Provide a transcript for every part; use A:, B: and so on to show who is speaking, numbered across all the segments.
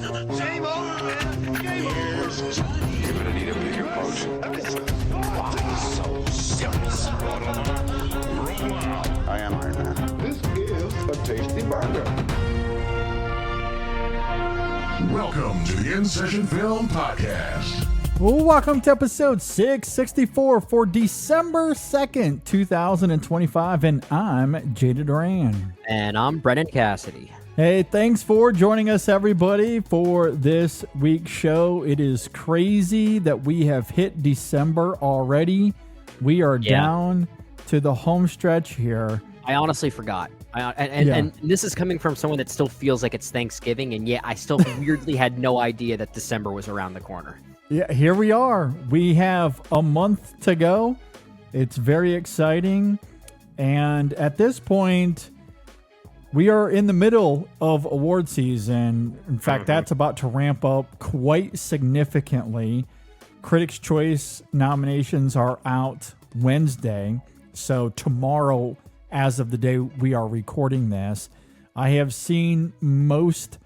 A: Game over, man. Game over.
B: Johnny. You're gonna need a bigger boat. So serious.
C: I am Iron Man.
D: This is a tasty burger.
E: Welcome to the InSession Film Podcast.
F: Well, welcome to episode 664 for December 2nd, 2025, and I'm Jada Duran.
G: And I'm Brennan Cassidy.
F: Hey, thanks for joining us, everybody, for this week's show. It is crazy that we have hit December already. We are down to the home stretch here.
G: I honestly forgot. And this is coming from someone that still feels like it's Thanksgiving, and yet I still weirdly had no idea that December was around the corner.
F: Yeah, here we are. We have a month to go. It's very exciting. And at this point, we are in the middle of award season. In fact, that's about to ramp up quite significantly. Critics' Choice nominations are out Wednesday. So tomorrow, as of the day we are recording this, I have seen most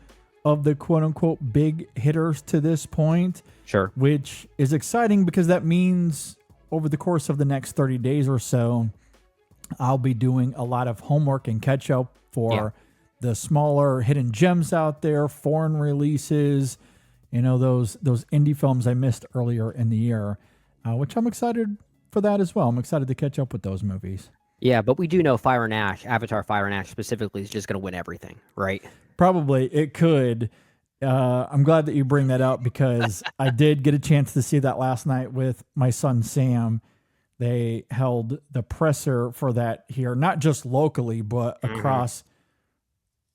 F: of the quote-unquote big hitters to this point.
G: Sure.
F: Which is exciting because that means over the course of the next 30 days or so, I'll be doing a lot of homework and catch up for the smaller hidden gems out there, foreign releases, those indie films I missed earlier in the year, which I'm excited for that as well. I'm excited to catch up with those movies.
G: Yeah, but we do know Fire and Ash, Avatar Fire and Ash specifically, is just going to win everything, right?
F: Probably it could. I'm glad that you bring that up because I did get a chance to see that last night with my son Sam. They held the presser for that here, not just locally, but across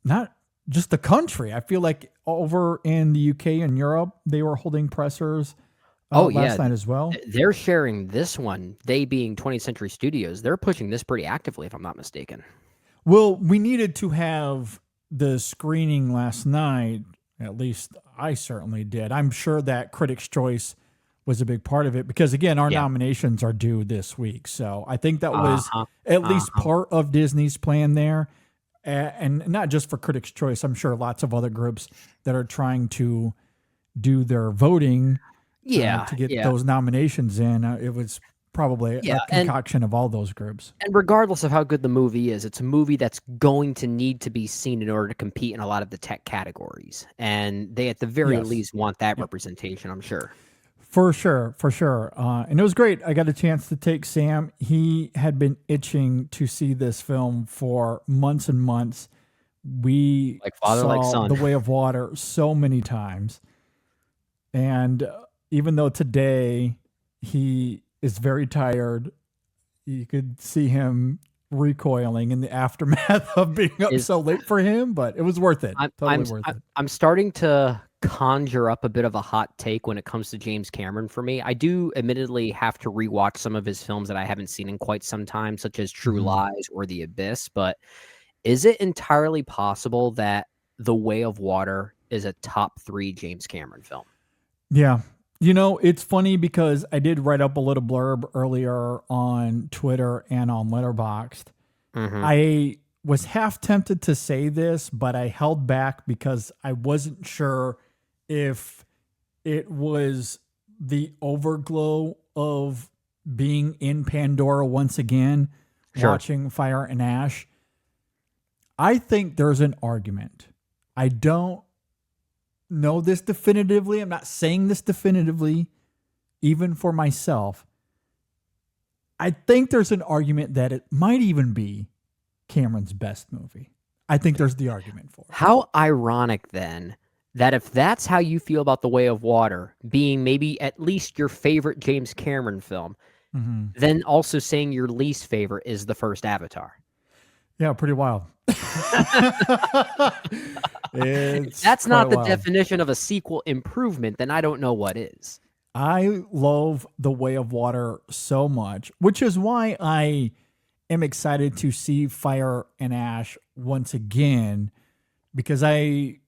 F: not just the country. I feel like over in the UK and Europe, they were holding pressers last night as well.
G: They're sharing this one, they being 20th Century Studios. They're pushing this pretty actively, if I'm not mistaken.
F: Well, we needed to have the screening last night. At least I certainly did. I'm sure that Critics' Choice was a big part of it because, again, our nominations are due this week. So I think that was at least part of Disney's plan there. And not just for Critics' Choice. I'm sure lots of other groups that are trying to do their voting to get those nominations in. It was probably a concoction of all those groups.
G: And regardless of how good the movie is, it's a movie that's going to need to be seen in order to compete in a lot of the tech categories. And they, at the very least, want that representation, I'm sure.
F: For sure. And it was great. I got a chance to take Sam. He had been itching to see this film for months and months. We
G: like father,
F: saw
G: like son.
F: The Way of Water so many times. And even though today he is very tired, you could see him recoiling in the aftermath of being up so late for him, but it was worth it.
G: I'm starting to conjure up a bit of a hot take when it comes to James Cameron for me. I do admittedly have to rewatch some of his films that I haven't seen in quite some time, such as True Lies or The Abyss, but is it entirely possible that The Way of Water is a top 3 James Cameron film?
F: Yeah. It's funny because I did write up a little blurb earlier on Twitter and on Letterboxd. I was half tempted to say this, but I held back because I wasn't sure if it was the overglow of being in Pandora once again, watching Fire and Ash. I think there's an argument. I don't know this definitively. I'm not saying this definitively, even for myself. I think there's an argument that it might even be Cameron's best movie. I think there's the argument for it.
G: How ironic then that if that's how you feel about The Way of Water being maybe at least your favorite James Cameron film, then also saying your least favorite is the first Avatar.
F: Yeah, pretty wild.
G: If that's not the definition of a sequel improvement, then I don't know what is.
F: I love The Way of Water so much, which is why I am excited to see Fire and Ash once again, because I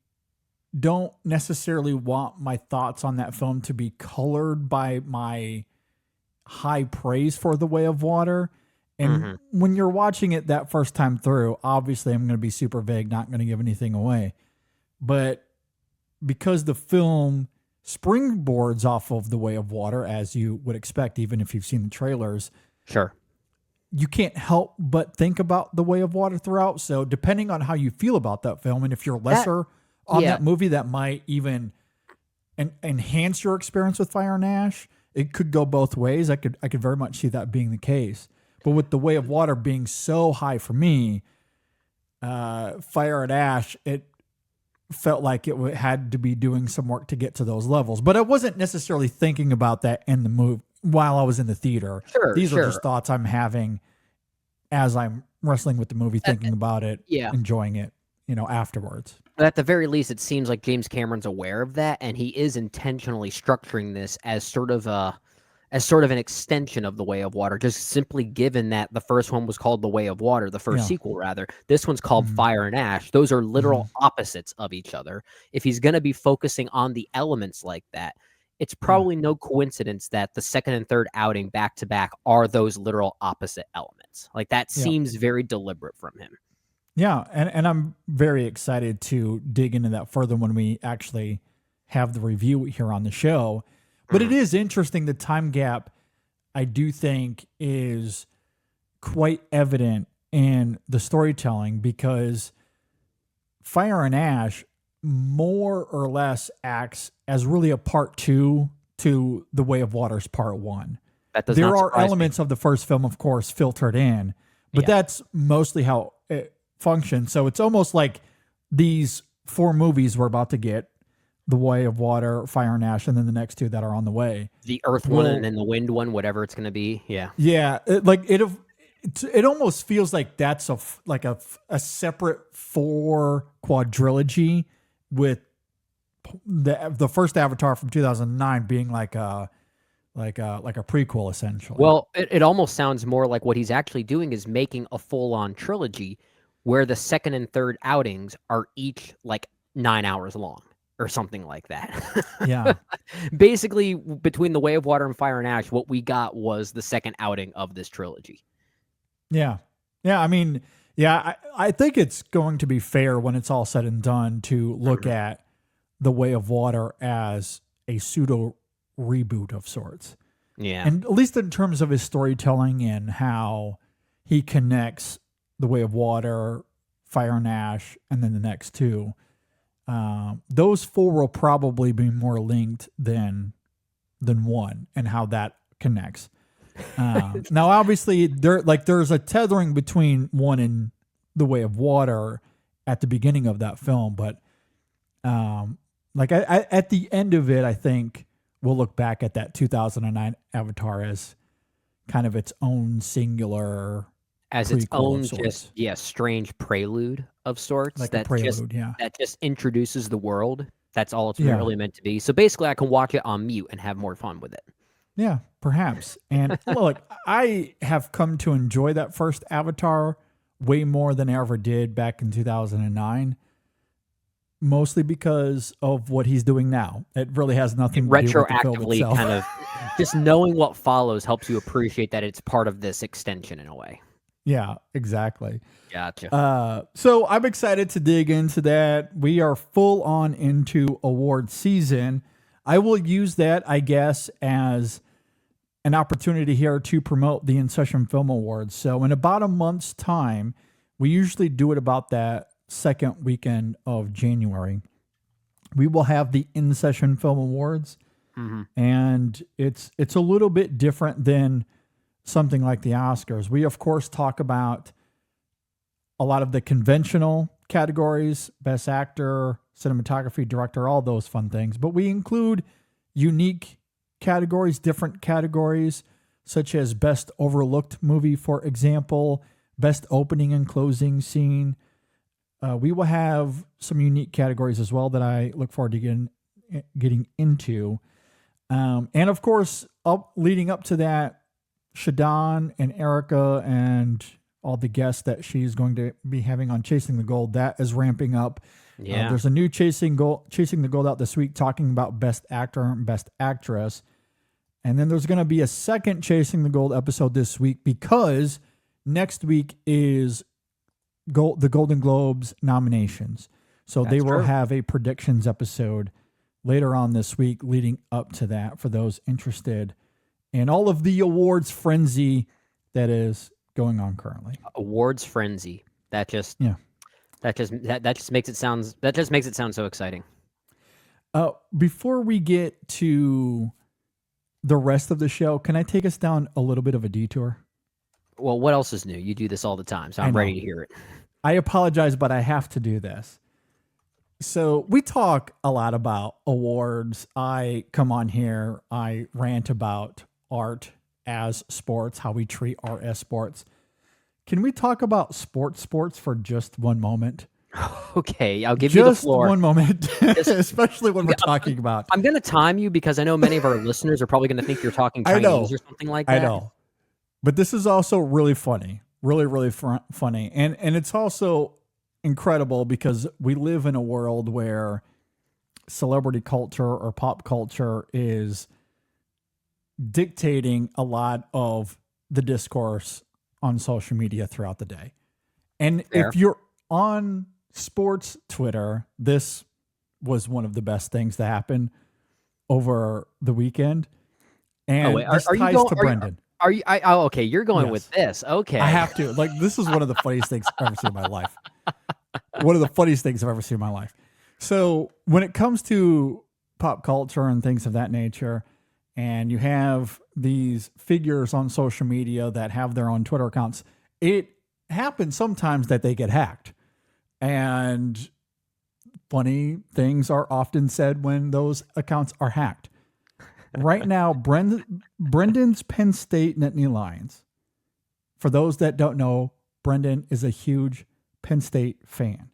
F: don't necessarily want my thoughts on that film to be colored by my high praise for The Way of Water. And when you're watching it that first time through, obviously I'm going to be super vague, not going to give anything away. But because the film springboards off of The Way of Water, as you would expect, even if you've seen the trailers.
G: Sure.
F: You can't help but think about The Way of Water throughout. So depending on how you feel about that film, and if you're lesser on that movie, that might even enhance your experience with Fire and Ash. It could go both ways. I could very much see that being the case. But with The Way of Water being so high for me, Fire and Ash, it felt like it had to be doing some work to get to those levels. But I wasn't necessarily thinking about that in the movie while I was in the theater. These are just thoughts I'm having as I'm wrestling with the movie, thinking about it, enjoying it, afterwards.
G: But at the very least, it seems like James Cameron's aware of that, and he is intentionally structuring this as sort of an extension of The Way of Water, just simply given that the first one was called The Way of Water, the first sequel rather. This one's called Fire and Ash. Those are literal opposites of each other. If he's going to be focusing on the elements like that, it's probably no coincidence that the second and third outing back to back are those literal opposite elements. Like that seems very deliberate from him.
F: Yeah, and I'm very excited to dig into that further when we actually have the review here on the show. But it is interesting, the time gap, I do think, is quite evident in the storytelling, because Fire and Ash more or less acts as really a part 2 to The Way of Water's part 1. There are elements of the first film, of course, filtered in, but that's mostly how it functions. So it's almost like these 4 movies we're about to get: The Way of Water, Fire and Ash, and then the next 2 that are on the way.
G: The Earth one and then the Wind one, whatever it's going to be. Yeah.
F: Yeah. It almost feels like that's a separate 4 quadrilogy, with the first Avatar from 2009 being like a prequel, essentially.
G: Well, it almost sounds more like what he's actually doing is making a full-on trilogy where the second and third outings are each like 9 hours long or something like that.
F: Yeah.
G: Basically, between The Way of Water and Fire and Ash, what we got was the second outing of this trilogy.
F: Yeah. Yeah. I mean, I think it's going to be fair when it's all said and done to look at The Way of Water as a pseudo reboot of sorts.
G: Yeah.
F: And at least in terms of his storytelling and how he connects The Way of Water, Fire and Ash, and then the next 2. Those 4 will probably be more linked than 1, and how that connects. Now, obviously, there's a tethering between 1 and The Way of Water at the beginning of that film, but at the end of it, I think we'll look back at that 2009 Avatar as kind of its own singular,
G: as its own just strange prelude of sorts,
F: like
G: that
F: a prelude,
G: that just introduces the world. That's all it's really meant to be. So basically, I can watch it on mute and have more fun with it.
F: Yeah, perhaps. And look, I have come to enjoy that first Avatar way more than I ever did back in 2009. Mostly because of what he's doing now. It really has nothing to do with the film
G: retroactively
F: itself.
G: kind of just knowing what follows helps you appreciate that it's part of this extension in a way.
F: Yeah, exactly.
G: Gotcha.
F: So I'm excited to dig into that. We are full on into award season. I will use that, I guess, as an opportunity here to promote the InSession Film Awards. So in about a month's time, we usually do it about that second weekend of January. We will have the InSession Film Awards, and it's a little bit different than something like the Oscars. We, of course, talk about a lot of the conventional categories: Best Actor, Cinematography, Director, all those fun things. But we include unique categories, different categories, such as Best Overlooked Movie, for example, Best Opening and Closing Scene. We will have some unique categories as well that I look forward to getting into. And of course, leading up to that, Shadon and Erica and all the guests that she's going to be having on Chasing the Gold, that is ramping up.
G: Yeah.
F: There's a new Chasing the Gold out this week talking about Best Actor and Best Actress. And then there's going to be a second Chasing the Gold episode this week, because next week is the Golden Globes nominations. So they will
G: true.
F: have a predictions episode later on this week leading up to that for those interested in all of the awards frenzy that is going on currently.
G: Awards frenzy. That just makes it sound so exciting.
F: Before we get to the rest of the show, can I take us down a little bit of a detour?
G: Well, what else is new? You do this all the time, so I'm ready to hear it.
F: I apologize, but I have to do this. So we talk a lot about awards. I come on here, I rant about art as sports, how we treat art as sports. Can we talk about sports for just one moment?
G: Okay, I'll give you the floor.
F: Just one moment, especially when we're talking about.
G: I'm going to time you because I know many of our listeners are probably going to think you're talking Chinese or something like that.
F: I know. But this is also really funny, really funny. And it's also incredible because we live in a world where celebrity culture or pop culture is dictating a lot of the discourse on social media throughout the day. And if you're on sports Twitter, this was one of the best things that happened over the weekend. And this ties to Brendan.
G: Are you? Okay, you're going with this. Okay,
F: I have to. Like, this is one of the funniest things I've ever seen in my life. One of the funniest things I've ever seen in my life. So when it comes to pop culture and things of that nature, and you have these figures on social media that have their own Twitter accounts, it happens sometimes that they get hacked. And funny things are often said when those accounts are hacked. Right now, Brendan's Penn State Nittany Lions. For those that don't know, Brendan is a huge Penn State fan.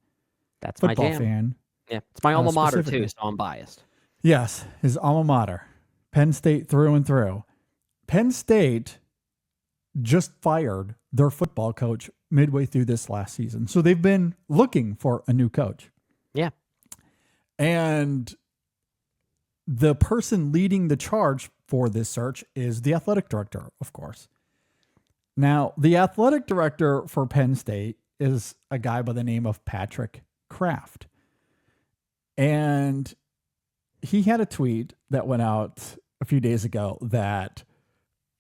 G: That's
F: football
G: my jam.
F: fan.
G: Yeah, it's my alma mater too, so I'm biased.
F: Yes, his alma mater, Penn State through and through. Penn State just fired their football coach midway through this last season, so they've been looking for a new coach.
G: Yeah,
F: and the person leading the charge for this search is the athletic director, of course. Now, the athletic director for Penn State is a guy by the name of Patrick Kraft. And he had a tweet that went out a few days ago that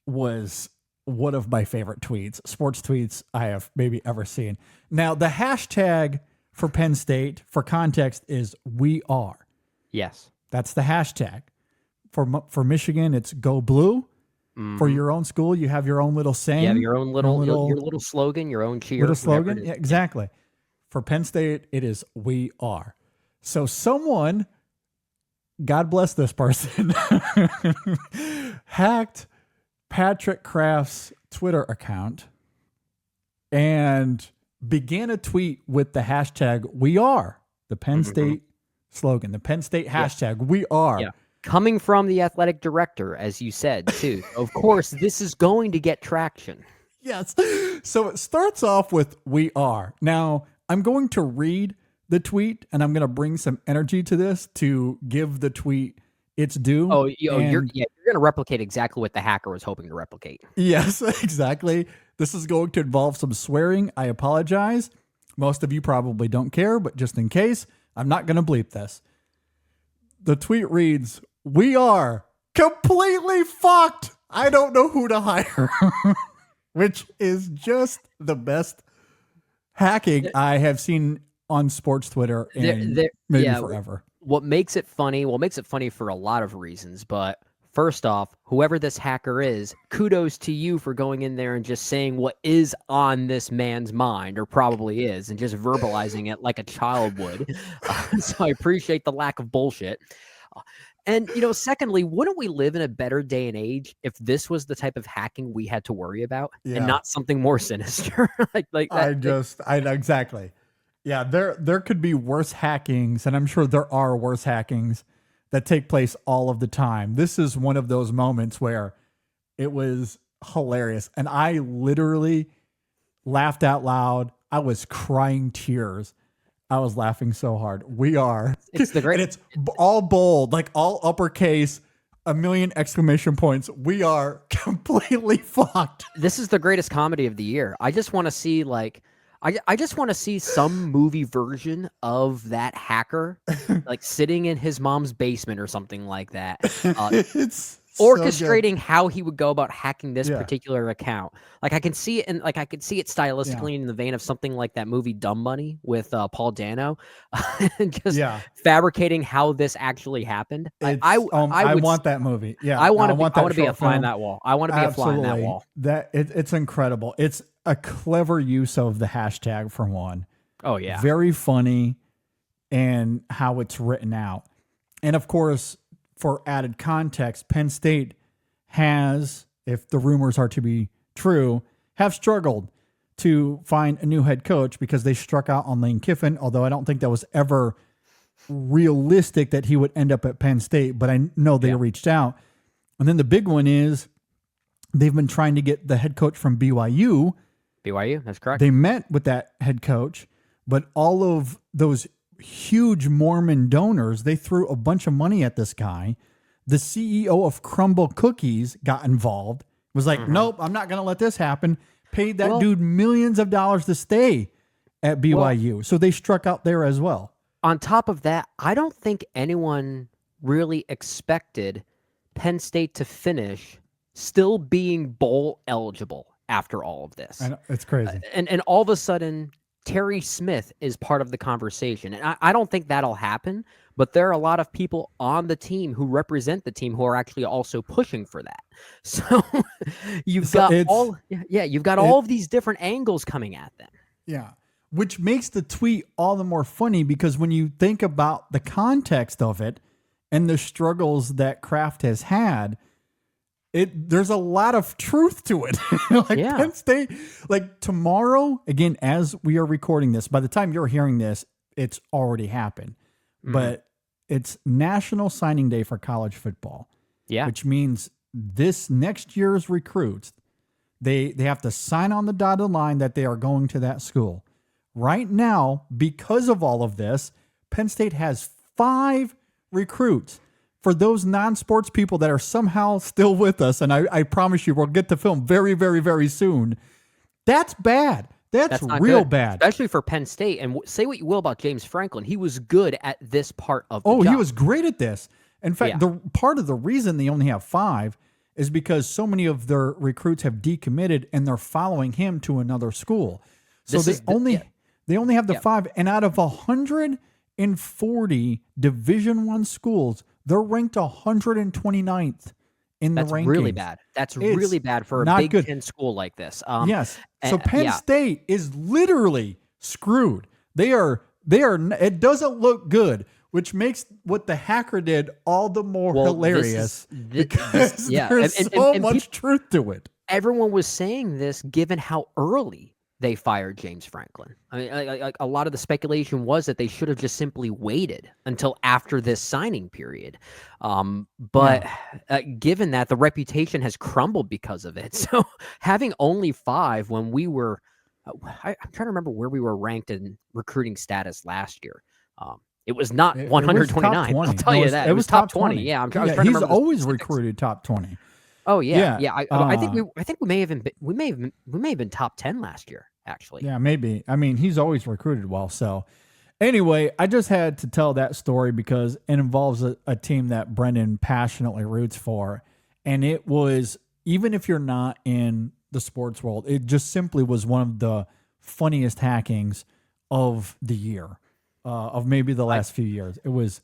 F: was one of my favorite tweets, sports tweets I have maybe ever seen. Now, the hashtag for Penn State, for context, is "We Are."
G: Yes.
F: That's the hashtag. For Michigan, it's "Go Blue." Mm-hmm. For your own school, you have your own little saying.
G: You have your own your little slogan, your own cheer.
F: Little slogan, yeah, exactly. For Penn State, it is "We Are." So someone, God bless this person, hacked Patrick Kraft's Twitter account and began a tweet with the hashtag "We Are," the Penn State slogan, the Penn State hashtag "We Are."
G: Yeah. Coming from the athletic director, as you said, too. Of course, this is going to get traction.
F: Yes. So it starts off with "We Are." Now, I'm going to read the tweet and I'm going to bring some energy to this to give the tweet its due.
G: Oh, you're going to replicate exactly what the hacker was hoping to replicate.
F: Yes, exactly. This is going to involve some swearing. I apologize. Most of you probably don't care, but just in case, I'm not going to bleep this. The tweet reads, "We are completely fucked. I don't know who to hire," which is just the best hacking I have seen on sports Twitter in maybe forever.
G: What makes it funny? Well, it makes it funny for a lot of reasons, but first off, whoever this hacker is, kudos to you for going in there and just saying what is on this man's mind, or probably is, and just verbalizing it like a child would. So I appreciate the lack of bullshit. And, secondly, wouldn't we live in a better day and age if this was the type of hacking we had to worry about and not something more sinister? like that.
F: I know exactly. Yeah, there could be worse hackings, and I'm sure there are worse hackings that take place all of the time. This is one of those moments where it was hilarious, and I literally laughed out loud. I was crying tears. I was laughing so hard. "We are."
G: It's the great.
F: And it's all bold, like all uppercase, a million exclamation points. "We are completely fucked."
G: This is the greatest comedy of the year. I just want to see I just want to see some movie version of that hacker, like sitting in his mom's basement or something like that,
F: It's
G: orchestrating how he would go about hacking this
F: Yeah.
G: particular account. Like I can see it, and like I could see it stylistically in the vein of something like that movie Dumb Money with Paul Dano, and just fabricating how this actually happened. I
F: want that movie. Yeah,
G: I want
F: that
G: to be a
F: short
G: fly on
F: film.
G: that wall. I want to be a fly on that wall.
F: It's incredible. It's a clever use of the hashtag for one.
G: Oh yeah,
F: Very funny, and how it's written out. And of course, for added context, Penn State has, if the rumors are to be true, have struggled to find a new head coach because they struck out on Lane Kiffin, although I don't think that was ever realistic that he would end up at Penn State, but I know they reached out. And then the big one is they've been trying to get the head coach from BYU.
G: BYU, that's correct.
F: They met with that head coach, but all of those huge Mormon donors, they threw a bunch of money at this guy. The CEO of Crumble Cookies got involved, was like, nope, I'm not going to let this happen. Paid that dude millions of dollars to stay at BYU. So they struck out there as well.
G: On top of that, I don't think anyone really expected Penn State to finish still being bowl eligible after all of this.
F: I know, it's crazy.
G: And all of a sudden, Terry Smith is part of the conversation. And I don't think that'll happen, but there are a lot of people on the team who represent the team who are actually also pushing for that. So you've got all of these different angles coming at them.
F: Yeah. Which makes the tweet all the more funny because when you think about the context of it and the struggles that Kraft has had, there's a lot of truth to it. Penn State, like tomorrow, again, as we are recording this, by the time you're hearing this, it's already happened. But it's National Signing Day for college football. Yeah. Which means this next year's recruits, they have to sign on the dotted line that they are going to that school. Right now, because of all of this, Penn State has 5 recruits. For those non-sports people that are somehow still with us, and I promise you we'll get to film very, very, very soon, that's bad. That's real
G: good,
F: bad.
G: Especially for Penn State. And say what you will about James Franklin, he was good at this part of the job.
F: He was great at this. In fact, the part of the reason they only have 5 is because so many of their recruits have decommitted and they're following him to another school. So they only have the 5, and out of 140 Division I schools, they're ranked 129th in the rankings.
G: That's really bad. That's really bad for a Big Ten school like this.
F: Yes. So Penn State is literally screwed. They are. It doesn't look good, which makes what the hacker did all the more hilarious because there's so much truth to it.
G: Everyone was saying this given how early they fired James Franklin. I mean, a lot of the speculation was that they should have just simply waited until after this signing period. But given that, the reputation has crumbled because of it. So having only 5 when we were, I'm trying to remember where we were ranked in recruiting status last year. It was not 129. I'll tell you that. It was top 20. Yeah, I was trying to remember.
F: He's always recruited top 20.
G: Oh yeah. I think we may have been top 10 last year, actually.
F: Yeah, maybe. I mean, he's always recruited well. So anyway, I just had to tell that story because it involves a team that Brendan passionately roots for, and it was, even if you're not in the sports world, it just simply was one of the funniest hackings of the year, of maybe the last few years. It was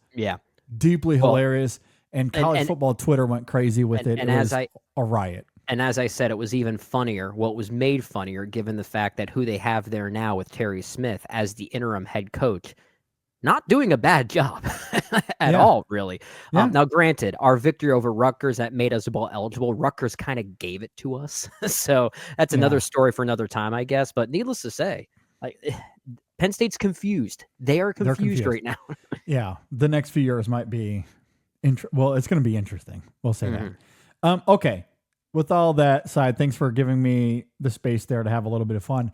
F: deeply hilarious. And college football Twitter went crazy with it. It was a riot.
G: And as I said, it was even funnier. Well, it was made funnier given the fact that who they have there now with Terry Smith as the interim head coach, not doing a bad job at all, really. Yeah. Now, granted, our victory over Rutgers that made us bowl eligible, Rutgers kind of gave it to us. So that's another story for another time, I guess. But needless to say, Penn State's confused. They're confused right now.
F: Yeah. The next few years might be... it's going to be interesting. We'll say that. Okay. With all that side, thanks for giving me the space there to have a little bit of fun.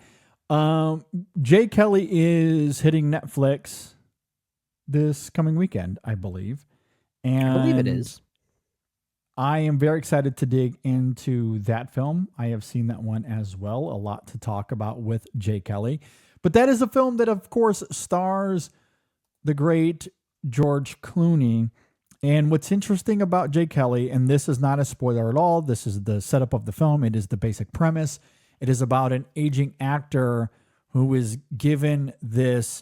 F: Jay Kelly is hitting Netflix this coming weekend, I believe. And
G: I believe it is.
F: I am very excited to dig into that film. I have seen that one as well. A lot to talk about with Jay Kelly. But that is a film that, of course, stars the great George Clooney. And what's interesting about Jay Kelly, and this is not a spoiler at all, this is the setup of the film, it is the basic premise. It is about an aging actor who is given this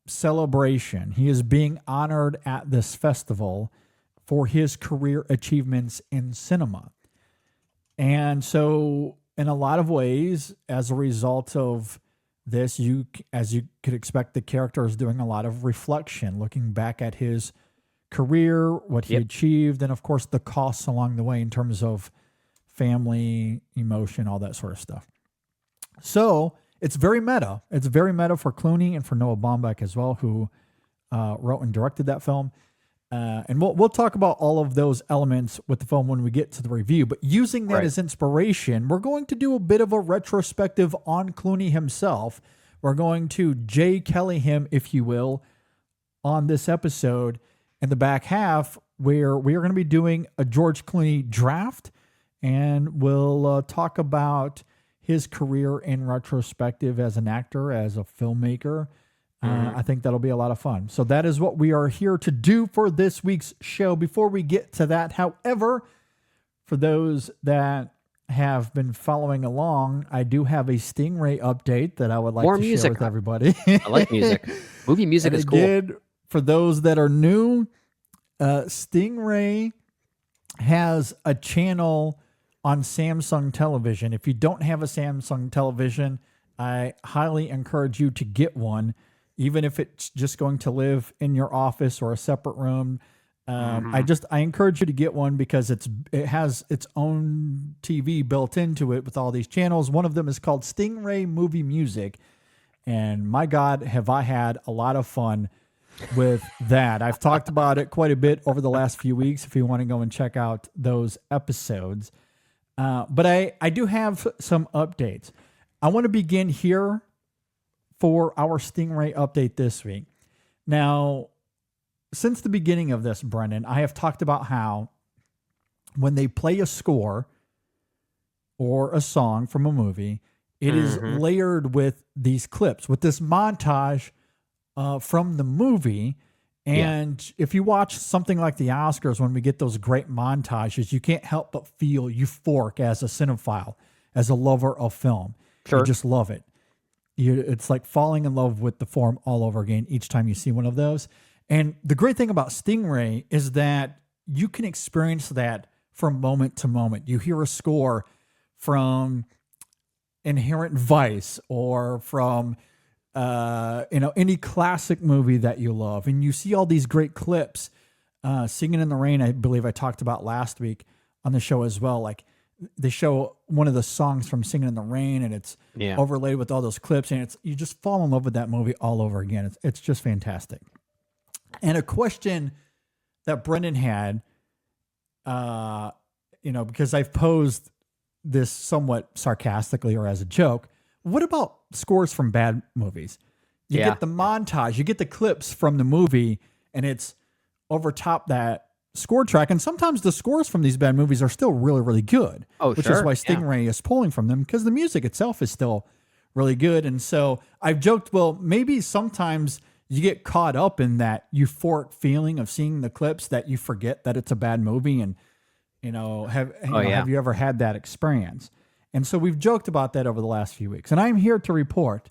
F: celebration. He is being honored at this festival for his career achievements in cinema. And so in a lot of ways, as a result of this, as you could expect, the character is doing a lot of reflection, looking back at his career, what he achieved, and of course the costs along the way in terms of family, emotion, all that sort of stuff. So it's very meta. It's very meta for Clooney and for Noah Baumbach as well, who wrote and directed that film. And we'll talk about all of those elements with the film when we get to the review. But using that as inspiration, we're going to do a bit of a retrospective on Clooney himself. We're going to Jay Kelly him, if you will, on this episode. In the back half, where we are going to be doing a George Clooney draft, and we'll talk about his career in retrospective as an actor, as a filmmaker. I think that'll be a lot of fun. So that is what we are here to do for this week's show. Before we get to that, however, for those that have been following along, I do have a Stingray update that I would like to share with everybody.
G: I like music. Movie music is cool.
F: For those that are new, Stingray has a channel on Samsung television. If you don't have a Samsung television, I highly encourage you to get one, even if it's just going to live in your office or a separate room. I encourage you to get one because it has its own TV built into it with all these channels. One of them is called Stingray Movie Music, and my God, have I had a lot of fun with that. I've talked about it quite a bit over the last few weeks if you want to go and check out those episodes. But I do have some updates. I want to begin here for our Stingray update this week. Now, since the beginning of this, Brendan, I have talked about how when they play a score or a song from a movie, it is layered with these clips, with this montage from the movie. And if you watch something like the Oscars, when we get those great montages, you can't help but feel euphoric as a cinephile, as a lover of film. You just love it. It's like falling in love with the form all over again each time you see one of those. And the great thing about Stingray is that you can experience that from moment to moment. You hear a score from Inherent Vice or from any classic movie that you love, and you see all these great clips. Singing in the Rain, I believe I talked about last week on the show as well. Like they show one of the songs from Singing in the Rain, and it's overlaid with all those clips, and you just fall in love with that movie all over again. It's just fantastic. And a question that Brendan had, because I've posed this somewhat sarcastically or as a joke. What about scores from bad movies? You get the montage, you get the clips from the movie, and it's over top that score track. And sometimes the scores from these bad movies are still really, really good. Which is why Stingray is pulling from them, because the music itself is still really good. And so I've joked, well, maybe sometimes you get caught up in that euphoric feeling of seeing the clips that you forget that it's a bad movie. And, have you ever had that experience? And so we've joked about that over the last few weeks. And I'm here to report,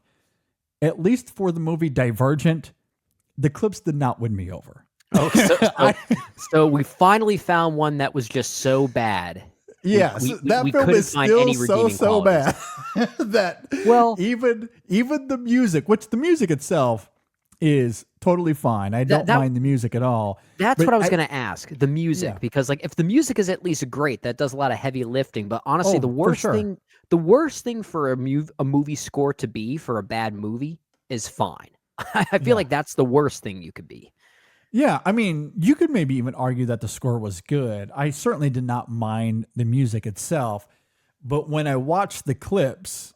F: at least for the movie Divergent, the clips did not win me over.
G: So we finally found one that was just so bad.
F: Yes, that film is still so bad that even the music, which the music itself is totally fine. I don't mind the music at all.
G: That's what I was going to ask. The music, because like if the music is at least great, that does a lot of heavy lifting. But honestly, the worst thing for a movie score to be for a bad movie is fine. I feel like that's the worst thing you could be.
F: Yeah, I mean, you could maybe even argue that the score was good. I certainly did not mind the music itself, but when I watched the clips,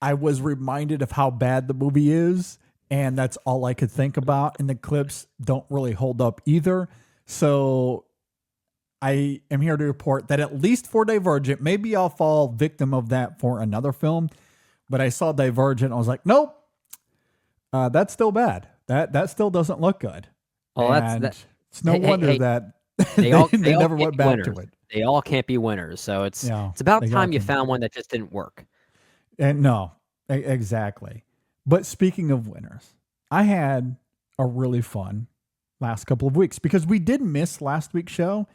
F: I was reminded of how bad the movie is. And that's all I could think about. And the clips don't really hold up either. So I am here to report that at least for Divergent, maybe I'll fall victim of that for another film. but I saw Divergent. And I was like, nope, that's still bad. That still doesn't look good.
G: Oh,
F: and it's no
G: hey,
F: wonder
G: hey,
F: that
G: they
F: they
G: all
F: never
G: can't
F: went
G: be
F: back
G: winners.
F: to it.
G: They all can't be winners. So it's
F: Yeah,
G: about
F: they all
G: time you
F: can't.
G: found one that just didn't work.
F: And no, exactly. But speaking of winners, I had a really fun last couple of weeks because we did miss last week's show.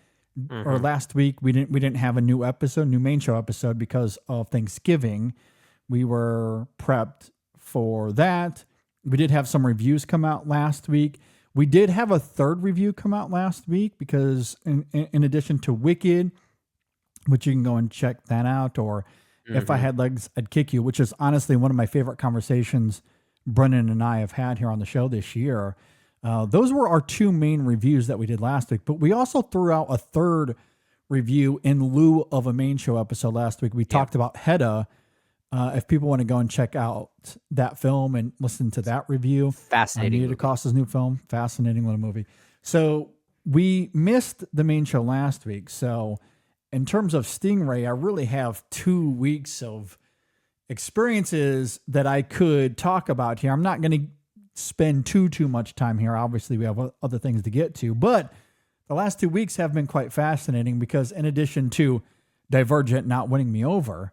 F: Or last week we didn't have a new main show episode because of Thanksgiving. We were prepped for that. We did have some reviews come out last week. We did have a third review come out last week because in addition to Wicked, which you can go and check that out, or If I Had Legs, I'd Kick You, which is honestly one of my favorite conversations Brennan and I have had here on the show this year. Those were our two main reviews that we did last week, but we also threw out a third review in lieu of a main show episode last week. We talked about Hedda. If people want to go and check out that film and listen to that review.
G: Fascinating.
F: Nia DaCosta's new film. Fascinating little movie. So we missed the main show last week. So in terms of Stingray, I really have 2 weeks of experiences that I could talk about here. I'm not going to spend too much time here. Obviously, we have other things to get to, but the last 2 weeks have been quite fascinating because in addition to Divergent not winning me over,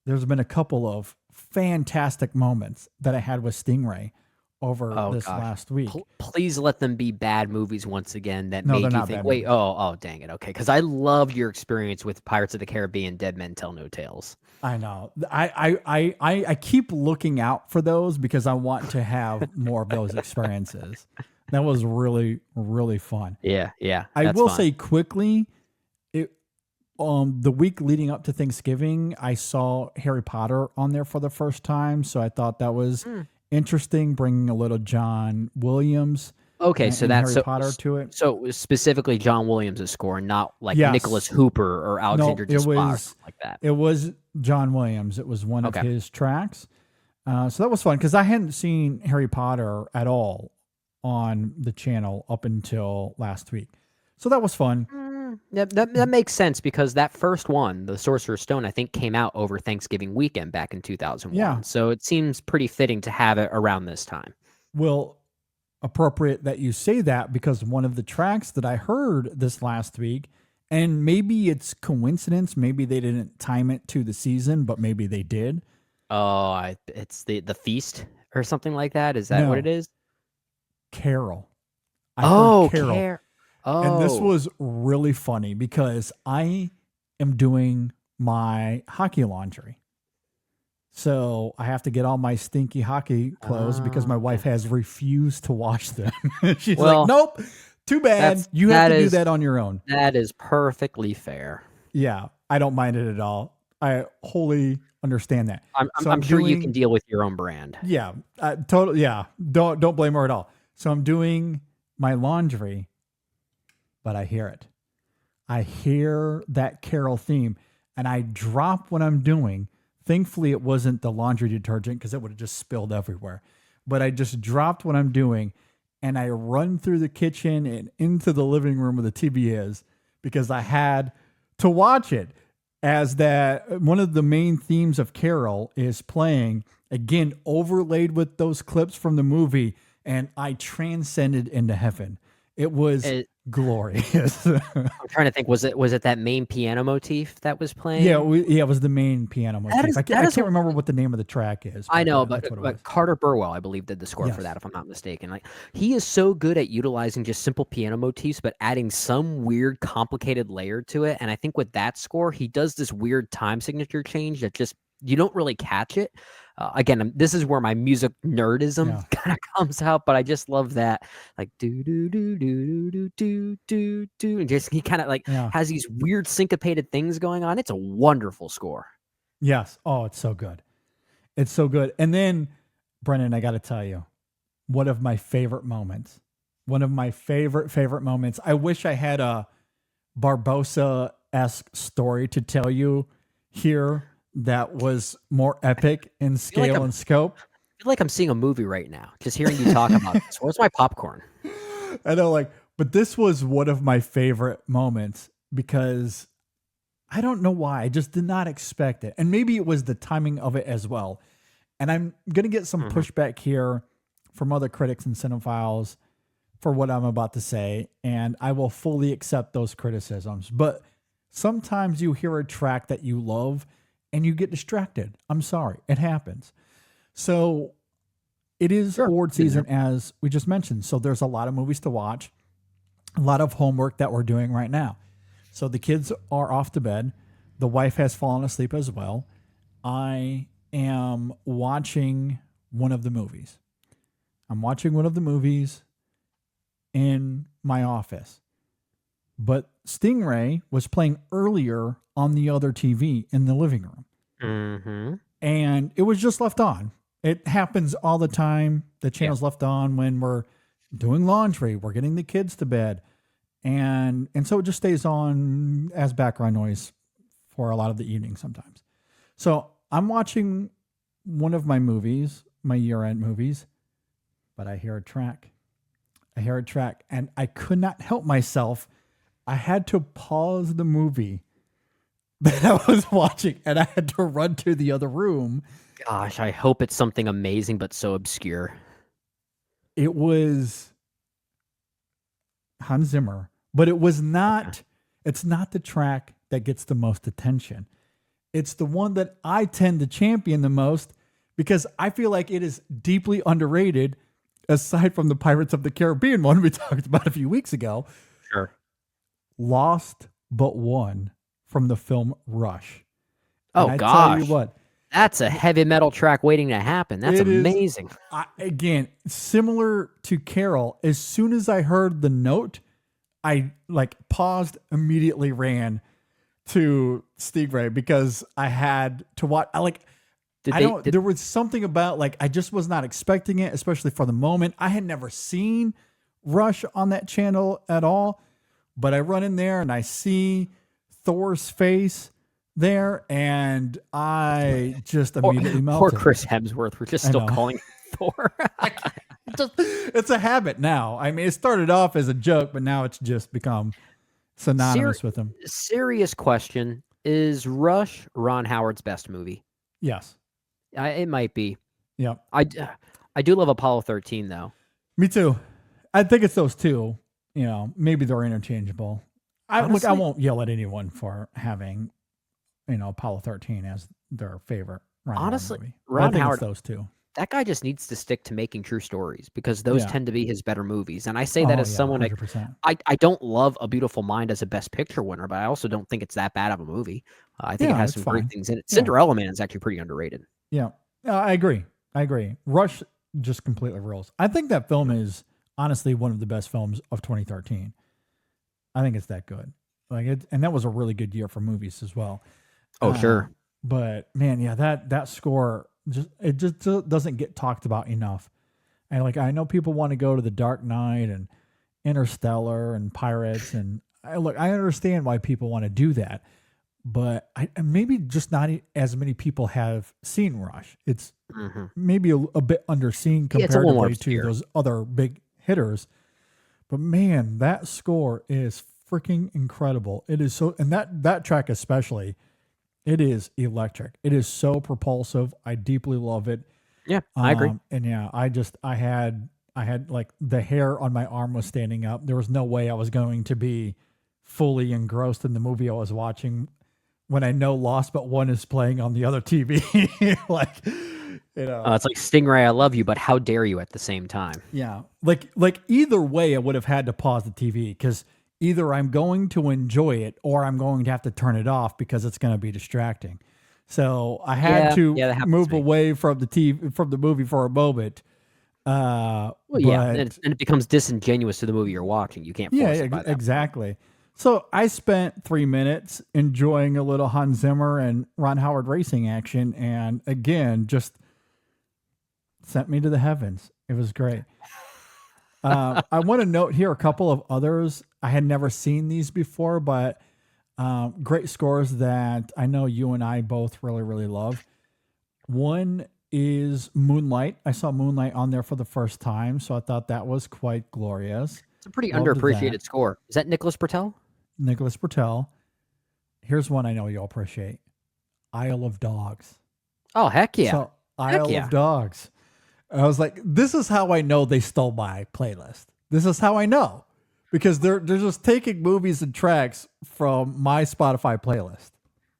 F: there's been a couple of fantastic moments that I had with Stingray over last week.
G: Please let them be bad movies once again that
F: No,
G: made
F: they're
G: you
F: not
G: think,
F: bad
G: wait,
F: movies.
G: oh, dang it. Okay. Because I loved your experience with Pirates of the Caribbean, Dead Men Tell No Tales.
F: I know. I keep looking out for those because I want to have more of those experiences. That was really, really fun.
G: Yeah.
F: I will say quickly, the week leading up to Thanksgiving, I saw Harry Potter on there for the first time. So I thought that was interesting, bringing a little John Williams.
G: Okay, so that's
F: Harry Potter to it.
G: So specifically John Williams' score, not like
F: Yes.
G: Nicholas Hooper or Alexander Desplat or something like that.
F: It was John Williams. It was one of his tracks. So that was fun because I hadn't seen Harry Potter at all on the channel up until last week. So that was fun.
G: That makes sense because that first one, The Sorcerer's Stone, I think came out over Thanksgiving weekend back in 2001.
F: Yeah.
G: So it seems pretty fitting to have it around this time.
F: Well, appropriate that you say that because one of the tracks that I heard this last week, and maybe it's coincidence, maybe they didn't time it to the season, but maybe they did.
G: Oh, it's the Feast or something like that. Is that what it is?
F: Carol. I heard
G: Carol.
F: And this was really funny because I am doing my hockey laundry. So I have to get all my stinky hockey clothes because my wife has refused to wash them. She's like, nope, too bad. You have to do that on your own.
G: That is perfectly fair.
F: Yeah, I don't mind it at all. I wholly understand that.
G: I'm sure you can deal with your own brand.
F: Yeah, totally. Yeah, don't blame her at all. So I'm doing my laundry, but I hear it. I hear that Carol theme, and I drop what I'm doing. Thankfully, it wasn't the laundry detergent because it would have just spilled everywhere. But I just dropped what I'm doing, and I run through the kitchen and into the living room where the TV is because I had to watch it. As that one of the main themes of Carol is playing, again, overlaid with those clips from the movie, and I transcended into heaven. It was glorious.
G: I'm trying to think. Was it that main piano motif that was playing?
F: Yeah, it was the main piano motif. I can't remember what the name of the track is.
G: I know, but Carter Burwell, I believe, did the score for that, if I'm not mistaken. Like, he is so good at utilizing just simple piano motifs, but adding some weird, complicated layer to it. And I think with that score, he does this weird time signature change that just you don't really catch it. Again, this is where my music nerdism kind of comes out, but I just love that, like do do do do do do do do, and just he kind of like has these weird syncopated things going on. It's a wonderful score.
F: Yes. Oh, it's so good. It's so good. And then, Brennan, I got to tell you, one of my favorite moments. One of my favorite moments. I wish I had a Barbosa-esque story to tell you here that was more epic in scale and scope.
G: I feel like I'm seeing a movie right now, just hearing you talk about this. Where's my popcorn?
F: I know, but this was one of my favorite moments because I don't know why. I just did not expect it. And maybe it was the timing of it as well. And I'm going to get some pushback here from other critics and cinephiles for what I'm about to say. And I will fully accept those criticisms. But sometimes you hear a track that you love and you get distracted. I'm sorry. It happens. So it is award season, as we just mentioned. So there's a lot of movies to watch, a lot of homework that we're doing right now. So the kids are off to bed. The wife has fallen asleep as well. I am watching one of the movies. I'm watching one of the movies in my office. But Stingray was playing earlier on the other TV in the living room.
G: Mm-hmm.
F: And it was just left on. It happens all the time. The channel's left on when we're doing laundry, we're getting the kids to bed. And so it just stays on as background noise for a lot of the evening sometimes. So I'm watching one of my movies, my year-end movies, but I hear a track. And I could not help myself. I had to pause the movie that I was watching, and I had to run to the other room.
G: Gosh, I hope it's something amazing, but so obscure.
F: It was Hans Zimmer, but it was not, it's not the track that gets the most attention. It's the one that I tend to champion the most because I feel like it is deeply underrated, aside from the Pirates of the Caribbean one we talked about a few weeks ago.
G: Sure.
F: Lost But One from the film Rush.
G: Oh,
F: and
G: gosh.
F: I tell you what.
G: That's a heavy metal track waiting to happen. That's amazing.
F: Again, similar to Carol, as soon as I heard the note, I paused, immediately ran to Stingray because I had to watch. There was something about I just was not expecting it, especially for the moment. I had never seen Rush on that channel at all, but I run in there and I see Thor's face there, and I just immediately melted.
G: Poor Chris Hemsworth. We're just still calling him Thor.
F: It's a habit now. I mean, it started off as a joke, but now it's just become synonymous with him.
G: Serious question. Is Rush Ron Howard's best movie?
F: Yes.
G: It might be.
F: Yeah.
G: I do love Apollo 13, though.
F: Me too. I think it's those two. Maybe they're interchangeable. I won't yell at anyone for having Apollo 13 as their favorite Ron Howard movie.
G: Ron Howard,
F: those two.
G: That guy just needs to stick to making true stories because those tend to be his better movies. And I say that as someone, I don't love A Beautiful Mind as a Best Picture winner, but I also don't think it's that bad of a movie. I think it has some great things in it. Cinderella Man is actually pretty underrated.
F: Yeah, I agree. Rush just completely rules. I think that film is honestly one of the best films of 2013. I think it's that good. And that was a really good year for movies as well.
G: Oh, sure.
F: But man, that score just doesn't get talked about enough. And I know people want to go to The Dark Knight and Interstellar and Pirates, and I understand why people want to do that, but maybe just not as many people have seen Rush. It's maybe a bit underseen comparatively to those other big hitters. But man, that score is freaking incredible. It is so, and that track especially, it is electric. It is so propulsive. I deeply love it.
G: Yeah, I agree.
F: And yeah, I had the hair on my arm was standing up. There was no way I was going to be fully engrossed in the movie I was watching when I know Lost But One is playing on the other TV. It's like
G: Stingray, I love you, but how dare you at the same time?
F: Yeah. Like either way, I would have had to pause the TV because either I'm going to enjoy it or I'm going to have to turn it off because it's going to be distracting. So I had to move away from the TV, from the movie for a moment.
G: And it becomes disingenuous to the movie you're watching. You can't force it by that
F: exactly. Point. So I spent 3 minutes enjoying a little Hans Zimmer and Ron Howard racing action, and again, just sent me to the heavens. It was great. I want to note here a couple of others. I had never seen these before, but great scores that I know you and I both really, really love. One is Moonlight. I saw Moonlight on there for the first time, so I thought that was quite glorious.
G: It's a pretty underappreciated score. Is that Nicholas Britell?
F: Nicholas Britell. Here's one I know you'll appreciate. Isle of Dogs.
G: Oh, heck yeah.
F: So, Isle
G: yeah.
F: of Dogs. I was like, this is how I know they stole my playlist. This is how I know. Because they're just taking movies and tracks from my Spotify playlist.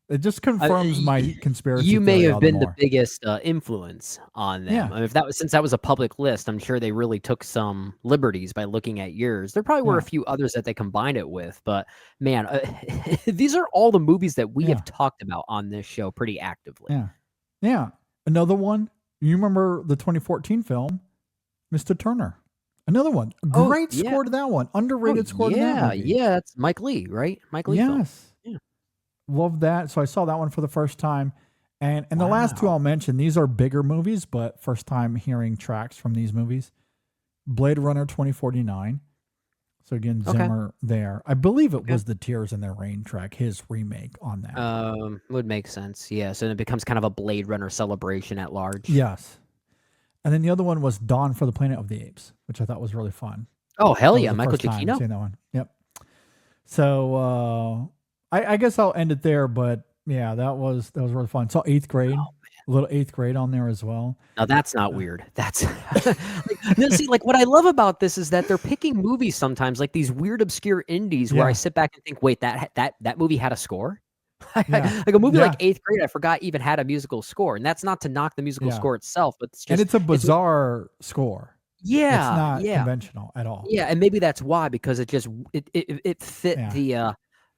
F: It just confirms my conspiracy.
G: You may
F: theory
G: have
F: all
G: been the
F: more.
G: biggest since
F: Yeah.
G: I mean, since that was a public list, I'm sure they really took some liberties by looking at yours. There probably were a few others that they combined it with, but man, these are all the movies that we have talked about on this show pretty actively.
F: Yeah. Yeah. Another one. You remember the 2014 film, Mr. Turner? Another one. Great score to that one. Underrated score to that movie.
G: Yeah, it's Mike Lee, right? Mike Lee film.
F: Yes.
G: Yeah.
F: Love that. So I saw that one for the first time. And the last two I'll mention, these are bigger movies, but first time hearing tracks from these movies. Blade Runner 2049. So again, Zimmer there. I believe it was the Tears in the Rain track, his remake on that.
G: Would make sense. Yeah. So it becomes kind of a Blade Runner celebration at large.
F: Yes. And then the other one was Dawn for the Planet of the Apes, which I thought was really fun.
G: Oh, hell yeah.
F: That was the
G: Michael
F: first time
G: Giacchino.
F: seeing that one. Yep. So I guess I'll end it there, but yeah, that was really fun. So 8th grade. A little 8th grade on there as well.
G: Now that's not weird. That's see, like what I love about this is that they're picking movies sometimes, like these weird obscure indies, where I sit back and think, wait, that movie had a score. Like a movie like 8th grade, I forgot even had a musical score, and that's not to knock the musical score itself, but it's just,
F: and it's a bizarre score.
G: Yeah,
F: it's not conventional at all.
G: Yeah, and maybe that's why, because it just it fit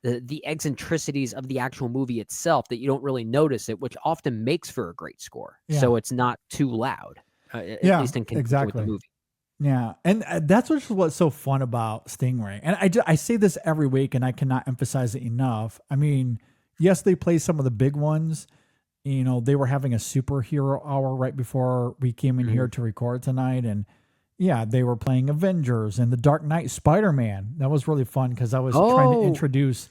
G: the eccentricities of the actual movie itself, that you don't really notice it, which often makes for a great score. So it's not too loud, at least in conjunction with the movie.
F: Yeah, and that's what's so fun about Stingray. And I say this every week, and I cannot emphasize it enough. I mean, yes, they play some of the big ones. You know, they were having a superhero hour right before we came in here to record tonight, and yeah, they were playing Avengers and The Dark Knight, Spider-Man. That was really fun because I was trying to introduce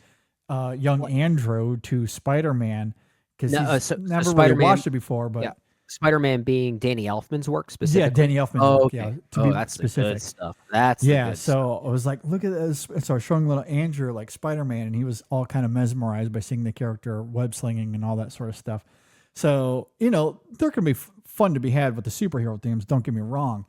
F: young Andrew to Spider-Man because he's never really watched it before. But
G: Spider-Man being Danny Elfman's work specifically.
F: Yeah, Danny Elfman's work. Yeah,
G: to be that's specific. The good stuff. That's the good
F: so
G: stuff.
F: I was like, look at this. So I was showing little Andrew like Spider-Man, and he was all kind of mesmerized by seeing the character web slinging and all that sort of stuff. So, you know, there can be fun to be had with the superhero themes. Don't get me wrong.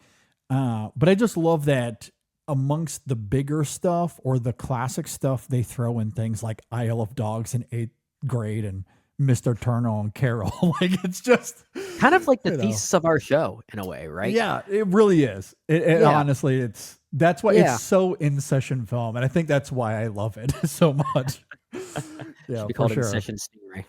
F: But I just love that amongst the bigger stuff or the classic stuff, they throw in things like Isle of Dogs in 8th grade and Mr. Turner and Carol. Like, it's just
G: kind of like the thesis of our show in a way, right?
F: Yeah, it really is. It honestly, that's why it's so in-session film. And I think that's why I love it so much. Yeah,
G: should be called InSession Stingray.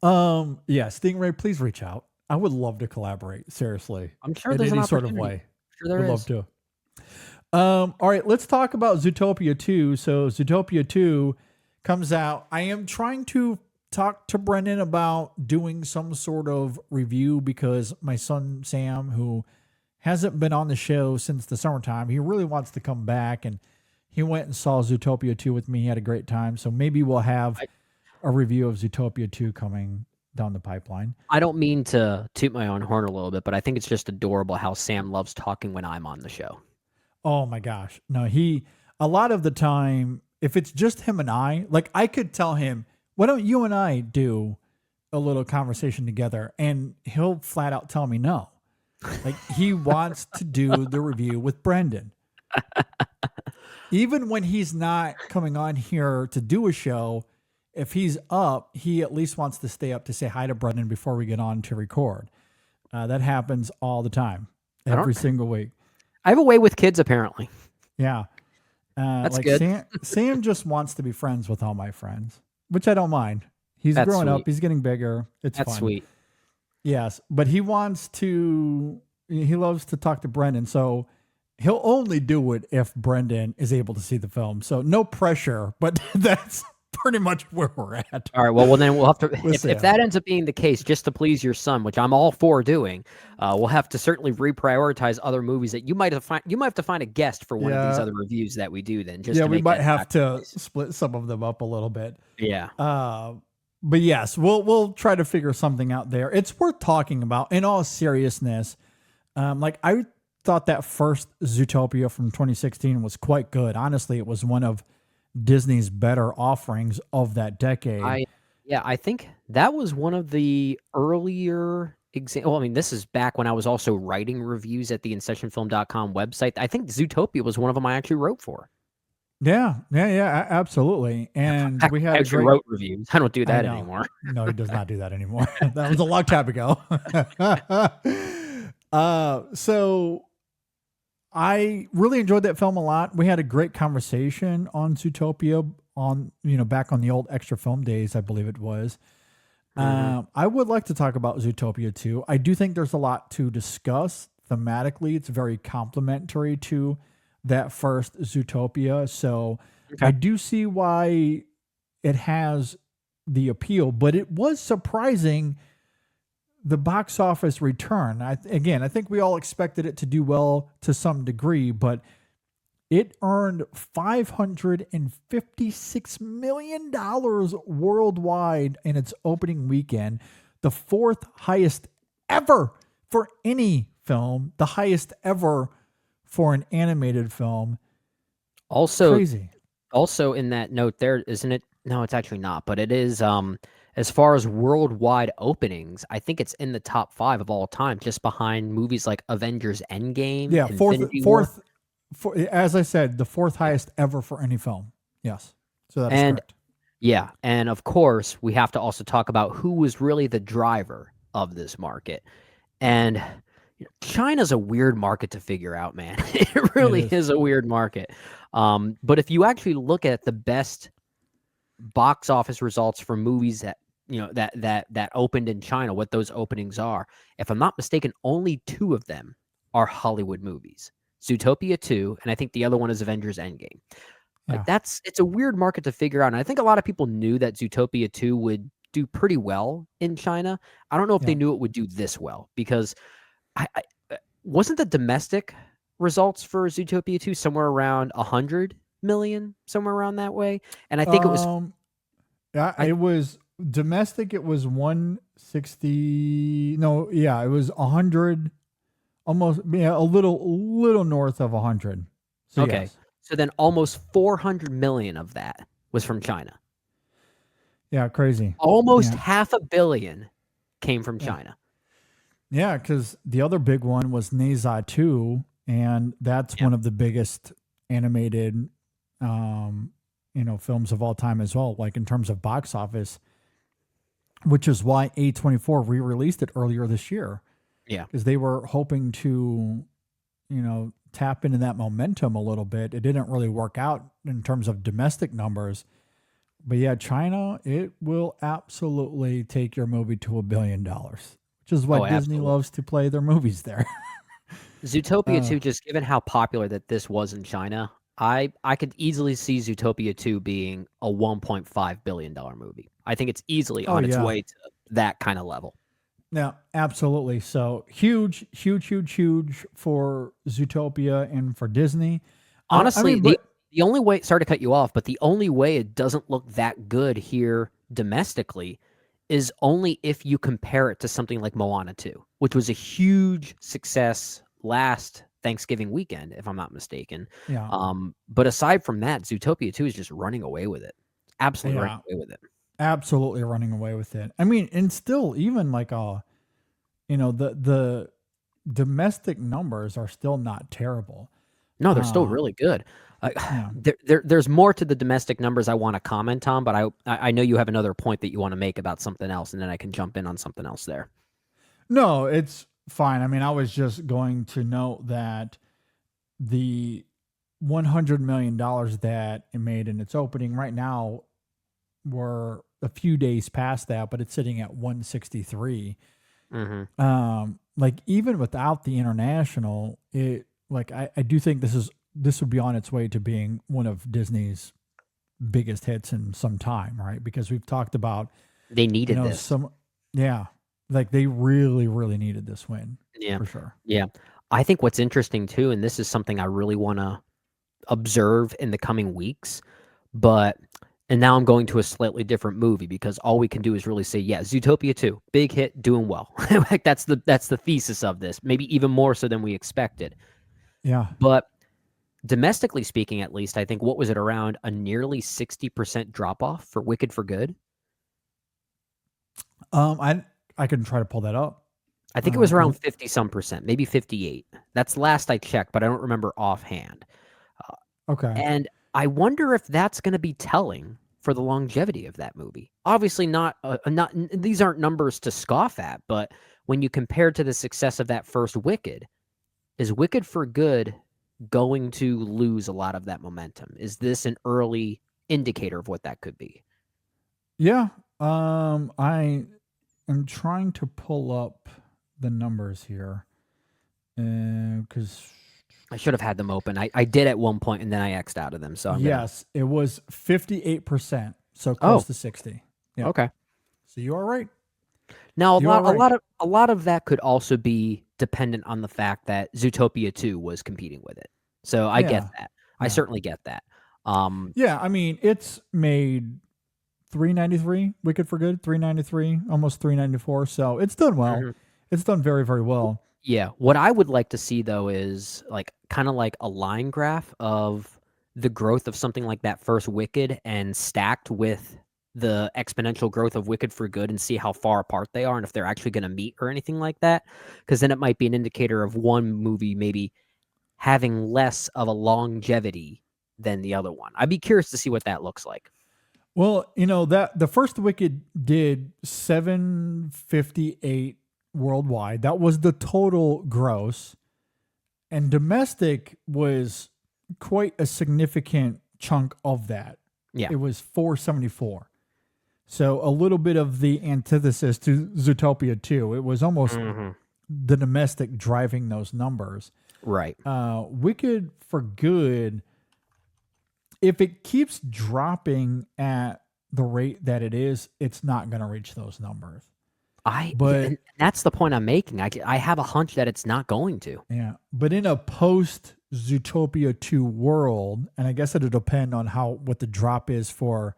F: Stingray, please reach out. I would love to collaborate. Seriously,
G: I'm sure
F: in
G: there's
F: any
G: an
F: sort of
G: opportunity.
F: way.
G: Sure there is.
F: Love to. All right, let's talk about Zootopia 2. So Zootopia 2 comes out. I am trying to talk to Brendan about doing some sort of review because my son Sam, who hasn't been on the show since the summertime, he really wants to come back, and he went and saw Zootopia 2 with me. He had a great time. So maybe we'll have a review of Zootopia 2 coming down the pipeline.
G: I don't mean to toot my own horn a little bit, but I think it's just adorable how Sam loves talking when I'm on the show.
F: Oh my gosh. No, a lot of the time, if it's just him and I, like I could tell him, why don't you and I do a little conversation together? And he'll flat out tell me no. Like he wants to do the review with Brendan. Even when he's not coming on here to do a show, if he's up, he at least wants to stay up to say hi to Brendan before we get on to record. That happens all the time, every single week.
G: I have a way with kids, apparently.
F: Yeah.
G: That's
F: like
G: good.
F: Sam just wants to be friends with all my friends, which I don't mind. He's growing up. He's getting bigger. It's fun.
G: That's sweet.
F: Yes. But he loves to talk to Brendan. So he'll only do it if Brendan is able to see the film. So no pressure, but that's pretty much where we're at.
G: All right. Well, then we'll have to, if that ends up being the case, just to please your son, which I'm all for doing, we'll have to certainly reprioritize other movies that you might have to find a guest for one of these other reviews that we do then.
F: We might have to split some of them up a little bit.
G: Yeah.
F: But yes, we'll try to figure something out there. It's worth talking about in all seriousness. Like I thought that first Zootopia from 2016 was quite good. Honestly, it was one of Disney's better offerings of that decade.
G: I think that was one of the earlier examples. Well, I mean, this is back when I was also writing reviews at the InSessionFilm.com website. I think Zootopia was one of them I actually wrote for.
F: Yeah, absolutely. And we had
G: I actually wrote reviews. I don't do that anymore.
F: No, he does not do that anymore. That was a long time ago. So I really enjoyed that film a lot. We had a great conversation on Zootopia back on the old Extra Film days, I believe it was. I would like to talk about Zootopia too. I do think there's a lot to discuss thematically. It's very complementary to that first Zootopia. So I do see why it has the appeal, but it was surprising the box office return. I think we all expected it to do well to some degree, but it earned $556 million worldwide in its opening weekend, the fourth highest ever for any film, the highest ever for an animated film.
G: Also,
F: crazy.
G: Also in that note there, isn't it? No, it's actually not, but it is, as far as worldwide openings, I think it's in the top 5 of all time, just behind movies like Avengers Endgame.
F: Yeah, fourth, as I said, the fourth highest ever for any film. Yes. So that's correct.
G: Yeah, and of course, we have to also talk about who was really the driver of this market. And China's a weird market to figure out, man. It really is a weird market. But if you actually look at the best box office results for movies that that opened in China, what those openings are, if I'm not mistaken, only 2 of them are Hollywood movies. Zootopia 2, and I think the other one is Avengers Endgame.
F: Yeah.
G: It's a weird market to figure out, and I think a lot of people knew that Zootopia 2 would do pretty well in China. I don't know if they knew it would do this well, because I wasn't the domestic results for Zootopia 2 somewhere around 100 million, somewhere around that way, and I think it was
F: it was domestic. It was 160. No, yeah, it was 100, almost a little north of 100. So
G: okay,
F: yes.
G: So then almost 400 million of that was from China.
F: Yeah, crazy.
G: Almost $500 million came from China.
F: Yeah, because the other big one was Neza 2, and that's one of the biggest animated films of all time as well, like in terms of box office, which is why A24 re-released it earlier this year. Yeah. Because they were hoping to, tap into that momentum a little bit. It didn't really work out in terms of domestic numbers. But yeah, China, it will absolutely take your movie to $1 billion, which is why Disney loves to play their movies there.
G: Zootopia 2, just given how popular that this was in China, I could easily see Zootopia 2 being a $1.5 billion movie. I think it's easily on its way to that kind of level.
F: Yeah, absolutely. So huge for Zootopia and for Disney.
G: Honestly, the only way, sorry to cut you off, but the only way it doesn't look that good here domestically is only if you compare it to something like Moana 2, which was a huge success last Thanksgiving weekend, if I'm not mistaken.
F: Yeah.
G: But aside from that, Zootopia 2 is just running away with it. Absolutely running away with it.
F: Absolutely running away with it. I mean, and still, even like the domestic numbers are still not terrible.
G: No, they're still really good. There's more to the domestic numbers I want to comment on, but I know you have another point that you want to make about something else, and then I can jump in on something else there.
F: No, it's fine. I mean, I was just going to note that the $100 million that it made in its opening right now, we're a few days past that, but it's sitting at 163.
G: Mm-hmm.
F: Like even without the international, I do think this would be on its way to being one of Disney's biggest hits in some time, right? Because we've talked about
G: they needed this.
F: Like they really, really needed this win.
G: Yeah,
F: for sure.
G: Yeah, I think what's interesting too, and this is something I really want to observe in the coming weeks, and now I'm going to a slightly different movie because all we can do is really say, yeah, Zootopia 2, big hit, doing well. Like that's the thesis of this, maybe even more so than we expected.
F: Yeah.
G: But domestically speaking, at least, I think, what was it, around a nearly 60% drop off for Wicked for Good?
F: I can try to pull that up.
G: I think it was around 50 some percent, maybe 58. That's last I checked, but I don't remember offhand.
F: Okay.
G: And I wonder if that's going to be telling for the longevity of that movie. Obviously not these aren't numbers to scoff at, but when you compare to the success of that first Wicked, is Wicked for Good going to lose a lot of that momentum? Is this an early indicator of what that could be?
F: Yeah. I am trying to pull up the numbers here because
G: I should have had them open. I did at one point and then I X'd out of them. So
F: it was 58%, so close to 60. Yeah.
G: Okay.
F: So you are right.
G: Now a lot of that could also be dependent on the fact that Zootopia 2 was competing with it. So I get that. I certainly get that.
F: Yeah, I mean, it's made $393, Wicked for Good, $393, almost $394. So it's done well.
G: Mhm.
F: It's done very, very well.
G: Yeah. What I would like to see though is kind of like a line graph of the growth of something like that first Wicked and stacked with the exponential growth of Wicked for Good and see how far apart they are and if they're actually going to meet or anything like that. Because then it might be an indicator of one movie maybe having less of a longevity than the other one. I'd be curious to see what that looks like.
F: Well, that the first Wicked did 758 worldwide. That was the total gross. And domestic was quite a significant chunk of that.
G: Yeah.
F: It was 474. So a little bit of the antithesis to Zootopia 2. It was almost the domestic driving those numbers.
G: Right.
F: Wicked for Good, if it keeps dropping at the rate that it is, it's not going to reach those numbers. But
G: that's the point I'm making. I have a hunch that it's not going to.
F: Yeah. But in a post Zootopia 2 world, and I guess it'll depend on what the drop is for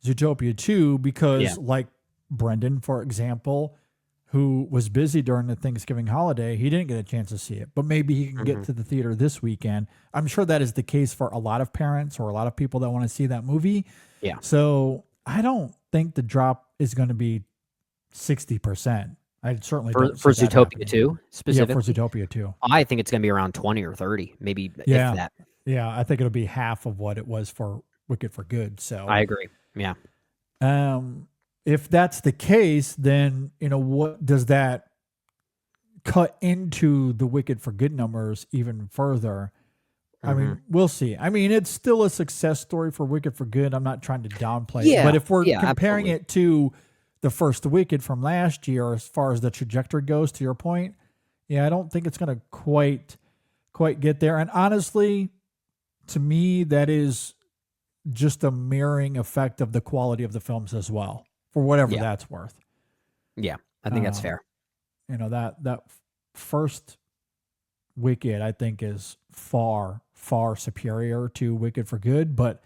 F: Zootopia 2, because like Brendan, for example, who was busy during the Thanksgiving holiday, he didn't get a chance to see it, but maybe he can get to the theater this weekend. I'm sure that is the case for a lot of parents or a lot of people that want to see that movie.
G: Yeah.
F: So I don't think the drop is going to be 60%. I certainly
G: for Zootopia 2 specifically.
F: Yeah, for Zootopia 2.
G: I think it's going to be around 20 or 30, maybe if that.
F: Yeah, I think it'll be half of what it was for Wicked for Good. So
G: I agree. Yeah.
F: If that's the case, then what does that cut into the Wicked for Good numbers even further? I mean, we'll see. I mean, it's still a success story for Wicked for Good. I'm not trying to downplay it, but if we're comparing it to the first Wicked from last year, as far as the trajectory goes, to your point, I don't think it's going to quite get there. And honestly, to me, that is just a mirroring effect of the quality of the films as well, for whatever that's worth.
G: Yeah, I think that's fair.
F: That first Wicked, I think, is far, far superior to Wicked for Good, but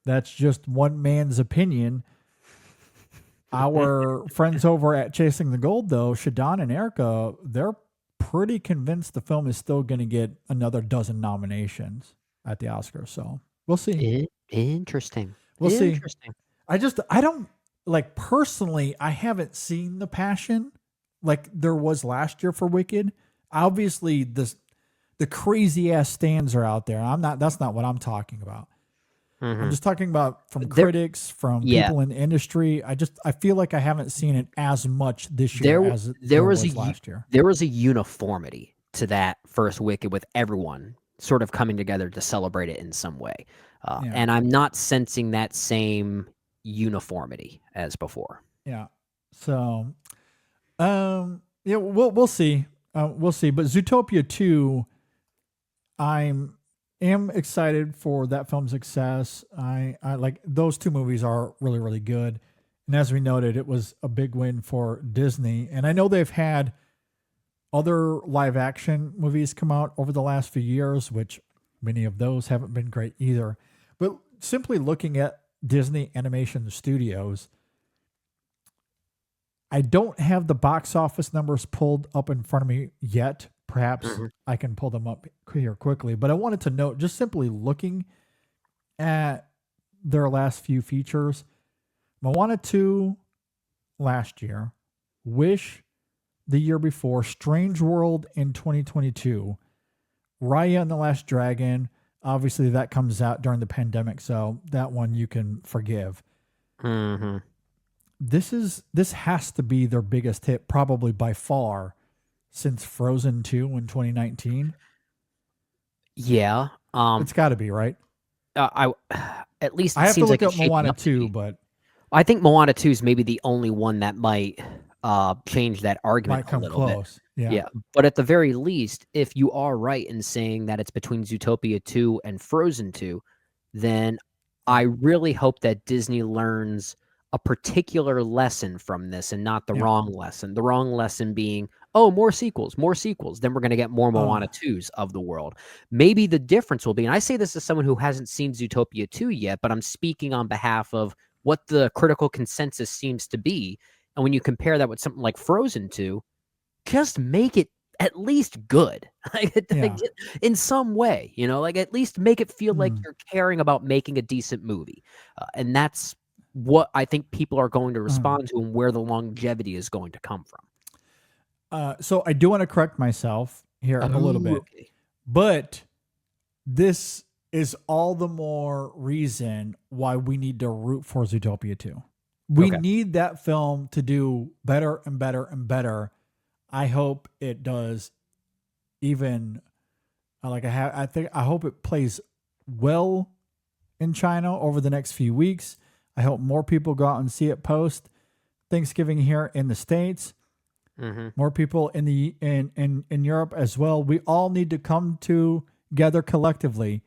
F: that's just one man's opinion. Our friends over at Chasing the Gold, though, Shadon and Erica, they're pretty convinced the film is still going to get another dozen nominations at the Oscars. So we'll see.
G: Interesting.
F: We'll see. I don't personally, I haven't seen The Passion like there was last year for Wicked. Obviously, the crazy ass stands are out there. That's not what I'm talking about. I'm just talking about from critics, from people in the industry. I feel like I haven't seen it as much this year as there was last year.
G: There was a uniformity to that first Wicked with everyone sort of coming together to celebrate it in some way. And I'm not sensing that same uniformity as before.
F: Yeah. So, we'll see. We'll see. But Zootopia 2, I'm excited for that film's success. I like those two movies are really, really good. And as we noted, it was a big win for Disney. And I know they've had other live action movies come out over the last few years, which many of those haven't been great either. But simply looking at Disney Animation Studios, I don't have the box office numbers pulled up in front of me yet Perhaps I can pull them up here quickly, but I wanted to note, just simply looking at their last few features, Moana 2 last year, Wish the year before, Strange World in 2022, Raya and the Last Dragon. Obviously, that comes out during the pandemic, so that one you can forgive.
G: Mm-hmm.
F: This has to be their biggest hit, probably by far, since Frozen 2 in 2019.
G: Yeah.
F: It's got to be, right?
G: I at least
F: I have to
G: seems
F: look
G: like
F: up
G: it's shaping
F: Moana
G: up to
F: 2,
G: be.
F: but
G: I think Moana 2 is maybe the only one that might change that argument
F: might come
G: a little bit.
F: close. Yeah.
G: Yeah, but at the very least, if you are right in saying that it's between Zootopia 2 and Frozen 2, then I really hope that Disney learns a particular lesson from this and not the wrong lesson. The wrong lesson being, oh, more sequels. Then we're going to get more Moana 2s of the world. Maybe the difference will be, and I say this as someone who hasn't seen Zootopia 2 yet, but I'm speaking on behalf of what the critical consensus seems to be. And when you compare that with something like Frozen 2, just make it at least good, like, in some way, like at least make it feel like you're caring about making a decent movie. And that's what I think people are going to respond to and where the longevity is going to come from.
F: So I do want to correct myself here a little bit,
G: Okay.
F: but this is all the more reason why we need to root for Zootopia 2. We need that film to do better and better and better. I hope it does even I hope it plays well in China over the next few weeks. I hope more people go out and see it post Thanksgiving here in the States. More people in in Europe as well. We all need to come together collectively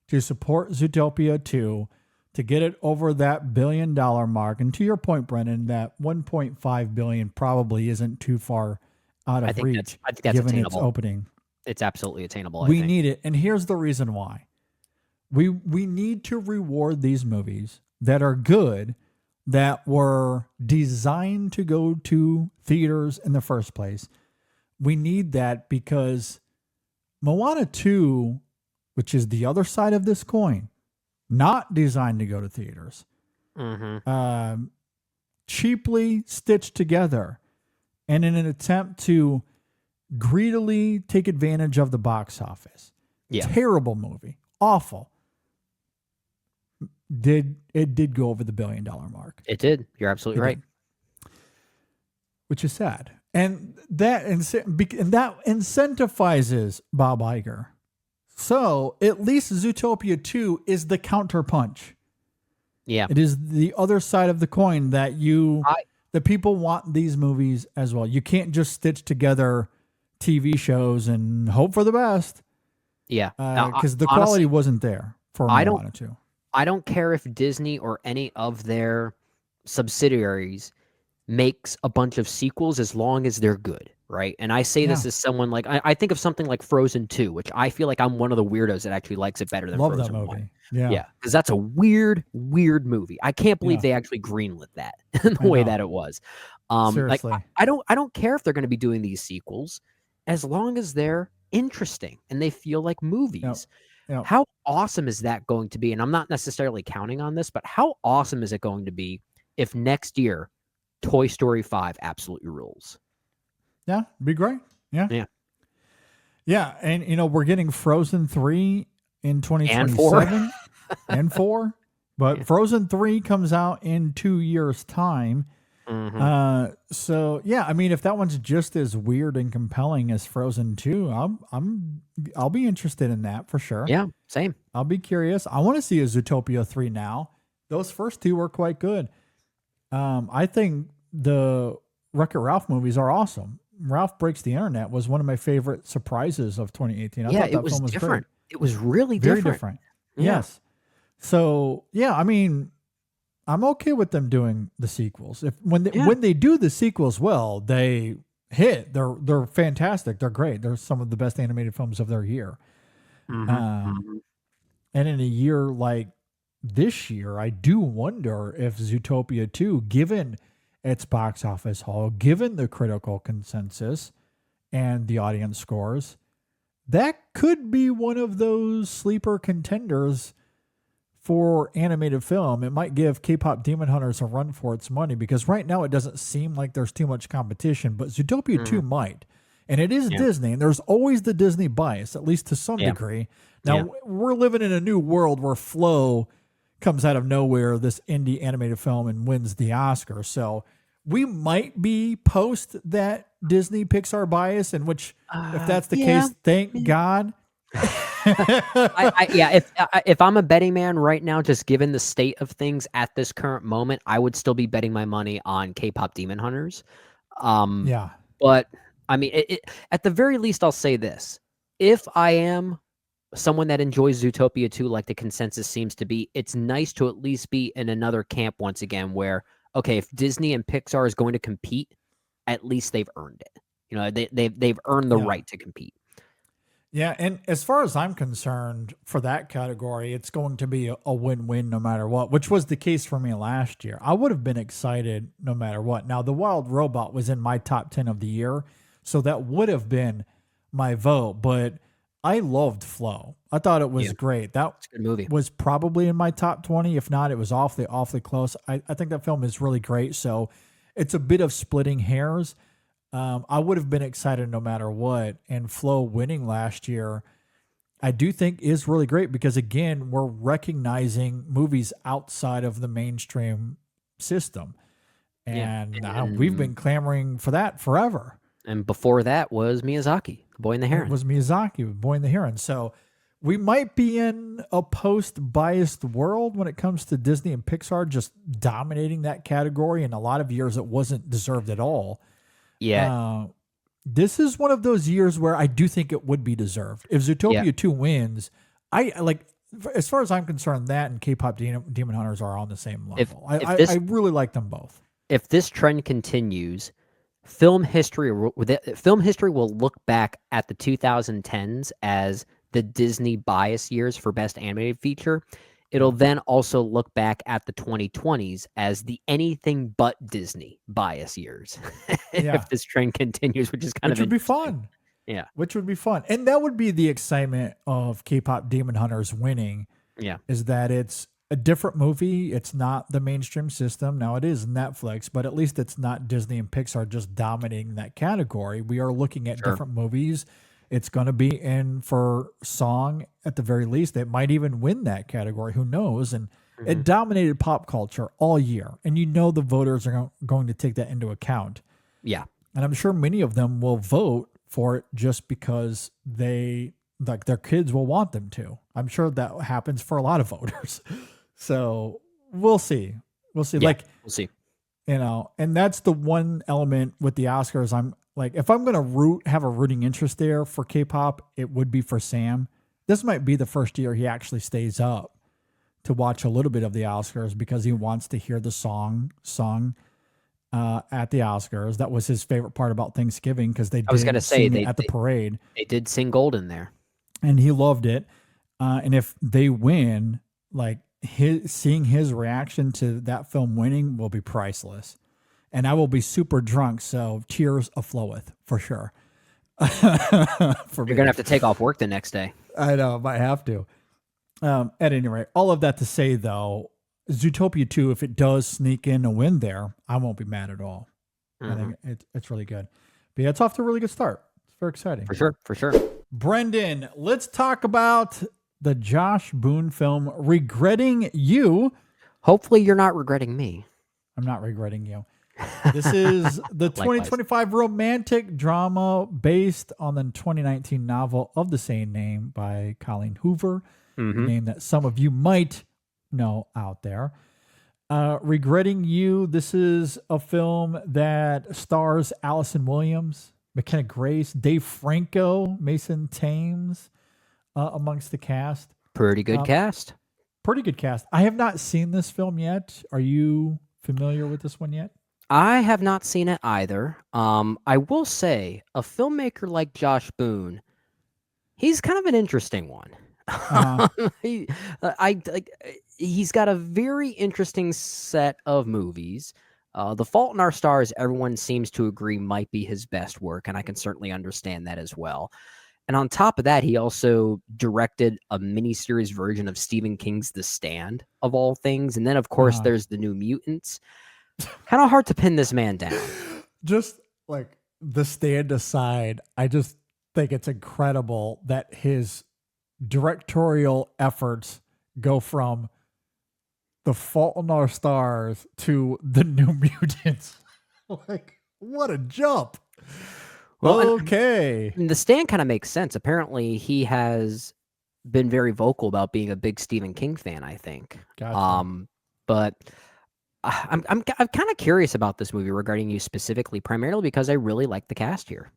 F: to support Zootopia 2 to get it over that $1 billion mark. And to your point, Brennan, that 1.5 billion probably isn't too far out of reach.
G: I think that's
F: given
G: attainable.
F: its opening.
G: It's absolutely attainable.
F: We need it. And here's the reason why. We need to reward these movies that are good, that were designed to go to theaters in the first place. We need that because Moana 2, which is the other side of this coin, not designed to go to theaters, cheaply stitched together, and in an attempt to greedily take advantage of the box office.
G: Yeah.
F: Terrible movie. Awful. It did go over the $1 billion mark.
G: It did. You're absolutely right.
F: Which is sad. And that incentivizes Bob Iger. So at least Zootopia 2 is the counterpunch.
G: Yeah.
F: It is the other side of the coin that the people want these movies as well. You can't just stitch together TV shows and hope for the best.
G: Yeah.
F: Because the quality wasn't there for Moana 2.
G: I don't care if Disney or any of their subsidiaries makes a bunch of sequels as long as they're good, right? And I say this as someone like, I think of something like Frozen 2, which I feel like I'm one of the weirdos that actually likes it better than Frozen
F: that movie.
G: 1.
F: Yeah.
G: Because that's a weird movie. I can't believe they actually greenlit that in the way that it was.
F: Seriously.
G: Like, I don't care if they're going to be doing these sequels as long as they're interesting and they feel like movies.
F: Yep.
G: How awesome is that going to be? And I'm not necessarily counting on this, but how awesome is it going to be if next year Toy Story 5 absolutely rules?
F: Yeah, be great. Yeah.
G: Yeah.
F: Yeah, and we're getting Frozen 3 in 2027 and 4. But Frozen 3 comes out in 2 years' time. So yeah, I mean, if that one's just as weird and compelling as Frozen 2, I'll be interested in that for sure.
G: Yeah, same.
F: I'll be curious. I want to see a Zootopia 3 now. Those first two were quite good. I think the Wreck-It Ralph movies are awesome. Ralph Breaks the Internet was one of my favorite surprises of 2018. I thought that film was
G: different.
F: great.
G: It was really
F: Very
G: different.
F: Yeah. Yes. So yeah, I mean, I'm okay with them doing the sequels. When they do the sequels well, they hit. They're fantastic. They're great. They're some of the best animated films of their year. And in a year like this year, I do wonder if Zootopia 2, given its box office haul, given the critical consensus, and the audience scores, that could be one of those sleeper contenders for animated film. It might give K-pop Demon Hunters a run for its money, because right now it doesn't seem like there's too much competition, but Zootopia 2 might. And it is Disney, and there's always the Disney bias, at least to some degree. Now, we're living in a new world where Flow comes out of nowhere, this indie animated film, and wins the Oscar. So we might be post that Disney Pixar bias, in which, if that's the case, thank God.
G: If I'm a betting man right now, just given the state of things at this current moment, I would still be betting my money on K-pop Demon Hunters. But I mean, at the very least, I'll say this: if I am someone that enjoys Zootopia 2, like the consensus seems to be, it's nice to at least be in another camp once again, where, okay, if Disney and Pixar is going to compete, at least they've earned it. You know, they've earned the right to compete.
F: Yeah, and as far as I'm concerned, for that category, it's going to be a win-win no matter what, which was the case for me last year. I would have been excited no matter what. Now, The Wild Robot was in my top 10 of the year, so that would have been my vote, but I loved Flow. I thought it was great. That's
G: a good movie.
F: Was probably in my top 20. If not, it was awfully close. I think that film is really great, so it's a bit of splitting hairs. I would have been excited no matter what, and Flow winning last year, I do think is really great, because again, we're recognizing movies outside of the mainstream system, and we've been clamoring for that forever.
G: And before that was Miyazaki, The Boy and the Heron.
F: It was Miyazaki, The Boy and the Heron. So we might be in a post-biased world when it comes to Disney and Pixar just dominating that category. In a lot of years, it wasn't deserved at all.
G: Yeah.
F: This is one of those years where I do think it would be deserved. If Zootopia 2 wins, I like, as far as I'm concerned, that and K-pop Demon Hunters are on the same level. I really like them both.
G: If this trend continues, film history will look back at the 2010s as the Disney bias years for Best Animated Feature. It'll then also look back at the 2020s as the anything but Disney bias years. If this trend continues, which would
F: be fun.
G: Yeah.
F: Which would be fun. And that would be the excitement of K-pop Demon Hunters winning.
G: Yeah.
F: Is that it's a different movie. It's not the mainstream system. Now it is Netflix, but at least it's not Disney and Pixar just dominating that category. We are looking at different movies. It's going to be in for song at the very least. It might even win that category. Who knows? And it dominated pop culture all year. And you know the voters are going to take that into account.
G: Yeah.
F: And I'm sure many of them will vote for it just because they, like, their kids will want them to. I'm sure that happens for a lot of voters. So we'll see. We'll see.
G: Yeah, we'll see.
F: You know, and that's the one element with the Oscars. I'm like, if I'm going to have a rooting interest there for K-pop, it would be for Sam. This might be the first year he actually stays up to watch a little bit of the Oscars, because he wants to hear the song sung at the Oscars. That was his favorite part about Thanksgiving, because they did sing it at the parade.
G: They did sing Golden there.
F: And he loved it. And if they win, like, seeing his reaction to that film winning will be priceless. And I will be super drunk, so tears a-floweth for sure.
G: You're going to have to take off work the next day.
F: I know, might have to. At any rate, all of that to say, though, Zootopia 2, if it does sneak in a win there, I won't be mad at all. I think it's really good. But yeah, it's off to a really good start. It's very exciting.
G: For sure.
F: Brendan, let's talk about the Josh Boone film, Regretting You.
G: Hopefully you're not regretting me.
F: I'm not regretting you. This is the 2025 romantic drama based on the 2019 novel of the same name by Colleen Hoover, a name that some of you might know out there. Regretting You, this is a film that stars Allison Williams, McKenna Grace, Dave Franco, Mason Thames amongst the cast.
G: Pretty good cast.
F: Pretty good cast. I have not seen this film yet. Are you familiar with this one yet?
G: I have not seen it either. I will say, a filmmaker like Josh Boone, he's kind of an interesting one. He's got a very interesting set of movies. The Fault in Our Stars, everyone seems to agree might be his best work, and I can certainly understand that as well. And on top of that, he also directed a miniseries version of Stephen King's The Stand, of all things. And then, of course, there's The New Mutants. Kind of hard to pin this man down.
F: Just like The Stand aside, I just think it's incredible that his directorial efforts go from The Fault in Our Stars to The New Mutants. Like, what a jump. Well, okay.
G: And The Stand kind of makes sense. Apparently, he has been very vocal about being a big Stephen King fan, I think.
F: Gotcha.
G: But I'm kind of curious about this movie regarding you specifically, primarily because I really like the cast here.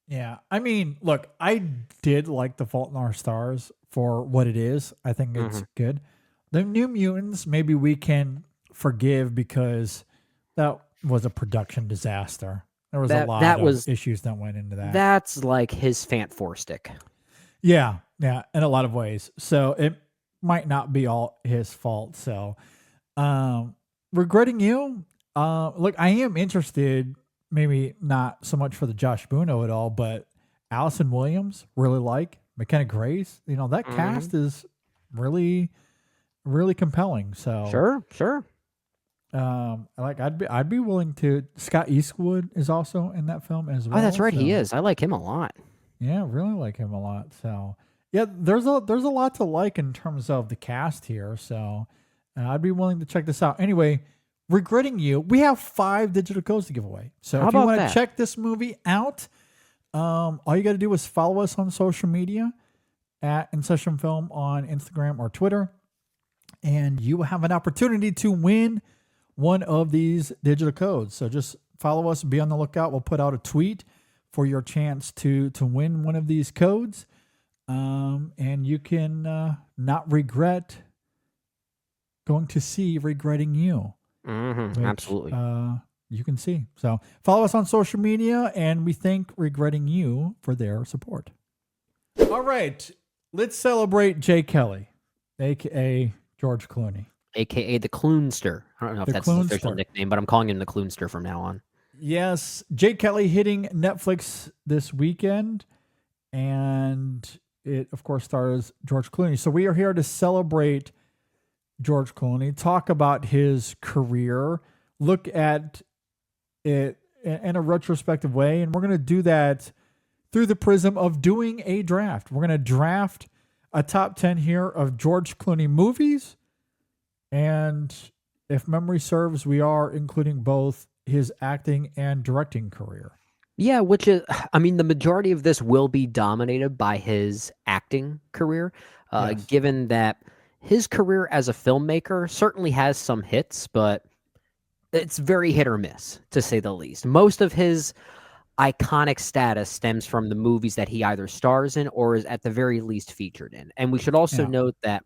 F: Yeah. I mean, look, I did like The Fault in Our Stars for what it is. I think it's good. The New Mutants, maybe we can forgive because that was a production disaster. There was a lot of issues that went into that.
G: That's like his Fant Four stick.
F: Yeah, in a lot of ways. So it might not be all his fault. So, regretting you. Look, I am interested. Maybe not so much for the Josh Boone at all, but Allison Williams, really like McKenna Grace. You know, that cast is really, really compelling. So
G: Sure.
F: I'd be willing to. Scott Eastwood is also in that film as well.
G: Oh, that's right,
F: so.
G: he is. I like him a lot.
F: Yeah, really like him a lot. So yeah, there's a lot to like in terms of the cast here. So I'd be willing to check this out. Anyway, regretting you. We have 5 digital codes to give away. So if you want to check this movie out, all you got to do is follow us on social media at InSession Film on Instagram or Twitter, and you will have an opportunity to win one of these digital codes. So just follow us, be on the lookout. We'll put out a tweet for your chance to win one of these codes. And you can not regret going to see Regretting You.
G: Which, absolutely.
F: You can see. So follow us on social media, and we thank Regretting You for their support. All right. Let's celebrate Jay Kelly, a.k.a. George Clooney.
G: AKA the Cloonster. I don't know if that's his official nickname, but I'm calling him the Cloonster from now on.
F: Yes, Jay Kelly hitting Netflix this weekend, and it, of course, stars George Clooney. So we are here to celebrate George Clooney, talk about his career, look at it in a retrospective way, and we're going to do that through the prism of doing a draft. We're going to draft a top 10 here of George Clooney movies, and if memory serves, we are including both his acting and directing career.
G: Yeah, which is, I mean, the majority of this will be dominated by his acting career, given that his career as a filmmaker certainly has some hits, but it's very hit or miss, to say the least. Most of his iconic status stems from the movies that he either stars in or is at the very least featured in. And we should also note that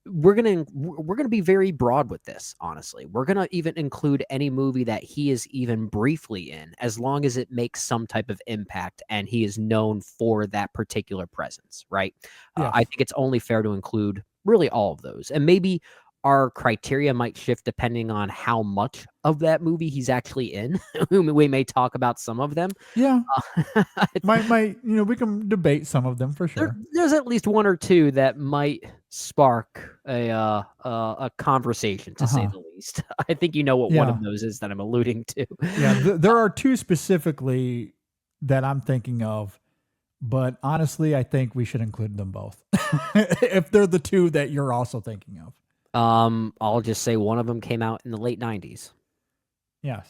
G: we're gonna be very broad with this, honestly. We're gonna even include any movie that he is even briefly in, as long as it makes some type of impact and he is known for that particular presence, right? I think it's only fair to include really all of those. And maybe our criteria might shift depending on how much of that movie he's actually in. We may talk about some of them.
F: Yeah. We can debate some of them for sure.
G: There's at least one or two that might spark a conversation, to say the least. I think you know what one of those is that I'm alluding to.
F: Yeah, there are 2 specifically that I'm thinking of, but honestly, I think we should include them both. If they're the 2 that you're also thinking of.
G: I'll just say one of them came out in the late 90s.
F: Yes.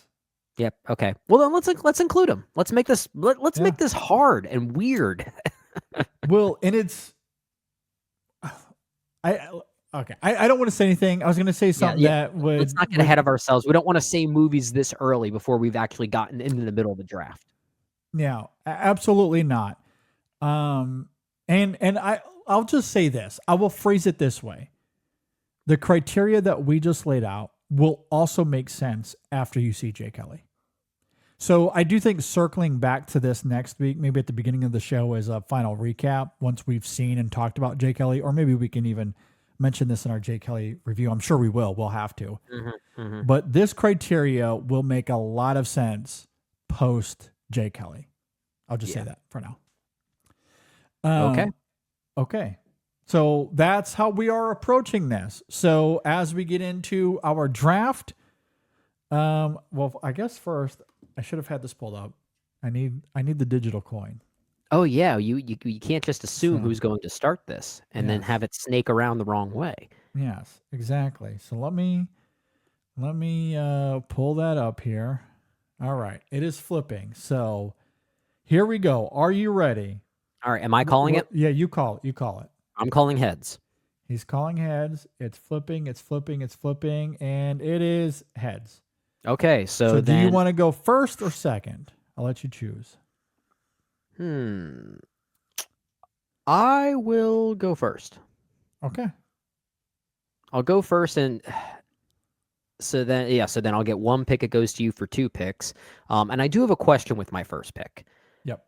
G: Yep. Okay. Well, then let's include them. Let's make this make this hard and weird.
F: Well, and it's I don't want to say anything. I was going to say something that would.
G: Let's not get ahead of ourselves. We don't want to say movies this early before we've actually gotten into the middle of the draft.
F: Yeah, absolutely not. And I'll just say this. I will phrase it this way. The criteria that we just laid out will also make sense after you see Jay Kelly. So I do think circling back to this next week, maybe at the beginning of the show as a final recap, once we've seen and talked about Jay Kelly, or maybe we can even mention this in our Jay Kelly review. I'm sure we will. We'll have to.
G: Mm-hmm.
F: But this criteria will make a lot of sense post Jay Kelly. I'll just say that for now. Okay. So that's how we are approaching this. So as we get into our draft, well, I guess first I should have had this pulled up. I need the digital coin.
G: Oh yeah, you can't just assume who's going to start this and then have it snake around the wrong way.
F: Yes, exactly. So let me pull that up here. All right, it is flipping. So here we go. Are you ready?
G: All right, am I calling it?
F: Yeah, you call it. You call it.
G: I'm calling heads.
F: He's calling heads. It's flipping, and it is heads.
G: Okay, so
F: do you want to go first or second? I'll let you choose.
G: I will go first.
F: Okay.
G: I'll go first, and so then I'll get one pick. It goes to you for 2 picks. And I do have a question with my first pick.
F: Yep.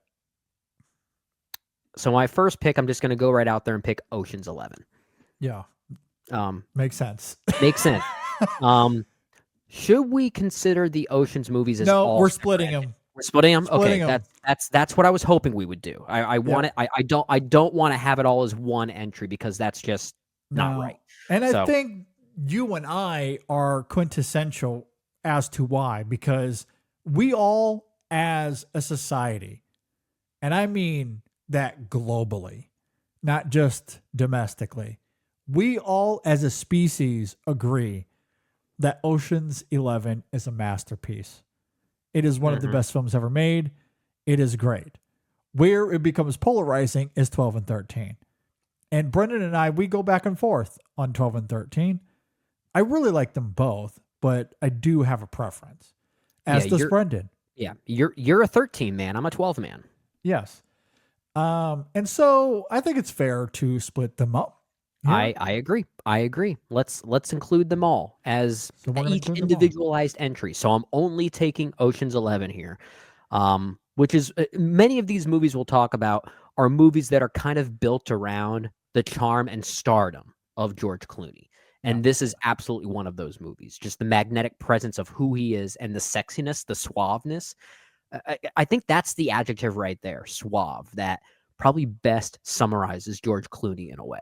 G: So my first pick, I'm just going to go right out there and pick Ocean's 11.
F: Yeah. Makes sense.
G: Makes sense. Should we consider the Ocean's movies as all
F: we're splitting them.
G: We're splitting them?
F: Splitting
G: Okay,
F: them.
G: that's what I was hoping we would do. I want it. I don't want to have it all as one entry because that's just not right.
F: And I think you and I are quintessential as to why, because we all as a society, and I mean that globally, not just domestically, we all as a species agree that Ocean's 11 is a masterpiece. It is one of the best films ever made. It is great. Where it becomes polarizing is 12 and 13. And Brendan and I, we go back and forth on 12 and 13. I really like them both, but I do have a preference. As does Brendan.
G: Yeah, you're a 13 man. I'm a 12 man.
F: Yes. And so I think it's fair to split them up.
G: Yeah. I agree. Let's include them all as each individualized entry. So I'm only taking Ocean's 11 here, which is many of these movies we'll talk about are movies that are kind of built around the charm and stardom of George Clooney. And this is absolutely one of those movies. Just the magnetic presence of who he is and the sexiness, the suaveness. I think that's the adjective right there, suave, that probably best summarizes George Clooney in a way.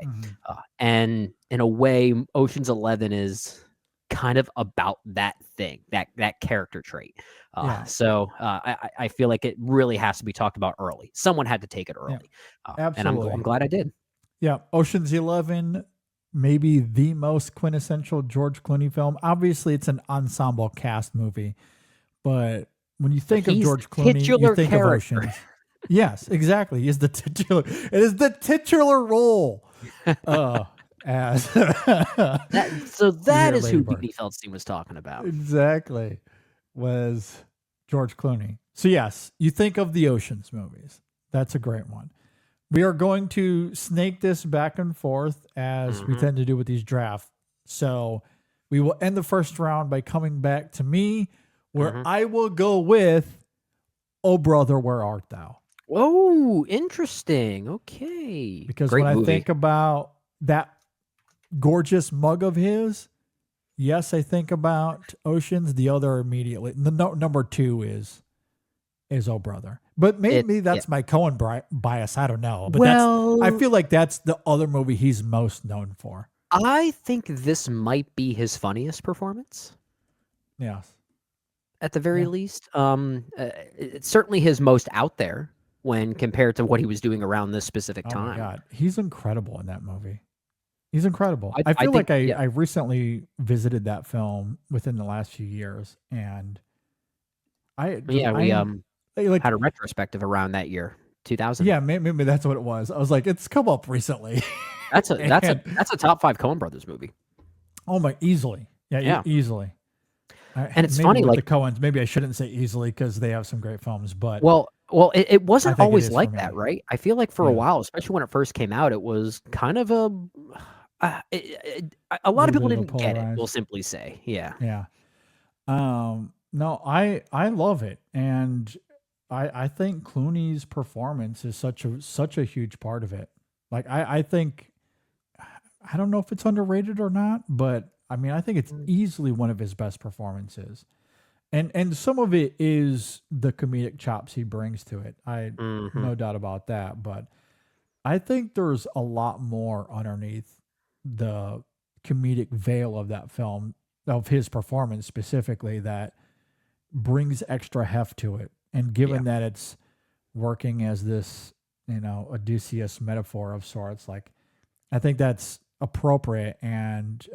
G: And in a way, Ocean's 11 is kind of about that thing, that character trait. So I feel like it really has to be talked about early. Someone had to take it early.
F: Absolutely.
G: And I'm glad I did.
F: Yeah. Ocean's 11, maybe the most quintessential George Clooney film. Obviously, it's an ensemble cast movie, but when you think of George Clooney, you think of Oceans. Yes, exactly. He is the titular. It is the titular role. As
G: that is who B.B. Feldstein was talking about.
F: Exactly, was George Clooney. So yes, you think of the Oceans movies. That's a great one. We are going to snake this back and forth as we tend to do with these drafts. So we will end the first round by coming back to me, where I will go with "Oh Brother, Where Art Thou?"
G: Oh, interesting. Okay.
F: Because when I think about that gorgeous mug of his, yes, I think about Oceans. The other immediately, number 2 is "Oh Brother." But maybe that's my Coen bias. I don't know. But I feel like that's the other movie he's most known for.
G: I think this might be his funniest performance.
F: Yes.
G: At the very least. It's certainly his most out there when compared to what he was doing around this specific time.
F: Oh my God. He's incredible in that movie. He's incredible. I feel like I recently visited that film within the last few years, and
G: we had a retrospective around that year, 2000.
F: Yeah, maybe that's what it was. I was like, it's come up recently.
G: That's a top 5 Coen Brothers movie.
F: Oh my, easily. Yeah. Easily.
G: And it's funny,
F: with
G: like
F: the Coens, maybe I shouldn't say easily because they have some great films, but
G: well, it wasn't always like that, right? I feel like for a while, especially when it first came out, it was kind of a lot of people didn't get it. We'll simply say, yeah.
F: No, I love it, and I think Clooney's performance is such a huge part of it. Like I think I don't know if it's underrated or not, but I mean, I think it's easily one of his best performances. And some of it is the comedic chops he brings to it. No doubt about that. But I think there's a lot more underneath the comedic veil of that film, of his performance specifically, that brings extra heft to it. And given that it's working as this, Odysseus metaphor of sorts, like, I think that's appropriate. And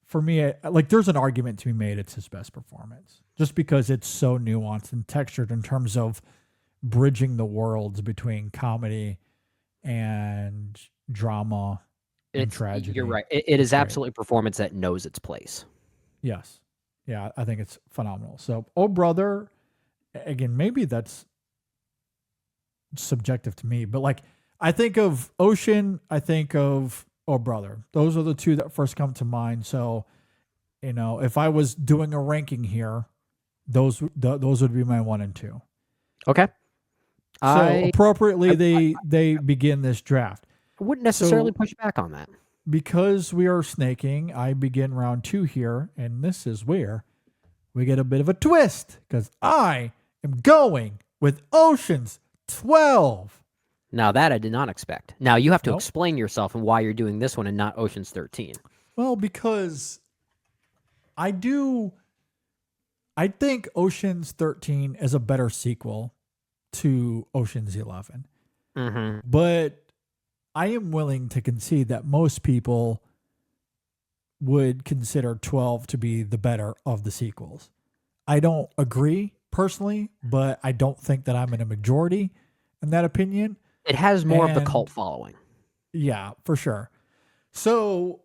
F: for me, there's an argument to be made it's his best performance, just because it's so nuanced and textured in terms of bridging the worlds between comedy and drama and tragedy.
G: You're right. It is absolutely a performance that knows its place.
F: Yes. Yeah, I think it's phenomenal. So, Oh Brother, again, maybe that's subjective to me, but like, I think of Ocean, I think of Oh Brother. Those are the two that first come to mind. So, if I was doing a ranking here, those would be my 1 and 2.
G: Okay.
F: So appropriately, they begin this draft.
G: I wouldn't necessarily push back on that.
F: Because we are snaking, I begin round 2 here, and this is where we get a bit of a twist, because I am going with Ocean's 12.
G: Now that I did not expect. Now you have to explain yourself and why you're doing this one and not Ocean's 13.
F: Well, because I think Ocean's 13 is a better sequel to Ocean's 11.
G: Mm-hmm.
F: But I am willing to concede that most people would consider 12 to be the better of the sequels. I don't agree personally, but I don't think that I'm in a majority in that opinion.
G: It has more of the cult following.
F: Yeah, for sure. So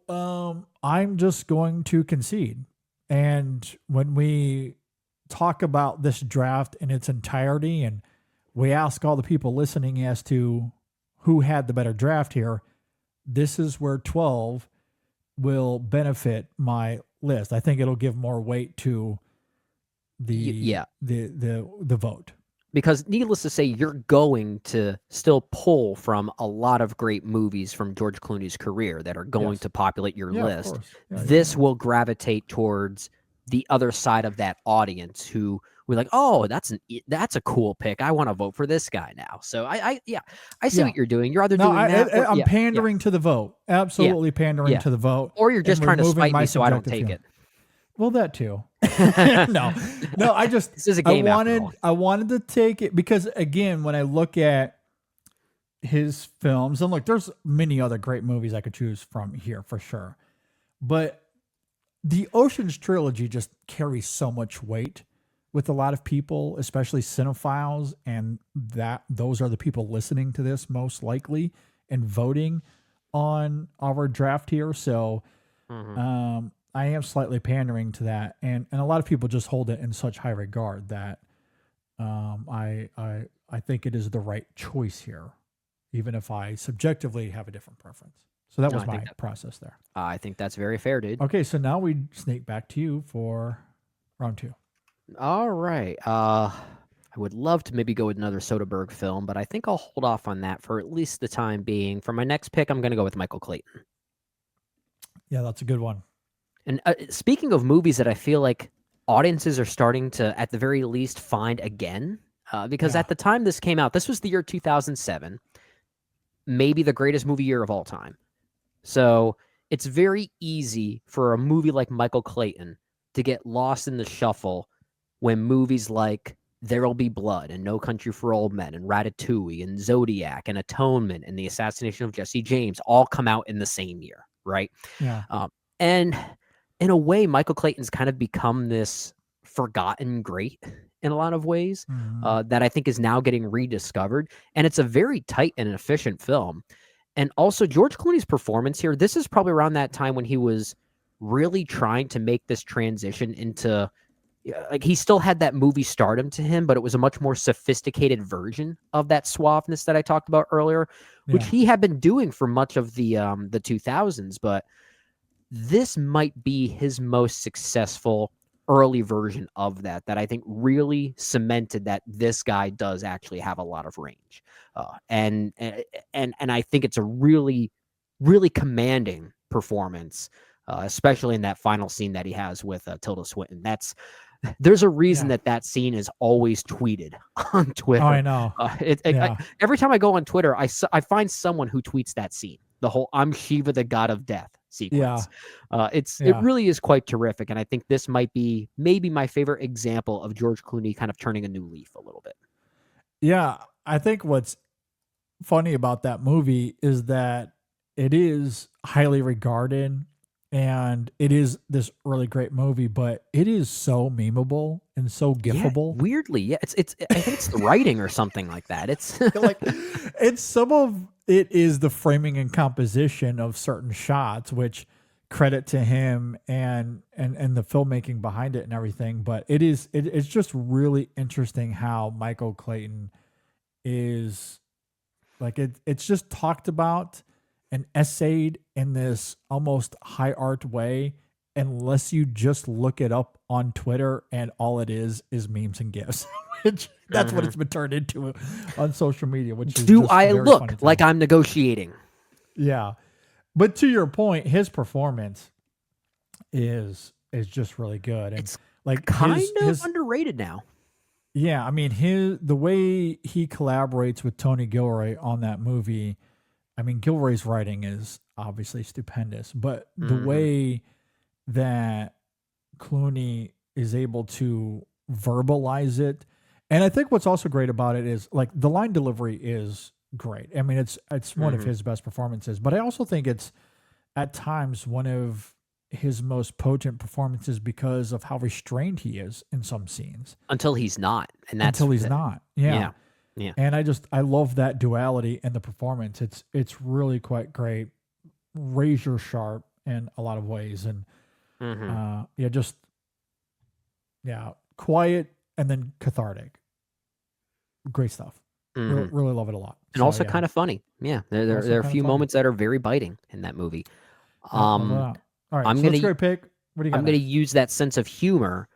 F: I'm just going to concede. And when we talk about this draft in its entirety and we ask all the people listening as to who had the better draft here, this is where 12 will benefit my list. I think it'll give more weight to the vote.
G: Because needless to say, you're going to still pull from a lot of great movies from George Clooney's career that are going to populate your list. This will gravitate towards the other side of that audience who we're like, oh, that's a cool pick. I want to vote for this guy now. So I see what you're doing. You're either doing that.
F: I'm pandering to the vote. Absolutely pandering to the vote.
G: Or you're just trying to spite me so I don't take it.
F: Well, that too. No, I just,
G: this is a game
F: I wanted to take it because again, when I look at his films, and look, there's many other great movies I could choose from here for sure. But the Ocean's trilogy just carries so much weight with a lot of people, especially cinephiles, and that those are the people listening to this most likely and voting on our draft here. So, I am slightly pandering to that, and a lot of people just hold it in such high regard that I think it is the right choice here, even if I subjectively have a different preference. So that was my process there.
G: I think that's very fair, dude.
F: Okay, so now we sneak back to you for round 2.
G: All right. I would love to maybe go with another Soderbergh film, but I think I'll hold off on that for at least the time being. For my next pick, I'm going to go with Michael Clayton.
F: Yeah, that's a good one.
G: And speaking of movies that I feel like audiences are starting to, at the very least, find again, because at the time this came out, this was the year 2007, maybe the greatest movie year of all time. So it's very easy for a movie like Michael Clayton to get lost in the shuffle when movies like There'll Be Blood and No Country for Old Men and Ratatouille and Zodiac and Atonement and The Assassination of Jesse James all come out in the same year, right?
F: Yeah.
G: And in a way, Michael Clayton's kind of become this forgotten great in a lot of ways that I think is now getting rediscovered. And it's a very tight and efficient film. And also George Clooney's performance here, this is probably around that time when he was really trying to make this transition into, like, he still had that movie stardom to him, but it was a much more sophisticated version of that suaveness that I talked about earlier, which he had been doing for much of the 2000s. But this might be his most successful early version of that I think really cemented that this guy does actually have a lot of range. And I think it's a really really commanding performance, especially in that final scene that he has with Tilda Swinton. There's a reason that scene is always tweeted on Twitter.
F: Oh, I know.
G: Every time I go on Twitter, I find someone who tweets that scene, the whole "I'm Shiva, the god of death" sequence. It really is quite terrific, and I think this might be maybe my favorite example of George Clooney kind of turning a new leaf a little bit.
F: Yeah, I think what's funny about that movie is that it is highly regarded and it is this really great movie, but it is so memeable and so gifable.
G: Yeah, weirdly, it's I think it's the writing or something like that. It's
F: like it's some of it is the framing and composition of certain shots, which credit to him and the filmmaking behind it and everything. But it's just really interesting how Michael Clayton is like it's just talked about and essayed in this almost high art way, unless you just look it up on Twitter and all it is memes and gifs. Which that's what it's been turned into on social media. Which is
G: do
F: just
G: I
F: very
G: look
F: funny to
G: like
F: me.
G: I'm negotiating?
F: Yeah, but to your point, his performance is just really good. And
G: It's
F: like
G: kind of
F: his
G: underrated now.
F: yeah, I mean the way he collaborates with Tony Gilroy on that movie. I mean, Gilroy's writing is obviously stupendous, but the way that Clooney is able to verbalize it, and I think what's also great about it is like the line delivery is great. I mean, it's one of his best performances, but I also think it's at times one of his most potent performances because of how restrained he is in some scenes.
G: Until he's not, and that's
F: Until he's not. Yeah.
G: Yeah.
F: And I love that duality in the performance. It's really quite great, razor sharp in a lot of ways, and quiet and then cathartic. Great stuff. Really love it a lot.
G: And also kind of funny. Yeah, there are a few moments that are very biting in that movie.
F: All right,
G: I'm
F: so
G: gonna
F: that's a great pick. What do you got?
G: I'm going to use that sense of humor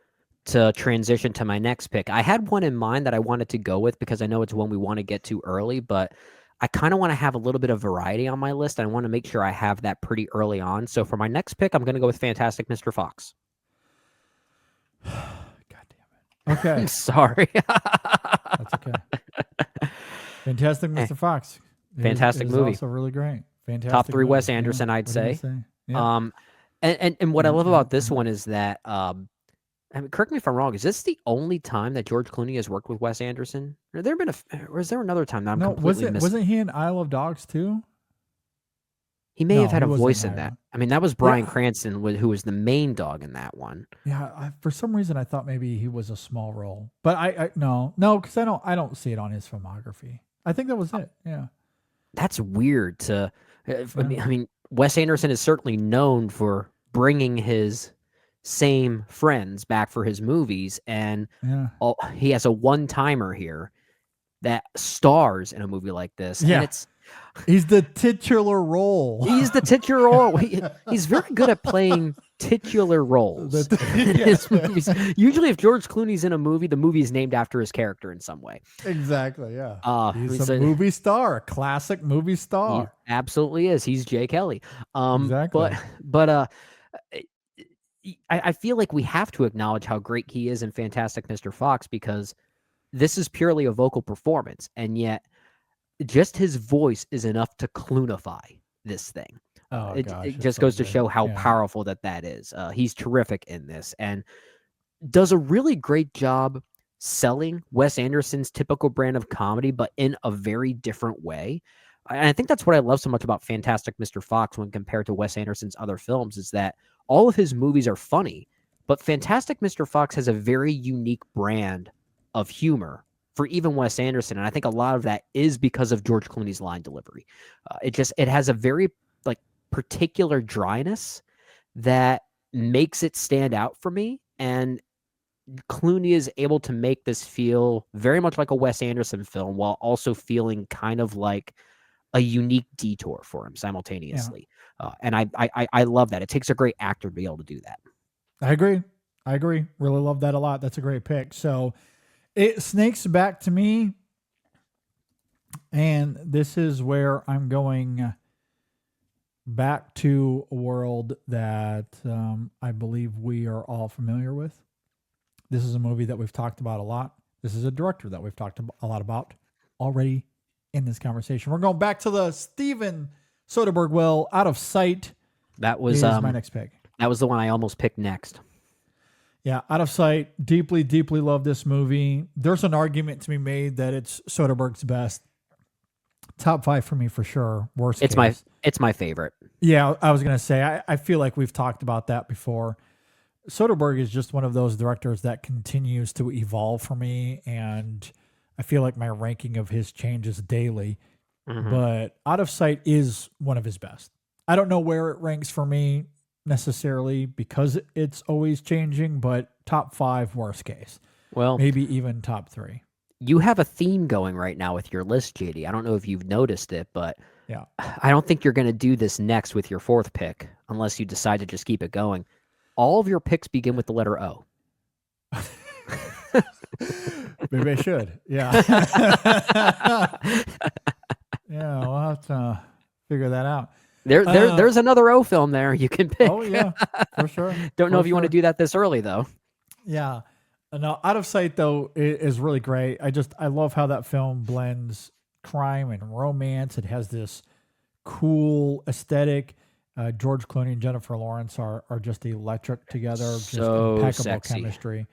G: to transition to my next pick. I had one in mind that I wanted to go with because I know it's one we want to get to early, but I kind of want to have a little bit of variety on my list. I want to make sure I have that pretty early on. So for my next pick, I'm going to go with Fantastic Mr. Fox.
F: God damn it. Okay.
G: I'm sorry.
F: That's okay. Fantastic Mr. Fox.
G: Fantastic
F: is
G: movie.
F: Also really great. Fantastic.
G: Top 3
F: movie.
G: Wes Anderson, I'd
F: What do you
G: say.
F: Yeah.
G: And what I love about this one is that, I mean, correct me if I'm wrong, is this the only time that George Clooney has worked with Wes Anderson? Or is there another time that I'm completely missing?
F: Wasn't he in Isle of Dogs too?
G: He may have had a
F: he wasn't
G: voice
F: in
G: in that.
F: Island.
G: I mean, that was Bryan Cranston, who was the main dog in that one.
F: Yeah, for some reason I thought maybe he was a small role, but I no, because I don't see it on his filmography. I think that was it. Yeah,
G: That's weird to. I mean, Wes Anderson is certainly known for bringing his same friends back for his movies, and he has a one-timer here that stars in a movie like this.
F: Yeah.
G: And
F: he's the titular role.
G: he's the titular role. He's very good at playing titular roles in his movies. Usually, if George Clooney's in a movie, the movie is named after his character in some way.
F: Exactly. Yeah. He's
G: a
F: a movie star, a classic movie star.
G: He absolutely is. He's Jay Kelly.
F: Exactly.
G: But I feel like we have to acknowledge how great he is in Fantastic Mr. Fox, because this is purely a vocal performance, and yet just his voice is enough to Cloonify this thing. It just goes to show how powerful that is. He's terrific in this and does a really great job selling Wes Anderson's typical brand of comedy, but in a very different way. And I think that's what I love so much about Fantastic Mr. Fox when compared to Wes Anderson's other films, is that all of his movies are funny, but Fantastic Mr. Fox has a very unique brand of humor for even Wes Anderson. And I think a lot of that is because of George Clooney's line delivery. It has a very particular dryness that makes it stand out for me. And Clooney is able to make this feel very much like a Wes Anderson film while also feeling kind of like a unique detour for him simultaneously. And I love that. It takes a great actor to be able to do that.
F: I agree. Really love that a lot. That's a great pick. So it snakes back to me. And this is where I'm going back to a world that I believe we are all familiar with. This is a movie that we've talked about a lot. This is a director that we've talked a lot about already in this conversation. We're going back to the Steven Soderbergh well, Out of Sight.
G: That was
F: my next pick.
G: That was the one I almost picked next.
F: Yeah, Out of Sight. Deeply, deeply love this movie. There's an argument to be made that it's Soderbergh's best. Top 5 for me for sure. Worst case.
G: It's my favorite.
F: Yeah, I was gonna say I feel like we've talked about that before. Soderbergh is just one of those directors that continues to evolve for me, and I feel like my ranking of his changes daily. But Out of Sight is one of his best. I don't know where it ranks for me necessarily because it's always changing, but top 5 worst case.
G: Well,
F: maybe even top 3.
G: You have a theme going right now with your list, JD. I don't know if you've noticed it, but
F: yeah,
G: I don't think you're going to do this next with your 4th pick unless you decide to just keep it going. All of your picks begin with the letter O.
F: Maybe I should. Yeah. Yeah, we'll have to figure that out.
G: There's another O film there you can pick.
F: Oh, yeah, for sure.
G: Don't know if you want to do that this early, though.
F: Yeah. No, Out of Sight, though, is really great. I love how that film blends crime and romance. It has this cool aesthetic. George Clooney and Jennifer Lawrence are just electric together. Just impeccable
G: sexy.
F: Chemistry.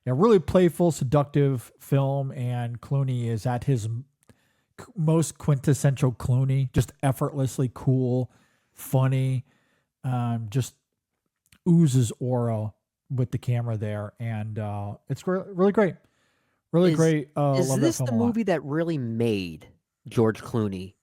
F: Yeah, really playful, seductive film, and Clooney is at his most quintessential Clooney, just effortlessly cool, funny, just oozes aura with the camera there, and it's really great. Really great.
G: Is
F: love
G: this
F: that film
G: the
F: a lot.
G: movie that really made George Clooney?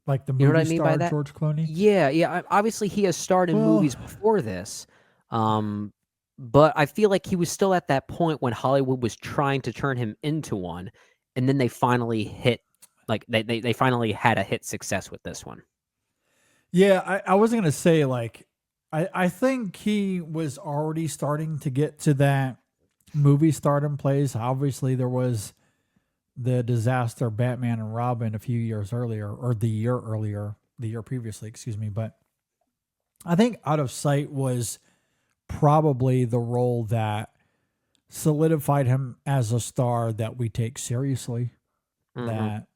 F: Like the movie
G: You know what I mean
F: star
G: by that?
F: George Clooney?
G: Yeah. Obviously, he has starred in movies before this, but I feel like he was still at that point when Hollywood was trying to turn him into one, and then they finally hit, like they finally had a hit success with this one.
F: Yeah, I wasn't gonna say like I think he was already starting to get to that movie stardom place. Obviously, there was the disaster Batman and Robin a few years earlier, or the year previously, excuse me. But I think Out of Sight was probably the role that solidified him as a star that we take seriously. That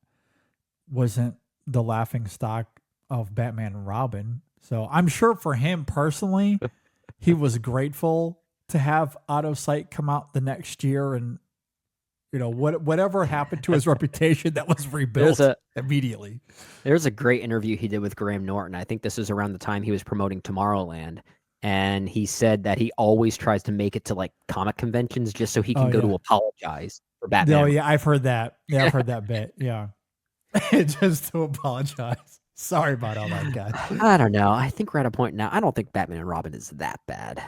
F: wasn't the laughing stock of Batman and Robin. So I'm sure for him personally, he was grateful to have Out of Sight come out the next year, and whatever happened to his reputation, that was rebuilt immediately.
G: There's a great interview he did with Graham Norton. I think this was around the time he was promoting Tomorrowland. And he said that he always tries to make it to like comic conventions just so he can go to apologize for Batman.
F: Oh, yeah, I've heard that. Yeah, I've heard that bit. Yeah. Just to apologize. Sorry about all that, guys.
G: I don't know. I think we're at a point now. I don't think Batman and Robin is that bad.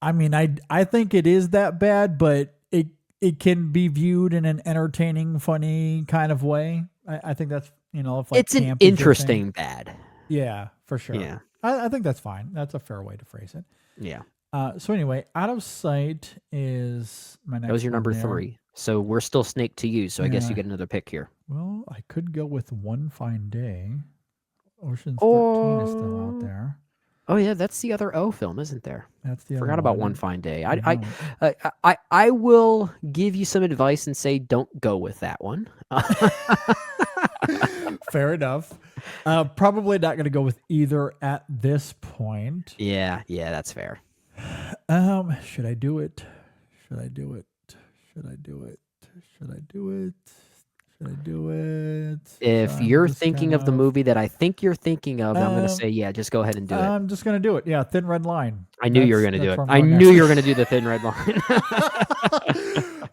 F: I mean, I think it is that bad, but it can be viewed in an entertaining, funny kind of way. I think that's, if like
G: it's an interesting bad.
F: Yeah, for sure.
G: Yeah.
F: I think that's fine. That's a fair way to phrase it.
G: Yeah.
F: So anyway, Out of Sight is my next.
G: That was your number
F: one there.
G: 3. So we're still snake to you. So I guess you get another pick here.
F: Well, I could go with One Fine Day. Ocean's 13 is still out there.
G: Oh yeah, that's the other O film, isn't there?
F: That's the
G: Forgot
F: other
G: about
F: one.
G: One Fine Day. I will give you some advice and say don't go with that one.
F: Fair enough. Probably not going to go with either at this point.
G: Yeah, that's fair.
F: Should I do it? Should I do it? Should I do it? Should I do it? Should I do it?
G: If you're thinking of the movie that I think you're thinking of, I'm going to say, yeah, just go ahead and do it.
F: I'm just going to do it. Yeah, Thin Red Line.
G: I knew you were going to do it. I knew you were going to do the Thin Red Line.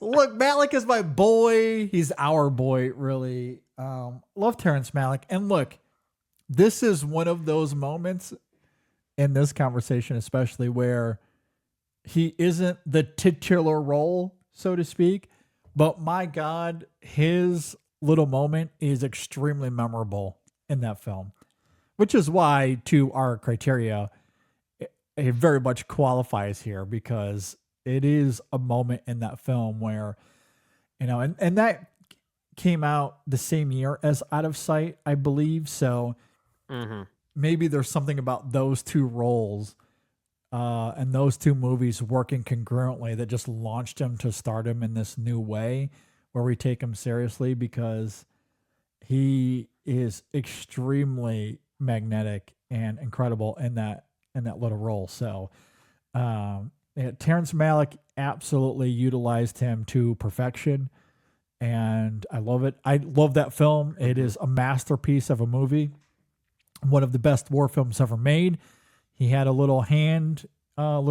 F: Look, Malick is my boy. He's our boy, really. Love Terrence Malick. And look, this is one of those moments in this conversation, especially where he isn't the titular role, so to speak. But my God, his little moment is extremely memorable in that film, which is why, to our criteria, it very much qualifies here because it is a moment in that film where, and that came out the same year as Out of Sight, I believe. So maybe there's something about those two roles and those two movies working congruently that just launched him to stardom in this new way where we take him seriously, because he is extremely magnetic and incredible in that little role. So Terrence Malick absolutely utilized him to perfection, and I love it. I love that film. It is a masterpiece of a movie, one of the best war films ever made. He had a little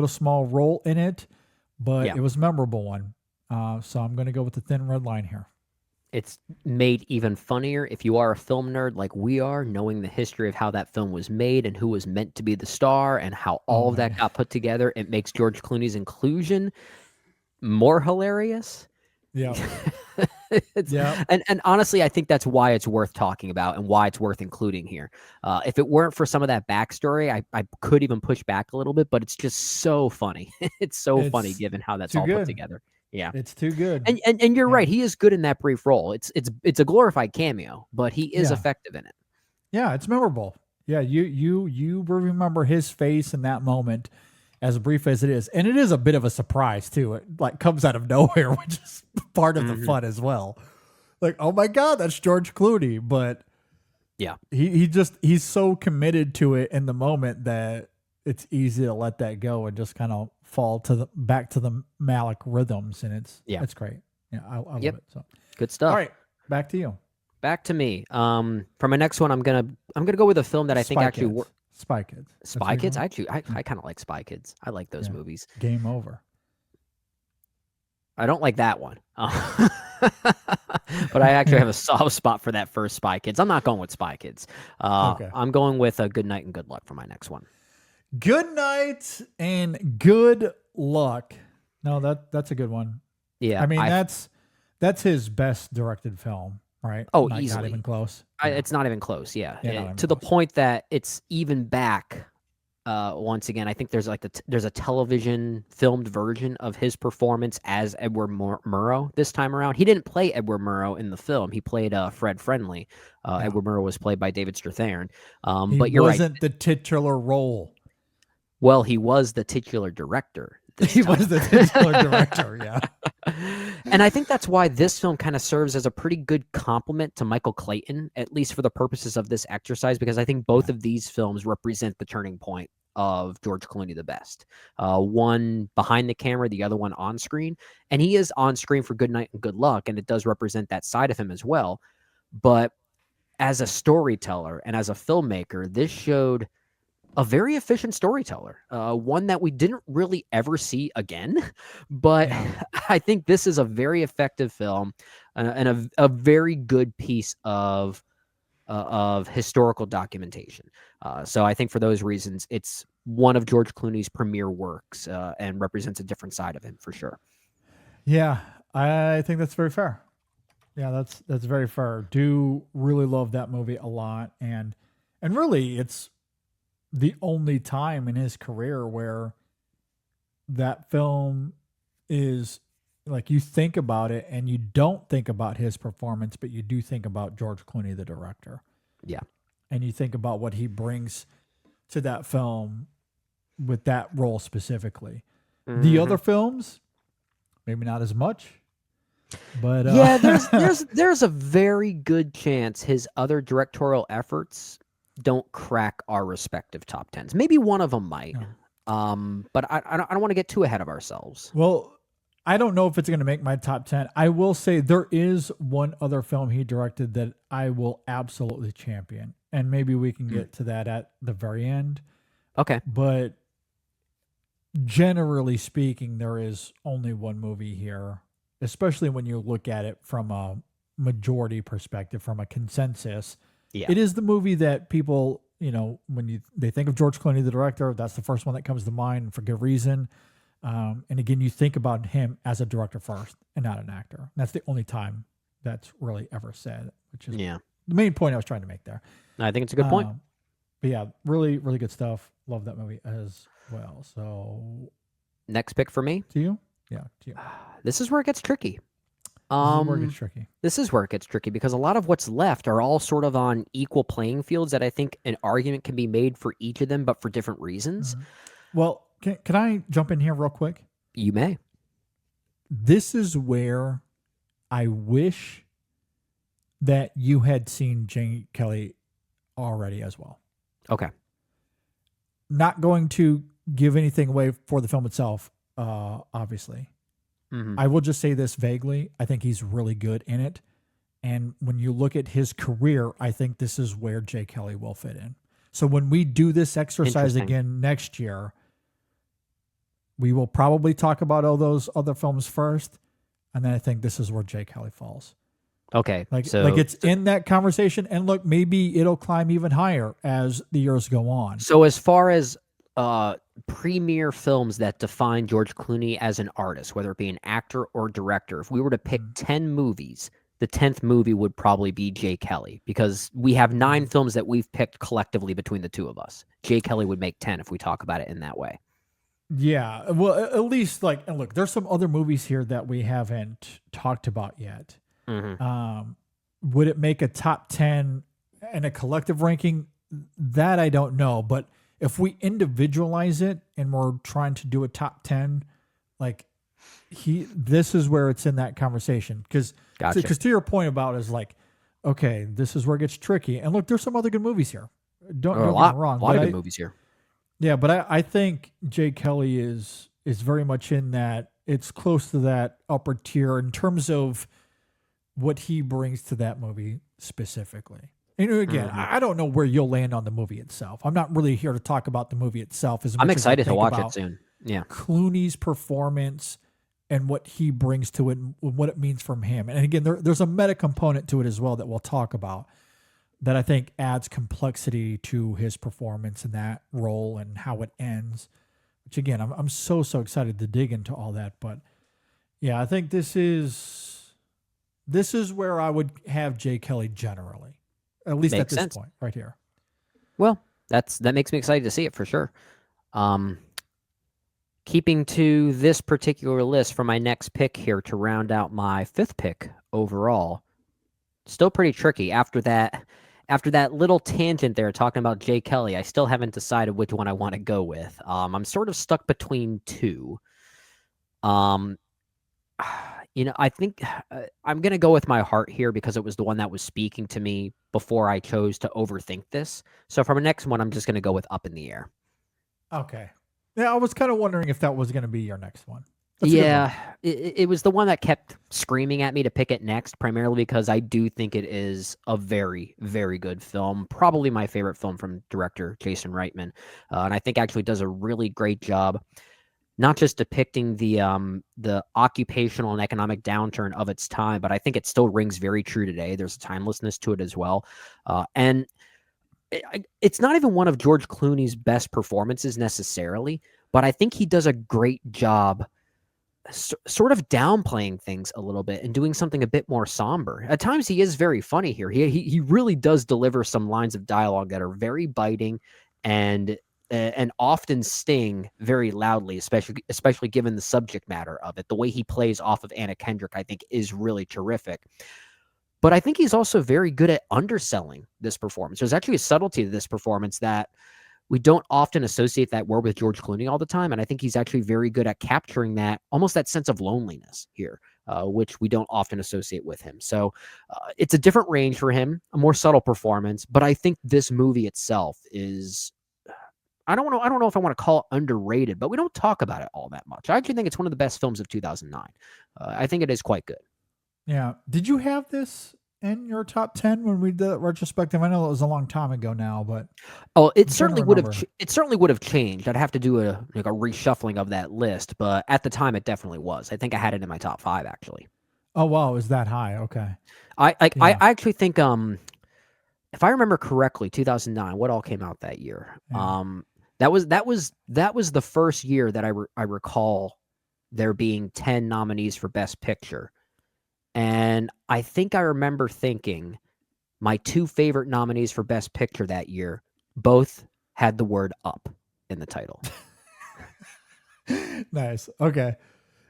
F: small role in it, but it was a memorable one. So I'm going to go with the Thin Red Line here.
G: It's made even funnier if you are a film nerd like we are, knowing the history of how that film was made and who was meant to be the star and how all of that got put together. It makes George Clooney's inclusion more hilarious.
F: Yeah.
G: And honestly, I think that's why it's worth talking about and why it's worth including here. If it weren't for some of that backstory, I could even push back a little bit, but it's just so funny. It's funny given how that's all put together. Yeah,
F: it's too good.
G: And you're right. He is good in that brief role. It's a glorified cameo, but he is effective in it.
F: Yeah, it's memorable. Yeah, you remember his face in that moment, as brief as it is, and it is a bit of a surprise too. It like comes out of nowhere, which is part of the fun as well. Like, oh my God, that's George Clooney. But
G: yeah,
F: he's so committed to it in the moment that it's easy to let that go and just kind of fall back to the Malick rhythms, and it's great. Yeah, I love it. So
G: good stuff.
F: All right, back to you.
G: Back to me. For my next one, I'm gonna go with a film that I think actually
F: Spy Kids.
G: Spy Kids. I kind of like Spy Kids. I like those movies.
F: Game Over.
G: I don't like that one, but I actually have a soft spot for that first Spy Kids. I'm not going with Spy Kids.
F: Okay.
G: I'm going with Good Night and Good Luck for my next one.
F: Good Night and Good Luck. No, that's a good one.
G: Yeah,
F: I mean that's his best directed film, right?
G: Oh, easily.
F: Not even close.
G: It's not even close. Yeah,
F: to
G: the point that it's even back. Once again, I think there's there's a television filmed version of his performance as Edward Murrow this time around. He didn't play Edward Murrow in the film. He played Fred Friendly. Edward Murrow was played by David Strathairn. But you're right.
F: He wasn't the titular role.
G: Well, he was the titular director.
F: He was the titular director, yeah.
G: And I think that's why this film kind of serves as a pretty good compliment to Michael Clayton, at least for the purposes of this exercise, because I think both of these films represent the turning point of George Clooney the best. One behind the camera, the other one on screen. And he is on screen for Good Night and Good Luck, and it does represent that side of him as well. But as a storyteller and as a filmmaker, this showed a very efficient storyteller, one that we didn't really ever see again. But I think this is a very effective film and a very good piece of historical documentation. So I think for those reasons, it's one of George Clooney's premier works and represents a different side of him for sure.
F: Yeah, I think that's very fair. Yeah, that's very fair. Do really love that movie a lot, and really, it's the only time in his career where that film is like, you think about it and you don't think about his performance, but you do think about George Clooney, the director.
G: Yeah.
F: And you think about what he brings to that film with that role specifically. Mm-hmm. The other films, maybe not as much, but
G: yeah, there's a very good chance his other directorial efforts don't crack our respective top 10s. Maybe one of them might. No. But I don't want to get too ahead of ourselves.
F: Well, I don't know if it's going to make my top 10. I will say there is one other film he directed that I will absolutely champion. And maybe we can get to that at the very end.
G: Okay.
F: But generally speaking, there is only one movie here, especially when you look at it from a majority perspective, from a consensus. Yeah. It is the movie that people, when they think of George Clooney, the director, that's the first one that comes to mind for good reason. And again, you think about him as a director first and not an actor. That's the only time that's really ever said, which is the main point I was trying to make there.
G: I think it's a good point.
F: But yeah, really, really good stuff. Love that movie as well. So
G: next pick for me.
F: To you? Yeah, to you.
G: This is where it gets tricky.
F: This is where it gets tricky.
G: This is where it gets tricky because a lot of what's left are all sort of on equal playing fields that I think an argument can be made for each of them, but for different reasons.
F: Well, can I jump in here real quick?
G: You may.
F: This is where I wish that you had seen Jane Kelly already as well.
G: Okay.
F: Not going to give anything away for the film itself, obviously. I will just say this vaguely. I think he's really good in it. And when you look at his career, I think this is where Jay Kelly will fit in. So when we do this exercise again next year, we will probably talk about all those other films first. And then I think this is where Jay Kelly falls.
G: Okay.
F: Like it's in that conversation. And look, maybe it'll climb even higher as the years go on.
G: So as far as premier films that define George Clooney as an artist, whether it be an actor or director, if we were to pick 10 movies, the 10th movie would probably be Jay Kelly, because we have 9 films that we've picked collectively between the two of us. Jay Kelly would make 10 if we talk about it in that way.
F: Yeah. Well, at least and look, there's some other movies here that we haven't talked about yet. Would it make a top 10 in a collective ranking? That I don't know, but if we individualize it and we're trying to do a top 10, this is where it's in that conversation. Because to your point about is okay, this is where it gets tricky. And look, there's some other good movies here. Don't get me wrong.
G: A lot of good movies here.
F: Yeah, but I think Jay Kelly is very much in that. It's close to that upper tier in terms of what he brings to that movie specifically. And again, I don't know where you'll land on the movie itself. I'm not really here to talk about the movie itself as much
G: I'm excited
F: as I
G: to watch
F: about
G: it soon. Yeah.
F: Clooney's performance and what he brings to it and what it means from him. And again, there's a meta component to it as well that we'll talk about that I think adds complexity to his performance in that role and how it ends, which again, I'm so excited to dig into all that. But yeah, I think this is where I would have Jay Kelly generally. At least at this point, right here.
G: Well, that makes me excited to see it for sure. Keeping to this particular list for my next pick here to round out my 5th pick overall, still pretty tricky. After that little tangent there talking about Jay Kelly, I still haven't decided which one I want to go with. I'm sort of stuck between 2. I think I'm going to go with my heart here because it was the one that was speaking to me before I chose to overthink this. So for my next one, I'm just going to go with Up in the Air.
F: Okay. Yeah, I was kind of wondering if that was going to be your next one.
G: It was the one that kept screaming at me to pick it next, primarily because I do think it is a very, very good film. Probably my favorite film from director Jason Reitman. And I think actually does a really great job not just depicting the occupational and economic downturn of its time, but I think it still rings very true today. There's a timelessness to it as well. And it's not even one of George Clooney's best performances necessarily, but I think he does a great job sort of downplaying things a little bit and doing something a bit more somber. At times he is very funny here. He really does deliver some lines of dialogue that are very biting and often sting very loudly, especially given the subject matter of it. The way he plays off of Anna Kendrick, I think, is really terrific. But I think he's also very good at underselling this performance. There's actually a subtlety to this performance that we don't often associate that word with George Clooney all the time. And I think he's actually very good at capturing that, almost that sense of loneliness here, which we don't often associate with him. So it's a different range for him, a more subtle performance. But I think this movie itself is... I don't know if I want to call it underrated, but we don't talk about it all that much. I actually think it's one of the best films of 2009. I think it is quite good.
F: Yeah. Did you have this in your top 10 when we did that retrospective? I know it was a long time ago now, but
G: it certainly would have. It certainly would have changed. I'd have to do a reshuffling of that list, but at the time, it definitely was. I think I had it in my top 5 actually.
F: Oh wow, is that high? Okay.
G: I actually think if I remember correctly, 2009. What all came out that year? Yeah. That was the first year that I recall there being 10 nominees for Best Picture. And I think I remember thinking my 2 favorite nominees for Best Picture that year both had the word up in the title.
F: Nice. Okay.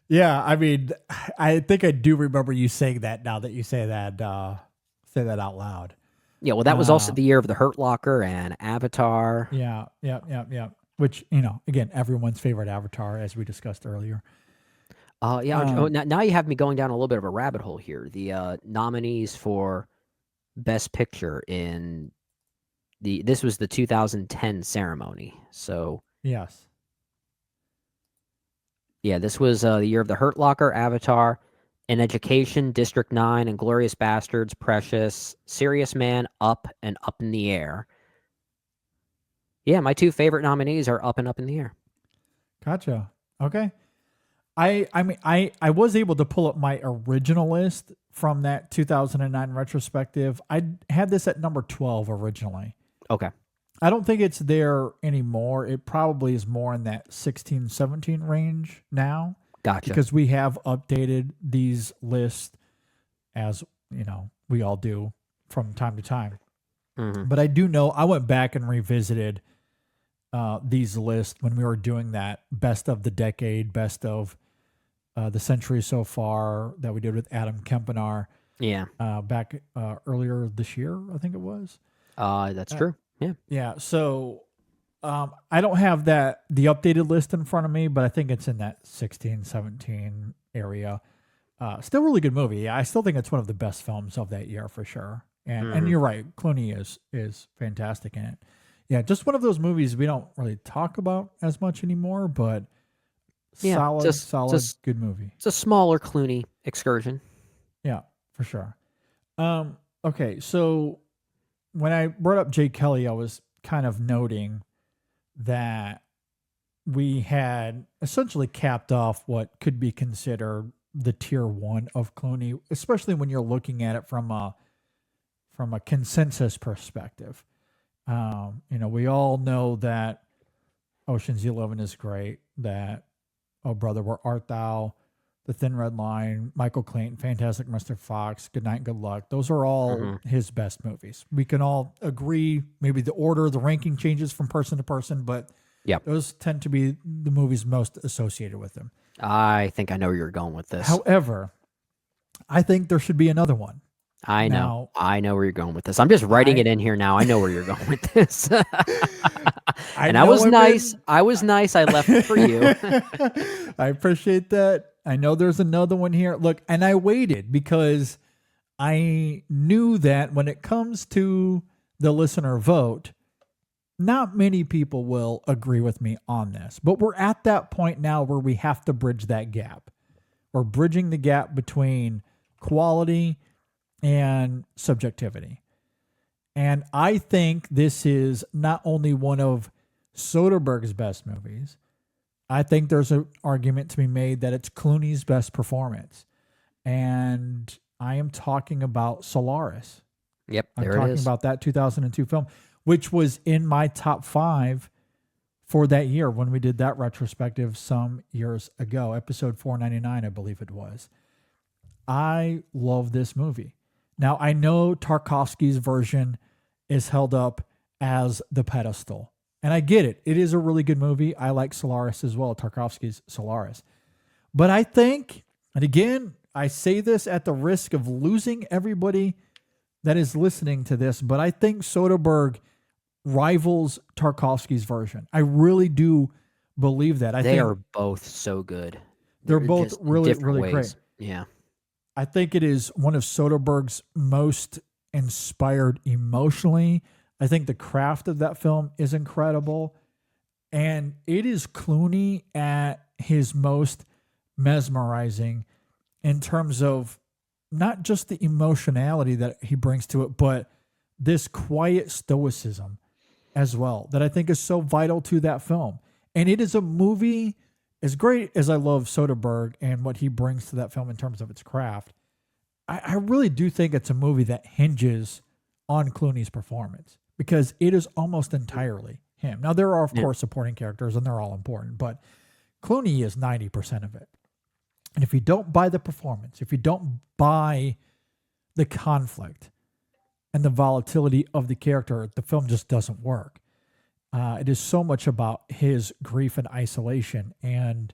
F: Yeah, I mean, I think I do remember you saying that now that you say that out loud.
G: Yeah, well, that was also the year of The Hurt Locker and Avatar.
F: Yeah. Which, again, everyone's favorite Avatar, as we discussed earlier.
G: Now you have me going down a little bit of a rabbit hole here. The nominees for Best Picture this was the 2010 ceremony. So
F: Yes.
G: yeah, this was the year of The Hurt Locker, Avatar, An Education, District 9, Inglourious Bastards, Precious, Serious Man, Up, and Up in the Air. Yeah, my two favorite nominees are Up and Up in the Air.
F: Gotcha. Okay. I was able to pull up my original list from that 2009 retrospective. I had this at number 12 originally.
G: Okay.
F: I don't think it's there anymore. It probably is more in that 16, 17 range now.
G: Gotcha.
F: Because we have updated these lists as, we all do from time to time.
G: Mm-hmm.
F: But I do know I went back and revisited these lists when we were doing that best of the decade, best of the century so far that we did with Adam Kempenaar.
G: Yeah.
F: Back earlier this year, I think it was.
G: That's true. Yeah.
F: Yeah. So I don't have the updated list in front of me, but I think it's in that 16, 17 area. Still really good movie. Yeah, I still think it's one of the best films of that year for sure. And you're right. Clooney is fantastic in it. Yeah. Just one of those movies we don't really talk about as much anymore, but solid, good movie.
G: It's a smaller Clooney excursion.
F: Yeah, for sure. Okay. So when I brought up Jay Kelly, I was kind of noting that we had essentially capped off what could be considered the tier 1 of Clooney, especially when you're looking at it from a consensus perspective. We all know that Ocean's 11 is great, that Oh Brother, Where Art Thou, The Thin Red Line, Michael Clayton, Fantastic Mr. Fox, Good Night, Good Luck. Those are all his best movies. We can all agree, maybe the order, the ranking changes from person to person, but those tend to be the movies most associated with him.
G: I think I know where you're going with this.
F: However, I think there should be another one.
G: I know where you're going with this. I'm just writing it in here now. I know where you're going with this. I was nice. I was nice. I left it for you.
F: I appreciate that. I know there's another one here. Look, and I waited because I knew that when it comes to the listener vote, not many people will agree with me on this. But we're at that point now where we have to bridge that gap. We're bridging the gap between quality and subjectivity. And I think this is not only one of Soderbergh's best movies, I think there's an argument to be made that it's Clooney's best performance. And I am talking about Solaris.
G: Yep,
F: I'm talking about that 2002 film, which was in my top 5 for that year when we did that retrospective some years ago, episode 499, I believe it was. I love this movie. Now, I know Tarkovsky's version is held up as the pedestal. And I get it. It is a really good movie. I like Solaris as well, Tarkovsky's Solaris. But I think, and again, I say this at the risk of losing everybody that is listening to this, but I think Soderbergh rivals Tarkovsky's version. I really do believe that.
G: They are both so good.
F: They're both really, really great.
G: Yeah.
F: I think it is one of Soderbergh's most inspired emotionally. I think the craft of that film is incredible. And it is Clooney at his most mesmerizing in terms of not just the emotionality that he brings to it, but this quiet stoicism as well that I think is so vital to that film. And it is a movie, as great as I love Soderbergh and what he brings to that film in terms of its craft, I really do think it's a movie that hinges on Clooney's performance because it is almost entirely him. Now, there are, of course, supporting characters, and they're all important, but Clooney is 90% of it. And if you don't buy the performance, if you don't buy the conflict and the volatility of the character, the film just doesn't work. It is so much about his grief and isolation. And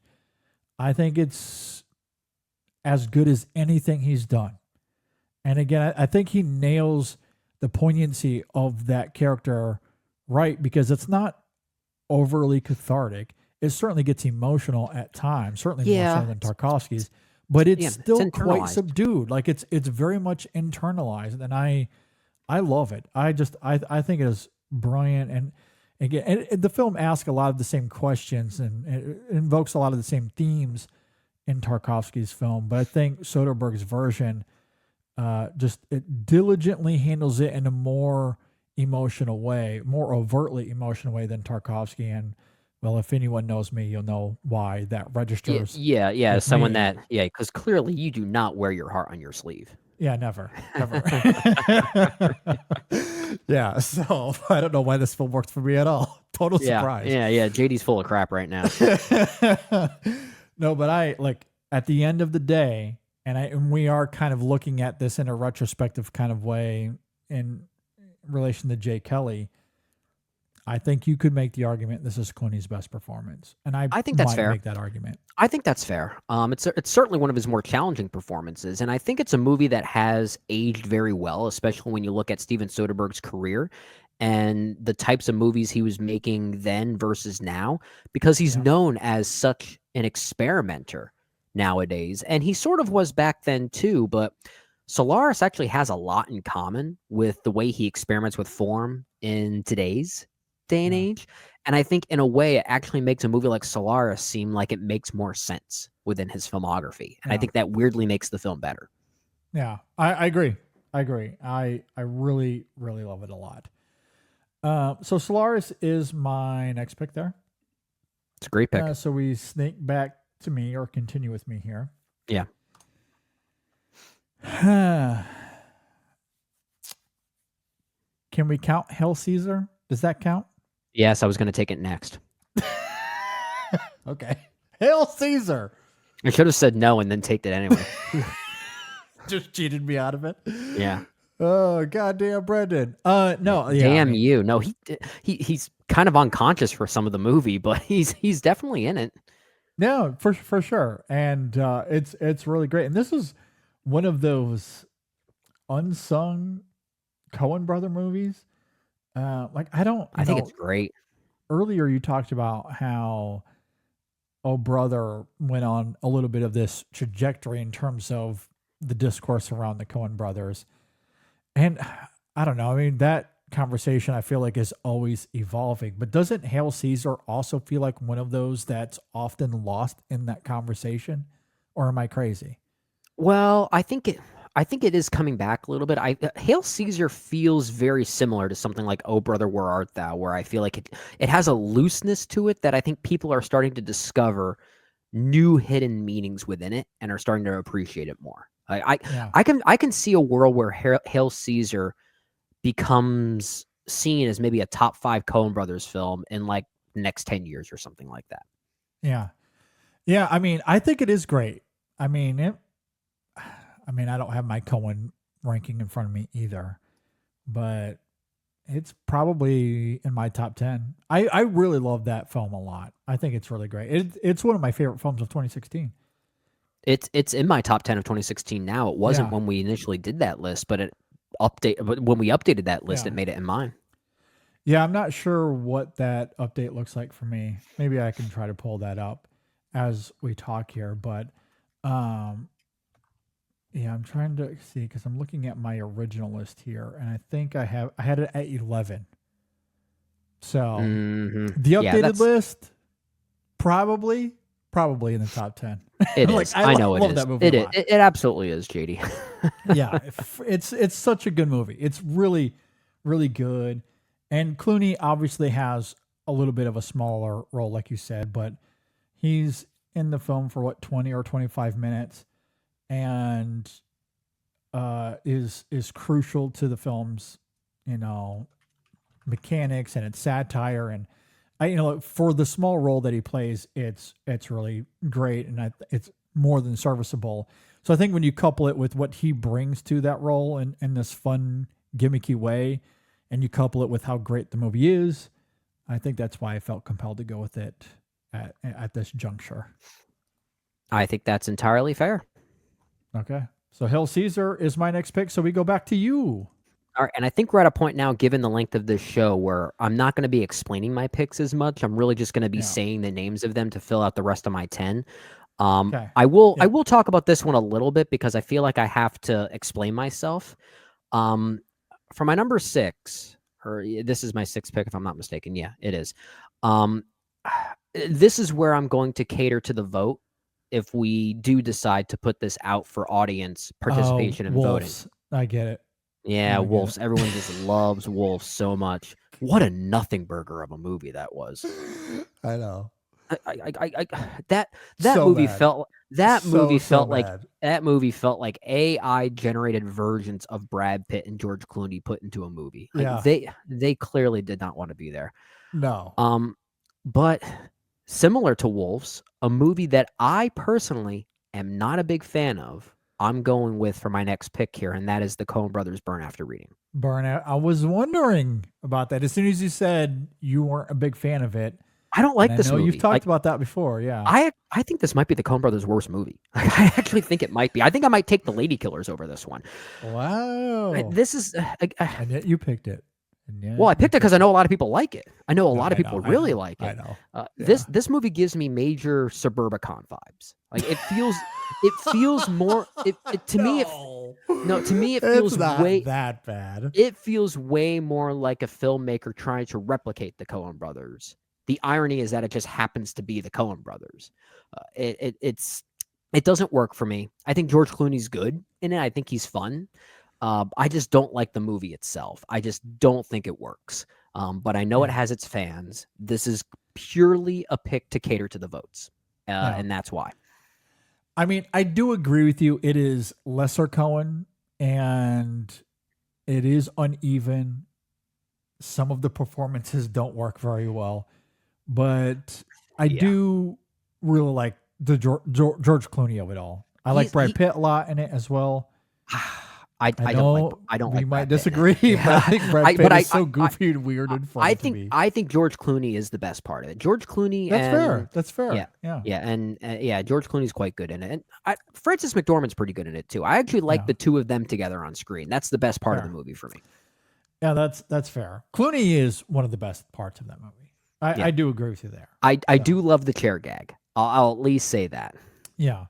F: I think it's as good as anything he's done. And again, I think he nails the poignancy of that character right, because it's not overly cathartic. It certainly gets emotional at times, certainly more so than Tarkovsky's, but it's still quite subdued. Like it's very much internalized, and I love it. I think it is brilliant. And again, the film asks a lot of the same questions and it invokes a lot of the same themes in Tarkovsky's film, but I think Soderbergh's version it diligently handles it in a more emotional way, more overtly emotional way than Tarkovsky. And well, if anyone knows me, you'll know why that registers.
G: Yeah. Someone me. Because clearly you do not wear your heart on your sleeve.
F: Yeah, never. Yeah, so I don't know why this film worked for me at all. Total surprise.
G: Yeah. JD's full of crap right now.
F: No, but I at the end of the day, and we are kind of looking at this in a retrospective kind of way in relation to Jay Kelly. I think you could make the argument this is Clooney's best performance, and I think that's fair. Make that argument.
G: I think that's fair. It's certainly one of his more challenging performances, and I think it's a movie that has aged very well, especially when you look at Steven Soderbergh's career and the types of movies he was making then versus now, because he's known as such an experimenter nowadays, and he sort of was back then too. But Solaris actually has a lot in common with the way he experiments with form in today's day and age. And I think in a way it actually makes a movie like Solaris seem like it makes more sense within his filmography. And I think that weirdly makes the film better.
F: Yeah, I agree. I really, really love it a lot. So Solaris is my next pick there.
G: It's a great pick.
F: So we snake back to me or continue with me here.
G: Yeah.
F: Can we count Hail Caesar? Does that count?
G: Yes, I was going to take it next.
F: Okay. Hail Caesar.
G: I should have said no and then take it anyway.
F: Just cheated me out of it.
G: Yeah.
F: Oh, goddamn, Brendan. No. Yeah,
G: Damn you. No, he's kind of unconscious for some of the movie, but he's definitely in it.
F: No, for sure. And it's really great. And this is one of those unsung Coen brother movies. I think
G: it's great.
F: Earlier you talked about how Oh Brother went on a little bit of this trajectory in terms of the discourse around the Coen brothers. And I don't know, I mean, that conversation I feel like is always evolving, but doesn't Hail Caesar also feel like one of those that's often lost in that conversation? Or am I crazy?
G: Well, I think it is coming back a little bit. Hail Caesar feels very similar to something like Oh Brother, Where Art Thou, where I feel like it has a looseness to it that I think people are starting to discover new hidden meanings within it and are starting to appreciate it more. I can see a world where Hail Caesar becomes seen as maybe a top 5 Coen brothers film in like the next 10 years or something like that.
F: Yeah. Yeah. I mean, I think it is great. I mean, I don't have my Coen ranking in front of me either, but it's probably in my top 10. I really love that film a lot. I think it's really great. It's one of my favorite films of 2016.
G: It's in my top 10 of 2016 now. It wasn't when we initially did that list, but when we updated that list, it made it in mine.
F: Yeah, I'm not sure what that update looks like for me. Maybe I can try to pull that up as we talk here, but yeah, I'm trying to see because I'm looking at my original list here, and I think I had it at 11. So the updated list probably in the top 10.
G: It is. I know it is. That movie it absolutely is, JD.
F: Yeah, it's such a good movie. It's really, really good. And Clooney obviously has a little bit of a smaller role, like you said, but he's in the film for 20 or 25 minutes, and is crucial to the film's mechanics and its satire. And for the small role that he plays, it's really great, and it's more than serviceable. So I think when you couple it with what he brings to that role in this fun, gimmicky way, and you couple it with how great the movie is, I think that's why I felt compelled to go with it at this juncture.
G: I think that's entirely fair.
F: Okay. So Hail Caesar is my next pick. So we go back to you.
G: All right, and I think we're at a point now, given the length of this show, where I'm not going to be explaining my picks as much. I'm really just going to be saying the names of them to fill out the rest of my 10.
F: Okay.
G: I will talk about this one a little bit because I feel like I have to explain myself. For my number 6, or this is my 6th pick, if I'm not mistaken. Yeah, it is. This is where I'm going to cater to the vote if we do decide to put this out for audience participation and voting.
F: I get it.
G: Yeah, Wolves. Everyone just loves Wolves so much. What a nothing burger of a movie that was.
F: I know.
G: That
F: So
G: movie
F: bad.
G: felt
F: So
G: like
F: bad.
G: that movie felt like AI generated versions of Brad Pitt and George Clooney put into a movie. Like they clearly did not want to be there.
F: No.
G: But similar to Wolves, a movie that I personally am not a big fan of, I'm going with for my next pick here, and that is the Coen Brothers Burn After Reading.
F: Burnout. I was wondering about that. As soon as you said you weren't a big fan of it,
G: I don't like this movie.
F: You've talked about that before, yeah.
G: I think this might be the Coen Brothers' worst movie. I actually think it might be. I think I might take the Lady Killers over this one.
F: Wow.
G: This is...
F: and yet you picked it.
G: Well, I picked it because I know a lot of people like it. I know a lot of people really like it.
F: I know.
G: This movie gives me major Suburbicon vibes. Like it feels more. To me it feels
F: not
G: way
F: that bad.
G: It feels way more like a filmmaker trying to replicate the Coen Brothers. The irony is that it just happens to be the Coen Brothers. It doesn't work for me. I think George Clooney's good in it. I think he's fun. I just don't like the movie itself. I just don't think it works. But I know it has its fans. This is purely a pick to cater to the votes. And that's why.
F: I mean, I do agree with you. It is lesser Coen and it is uneven. Some of the performances don't work very well, but I do really like the George Clooney of it all. I like Brad Pitt a lot in it as well.
G: I don't like
F: we might
G: Brad Pitt.
F: disagree, but I think Brad Pitt is so goofy and weird and fun to me.
G: I think George Clooney is the best part of it. George Clooney.
F: That's fair.
G: Yeah. George Clooney's quite good in it, and Frances McDormand's pretty good in it too. I actually like the two of them together on screen. That's the best part of the movie for me.
F: Yeah, that's fair. Clooney is one of the best parts of that movie. I do agree with you there.
G: I do love the chair gag. I'll at least say that.
F: Yeah.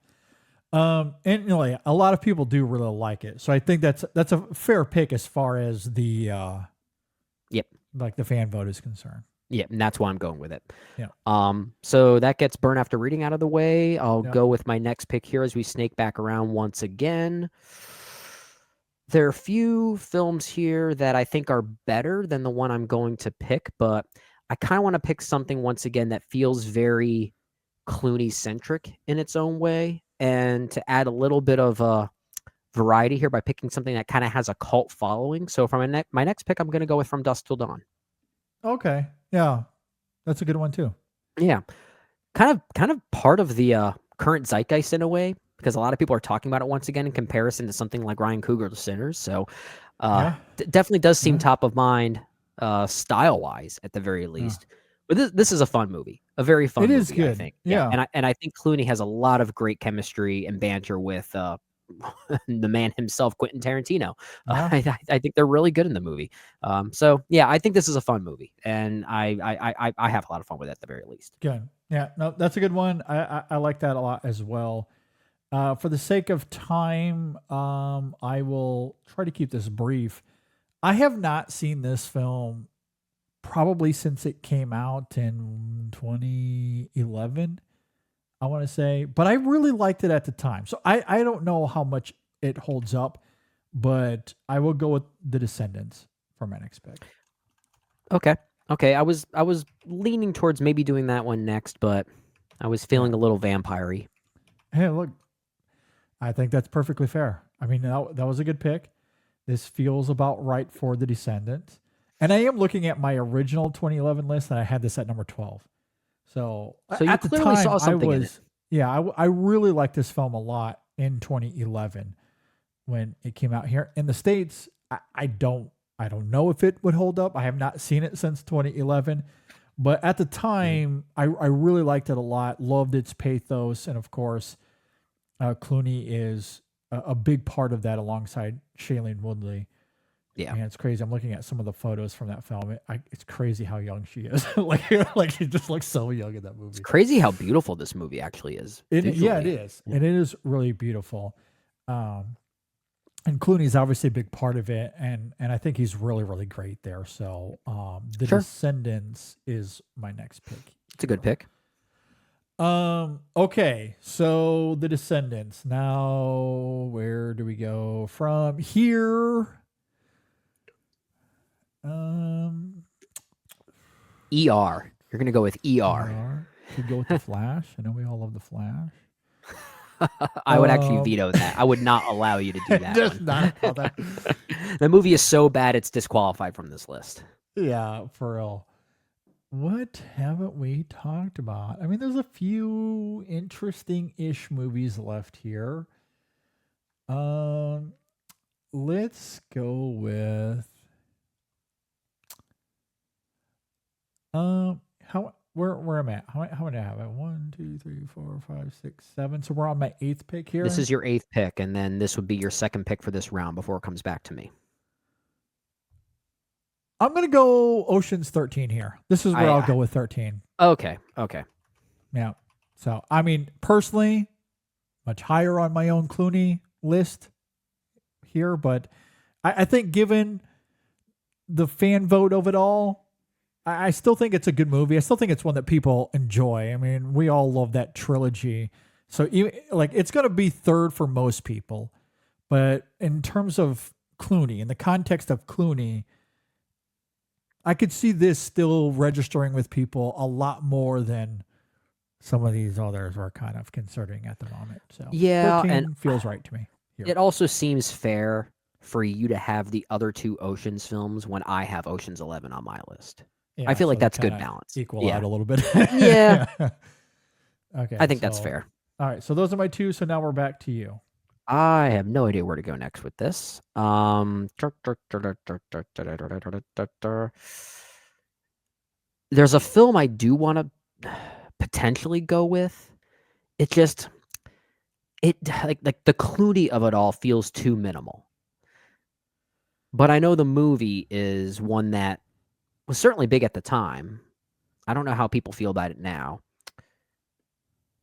F: And a lot of people do really like it. So I think that's a fair pick as far as the like the fan vote is concerned.
G: Yeah, and that's why I'm going with it.
F: Yeah.
G: So that gets Burn After Reading out of the way. I'll go with my next pick here as we snake back around once again. There are a few films here that I think are better than the one I'm going to pick, but I kind of want to pick something once again that feels very Clooney-centric in its own way, and to add a little bit of variety here by picking something that kind of has a cult following. So for my next pick, I'm going to go with From Dusk Till Dawn.
F: Okay. Yeah. That's a good one too.
G: Yeah. Kind of part of the current zeitgeist in a way, because a lot of people are talking about it once again in comparison to something like Ryan Coogler's Sinners. So definitely does seem top of mind style-wise at the very least. But this is a fun movie, a very fun movie. It is good, I think. Yeah. And I think Clooney has a lot of great chemistry and banter with the man himself, Quentin Tarantino. I think they're really good in the movie. So yeah, I think this is a fun movie, and I have a lot of fun with it at the very least.
F: Good. Yeah, no, that's a good one. I like that a lot as well. For the sake of time, I will try to keep this brief. I have not seen this film probably since it came out in 2011, I want to say, but I really liked it at the time. So I don't know how much it holds up, but I will go with The Descendants for my next pick.
G: Okay. I was leaning towards maybe doing that one next, but I was feeling a little vampire-y.
F: Hey, look, I think that's perfectly fair. I mean, that was a good pick. This feels about right for The Descendants. And I am looking at my original 2011 list, and I had this at number 12. So
G: you
F: at the
G: clearly
F: time,
G: saw something in it.
F: Yeah, I really liked this film a lot in 2011 when it came out here in the States. I don't know if it would hold up. I have not seen it since 2011, but at the time, I really liked it a lot. Loved its pathos, and of course, Clooney is a big part of that alongside Shailene Woodley.
G: Yeah.
F: And it's crazy. I'm looking at some of the photos from that film. It's crazy how young she is. like she just looks so young in that movie.
G: It's crazy how beautiful this movie actually is.
F: Yeah, it
G: visually.
F: is. And it is really beautiful. And Clooney's obviously a big part of it. And I think he's really, really great there. So The
G: Sure.
F: Descendants is my next pick.
G: It's a good pick.
F: Okay, so The Descendants. Now, where do we go from here?
G: ER. You're gonna go with ER.
F: Should go with The Flash. I know we all love The Flash.
G: I would actually veto that. I would not allow you to do that.
F: Just
G: one.
F: not all that.
G: The movie is so bad it's disqualified from this list.
F: Yeah, for real. What haven't we talked about? I mean, there's a few interesting-ish movies left here. Let's go with where I'm at. How many I have? 1, 2, 3, 4, 5, 6, 7. So we're on my 8th pick here.
G: This is your 8th pick, and then this would be your 2nd pick for this round before it comes back to me.
F: I'm gonna go Ocean's 13 here. This is where I'll go with 13.
G: Okay.
F: Yeah. So I mean, personally, much higher on my own Clooney list here, but I think given the fan vote of it all, I still think it's a good movie. I still think it's one that people enjoy. I mean, we all love that trilogy. So it's going to be third for most people. But in terms of Clooney, in the context of Clooney, I could see this still registering with people a lot more than some of these others we're kind of considering at the moment. So
G: yeah,
F: 13
G: and
F: feels right to me. Here.
G: It also seems fair for you to have the other 2 Oceans films when I have Ocean's 11 on my list.
F: Yeah,
G: I feel like
F: so
G: that's
F: they
G: good balance.
F: Equal out a little bit.
G: Yeah.
F: Okay.
G: I think that's fair.
F: All right. So those are my 2. So now we're back to you.
G: I have no idea where to go next with this. There's a film I do want to potentially go with. It just like the Clooney of it all feels too minimal. But I know the movie is one that was certainly big at the time. I don't know how people feel about it now.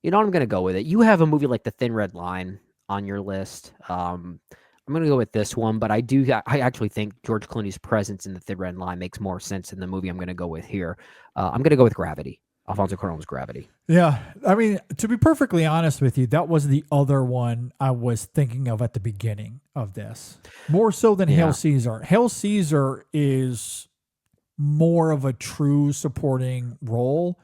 G: You know what, I'm going to go with it. You have a movie like The Thin Red Line on your list. I'm going to go with this one, but I actually think George Clooney's presence in The Thin Red Line makes more sense in the movie I'm going to go with here. I'm going to go with Gravity. Alfonso Cuarón's Gravity.
F: Yeah. I mean, to be perfectly honest with you, that was the other one I was thinking of at the beginning of this. More so than Hail Caesar. Hail Caesar is more of a true supporting role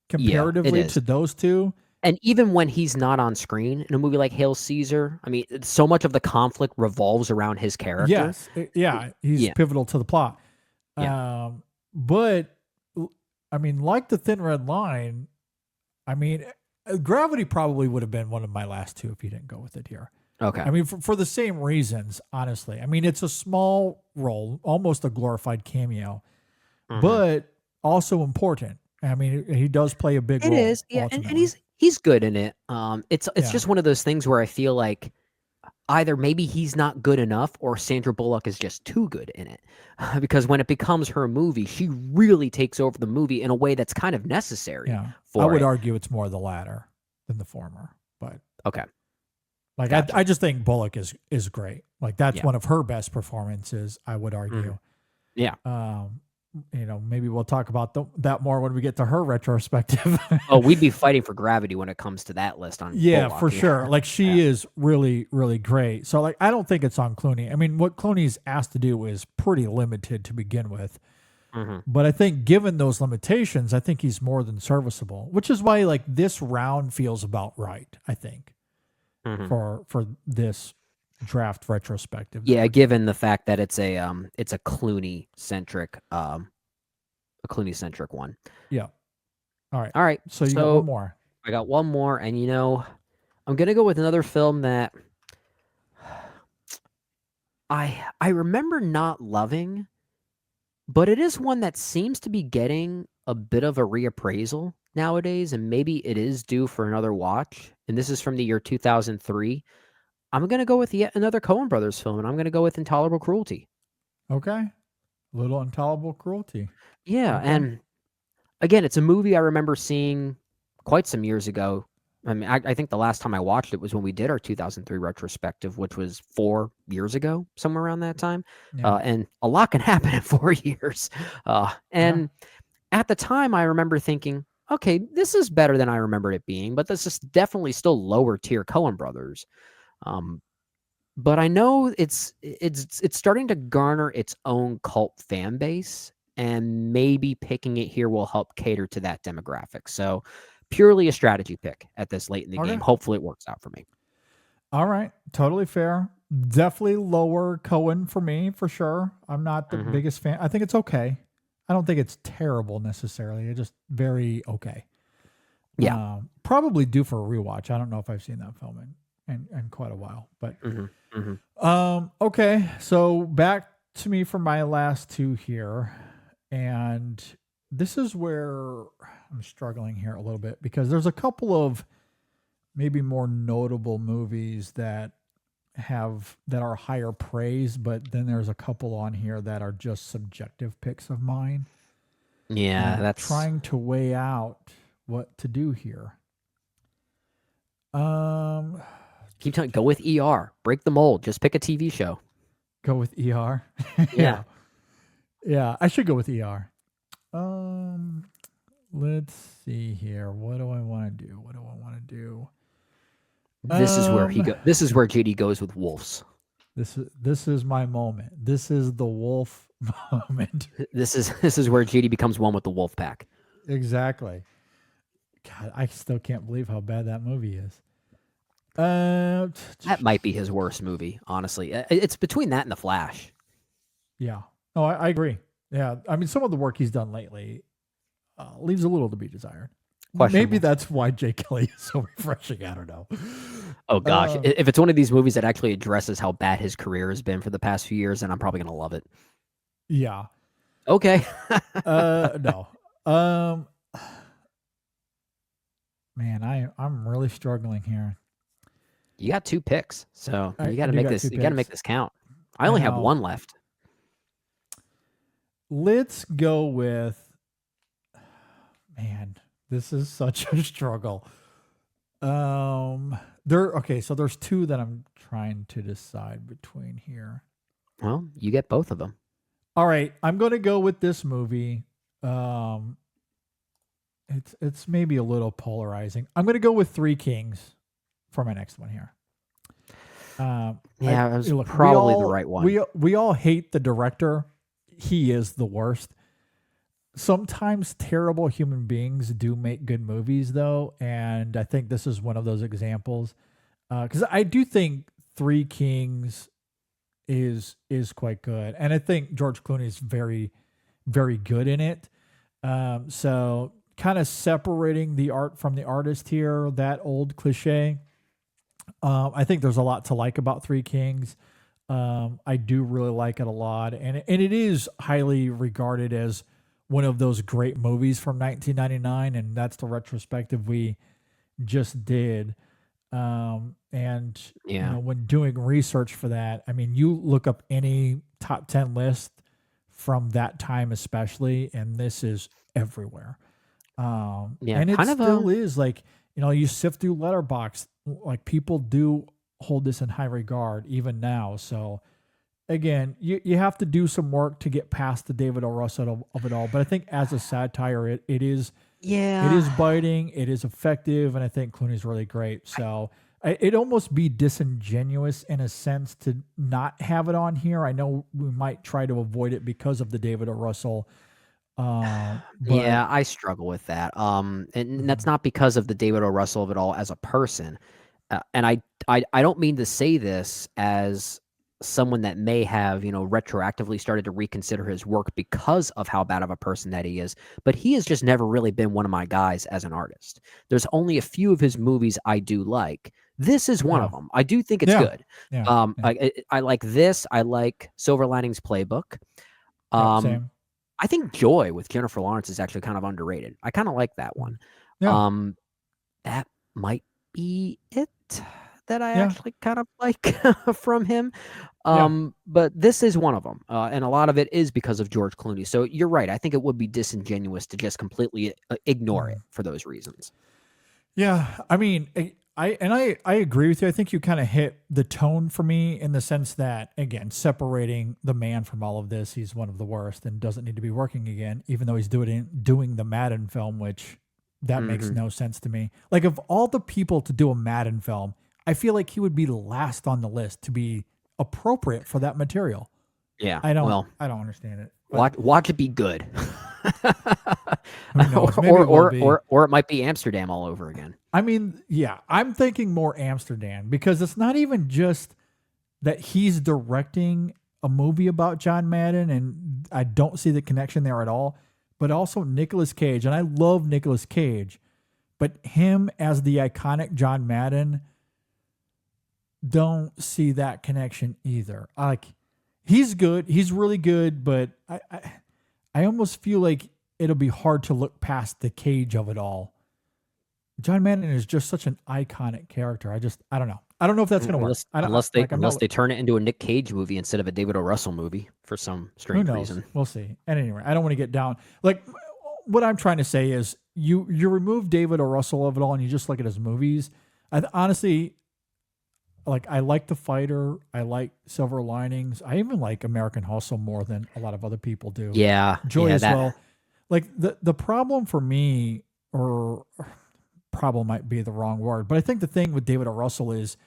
F: comparatively to those 2.
G: And even when he's not on screen in a movie like Hail Caesar, I mean, so much of the conflict revolves around his character.
F: Yes. Yeah. He's pivotal to the plot.
G: Yeah.
F: But I mean, like The Thin Red Line, I mean, Gravity probably would have been one of my last 2 if you didn't go with it here.
G: Okay.
F: I mean, for the same reasons, honestly. I mean, it's a small role, almost a glorified cameo, but also important. I mean, he does play a big role.
G: It is, yeah, and he's good in it. It's just one of those things where I feel like either maybe he's not good enough or Sandra Bullock is just too good in it. Because when it becomes her movie, she really takes over the movie in a way that's kind of necessary.
F: Yeah.
G: For
F: I would
G: it.
F: argue it's more the latter than the former. But
G: okay.
F: Like I just think Bullock is great. Like that's one of her best performances, I would argue.
G: Yeah.
F: Maybe we'll talk about that more when we get to her retrospective.
G: Oh, we'd be fighting for Gravity when it comes to that list on Bullock.
F: For sure. Like she is really, really great. So like I don't think it's on Clooney. I mean, what Clooney's asked to do is pretty limited to begin with. But I think given those limitations, I think he's more than serviceable, which is why like this round feels about right, I think, for this draft retrospective.
G: Yeah, given the fact that it's a Clooney centric one.
F: Yeah. All
G: right.
F: So you got one more.
G: I got one more, and I'm gonna go with another film that I remember not loving, but it is one that seems to be getting a bit of a reappraisal nowadays, and maybe it is due for another watch. And this is from the year 2003. I'm going to go with yet another Coen Brothers film, and I'm going to go with Intolerable Cruelty.
F: Okay. Little Intolerable Cruelty.
G: Yeah,
F: Okay.
G: and again, it's a movie I remember seeing quite some years ago. I mean, I think the last time I watched it was when we did our 2003 retrospective, which was 4 years ago, somewhere around that time.
F: Yeah.
G: And a lot can happen in 4 years. And at the time, I remember thinking, okay, this is better than I remembered it being, but this is definitely still lower tier Coen Brothers. But I know it's starting to garner its own cult fan base, and maybe picking it here will help cater to that demographic. So purely a strategy pick at this late in the game. Hopefully it works out for me.
F: All right. Totally fair. Definitely lower Coen for me, for sure. I'm not the biggest fan. I think it's okay. I don't think it's terrible necessarily. It's just very okay.
G: Yeah.
F: Probably due for a rewatch. I don't know if I've seen that film in quite a while. But okay. So back to me for my last two here. And this is where I'm struggling here a little bit, because there's a couple of maybe more notable movies that are higher praise, but then there's a couple on here that are just subjective picks of mine.
G: Yeah, that's
F: trying to weigh out what to do here.
G: Keep telling, go with ER. Break the mold. Just pick a TV show.
F: Go with ER.
G: Yeah.
F: Yeah, I should go with ER. Let's see here. What do I want to do?
G: This is where This is where JD goes with wolves.
F: This is my moment. This is the wolf moment.
G: This is where JD becomes one with the wolf pack.
F: Exactly. God, I still can't believe how bad that movie is.
G: That might be his worst movie, honestly. It's between that and The Flash.
F: Yeah. No, I agree. Yeah. I mean, some of the work he's done lately leaves a little to be desired. Maybe that's why Jay Kelly is so refreshing. I don't know.
G: Oh, gosh. If it's one of these movies that actually addresses how bad his career has been for the past few years, then I'm probably going to love it.
F: Yeah.
G: Okay.
F: No. Man, I'm really struggling here.
G: You got 2 picks, so you got to make this. You got to make this count. I only have 1 left.
F: Let's go with. Man, this is such a struggle. So there's 2 that I'm trying to decide between here.
G: Well, you get both of them.
F: All right, I'm going to go with this movie. It's maybe a little polarizing. I'm going to go with Three Kings for my next one here.
G: It was probably the right one.
F: We all hate the director. He is the worst. Sometimes terrible human beings do make good movies, though, and I think this is one of those examples. Because I do think Three Kings is quite good, and I think George Clooney is very, very good in it. So kind of separating the art from the artist here, that old cliche. I think there's a lot to like about Three Kings. I do really like it a lot, and it is highly regarded as one of those great movies from 1999, and that's the retrospective we just did. And you know, when doing research for that, I mean, you look up any top 10 list from that time, especially, and this is everywhere. And it still is like, you know, you sift through Letterboxd, like people do hold this in high regard even now. So again, you have to do some work to get past the David O. Russell of it all. But I think as a satire, it is biting, it is effective, and I think Clooney's really great. So it'd almost be disingenuous in a sense to not have it on here. I know we might try to avoid it because of the David O. Russell.
G: I struggle with that. And that's not because of the David O. Russell of it all as a person. And I don't mean to say this as someone that may have, you know, retroactively started to reconsider his work because of how bad of a person that he is, but he has just never really been one of my guys as an artist. There's only a few of his movies I do like. This is one of them. I do think it's good. I like this. I like Silver Linings Playbook.
F: Same.
G: I think Joy with Jennifer Lawrence is actually kind of underrated. I kind of like that one.
F: Yeah.
G: That might be it. that I
F: Yeah.
G: actually kind of like from him.
F: Yeah.
G: But this is one of them. And a lot of it is because of George Clooney. So you're right. I think it would be disingenuous to just completely ignore it for those reasons.
F: Yeah, I mean, I agree with you. I think you kind of hit the tone for me in the sense that, again, separating the man from all of this, he's one of the worst and doesn't need to be working again, even though he's doing the Madden film, which that makes no sense to me. Like, of all the people to do a Madden film, I feel like he would be last on the list to be appropriate for that material.
G: Yeah.
F: I don't understand it.
G: Watch it be good.
F: Who knows? Maybe it will be.
G: or it might be Amsterdam all over again.
F: I mean, yeah, I'm thinking more Amsterdam because it's not even just that he's directing a movie about John Madden, and I don't see the connection there at all, but also Nicolas Cage. And I love Nicolas Cage, but him as the iconic John Madden, don't see that connection either. Like, he's good. He's really good, but I almost feel like it'll be hard to look past the Cage of it all. John Madden is just such an iconic character. I don't know. I don't know if that's going to work.
G: Unless they turn it into a Nick Cage movie instead of a David O. Russell movie for some strange reason.
F: We'll see. And anyway, I don't want to get down. Like, what I'm trying to say is you remove David O. Russell of it all and you just look at his movies. Honestly, like, I like The Fighter. I like Silver Linings. I even like American Hustle more than a lot of other people do.
G: Yeah.
F: Joy as well. Like, the problem for me, or problem might be the wrong word, but I think the thing with David O. Russell is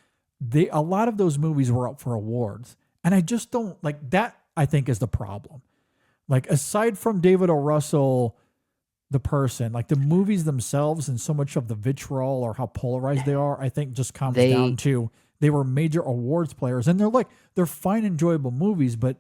F: a lot of those movies were up for awards. And I just don't like that. I think is the problem. Like, aside from David O. Russell, the person, like the movies themselves and so much of the vitriol or how polarized they are, I think just comes down to they were major awards players, and they're fine, enjoyable movies, but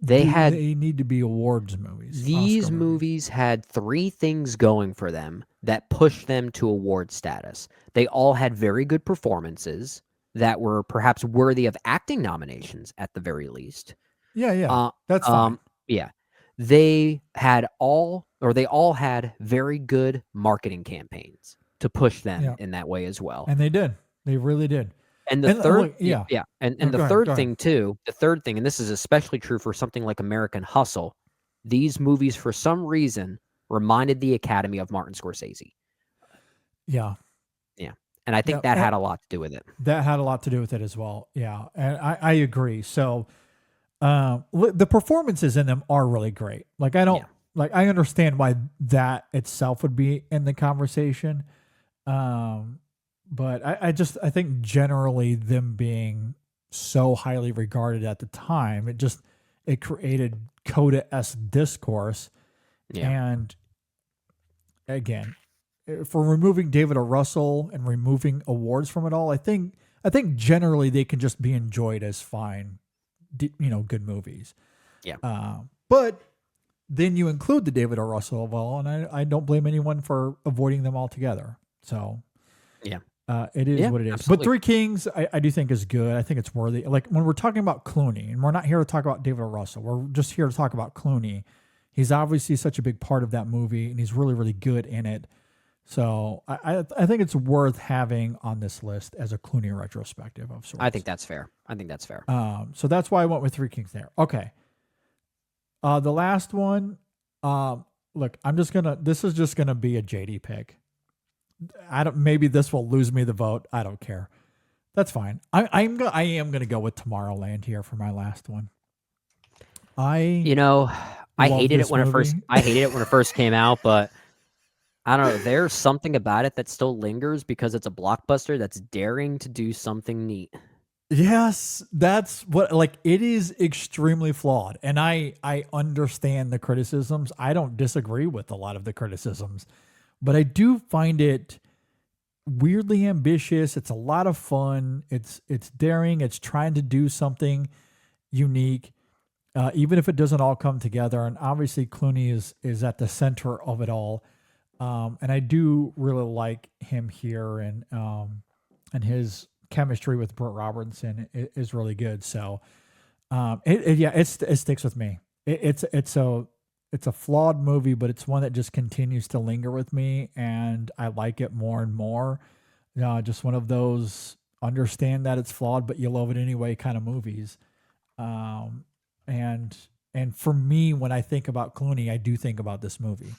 F: they need to be awards movies.
G: These movies had three things going for them that pushed them to award status. They all had very good performances that were perhaps worthy of acting nominations at the very least.
F: Yeah. That's fine.
G: Yeah. They all had very good marketing campaigns to push them in that way as well.
F: And they did. They really did.
G: And the third thing, and this is especially true for something like American Hustle, these movies for some reason reminded the Academy of Martin Scorsese.
F: Yeah.
G: Yeah. And I think that had a lot to do with it.
F: That had a lot to do with it as well. Yeah. And I agree. So the performances in them are really great. Like, I understand why that itself would be in the conversation. But I think generally them being so highly regarded at the time, it created Coda-esque discourse. Yeah. And again, for removing David O. Russell and removing awards from it all, I think generally they can just be enjoyed as fine, good movies.
G: Yeah.
F: But then you include the David O. Russell of all, and I don't blame anyone for avoiding them altogether. So
G: yeah.
F: It is what it is.
G: Absolutely.
F: But Three Kings, I do think is good. I think it's worthy. Like, when we're talking about Clooney, and we're not here to talk about David O. Russell, we're just here to talk about Clooney. He's obviously such a big part of that movie, and he's really, really good in it. So I think it's worth having on this list as a Clooney retrospective of sorts.
G: I think that's fair.
F: So that's why I went with Three Kings there. Okay. The last one, look, this is just gonna be a JD pick. Maybe this will lose me the vote. I don't care. That's fine. I am gonna go with Tomorrowland here for my last one. I hated it when it first came out, but I don't know. There's something about it that still lingers because it's a blockbuster that's daring to do something neat. Yes, that's what, like, it is extremely flawed. And I understand the criticisms. I don't disagree with a lot of the criticisms. But I do find it weirdly ambitious. It's a lot of fun. It's daring. It's trying to do something unique, even if it doesn't all come together. And obviously, Clooney is at the center of it all. And I do really like him here, and his chemistry with Brett Robinson is really good. So, it sticks with me. It's a flawed movie, but it's one that just continues to linger with me, and I like it more and more. just one of those understand that it's flawed, but you love it anyway kind of movies. And for me, when I think about Clooney, I do think about this movie.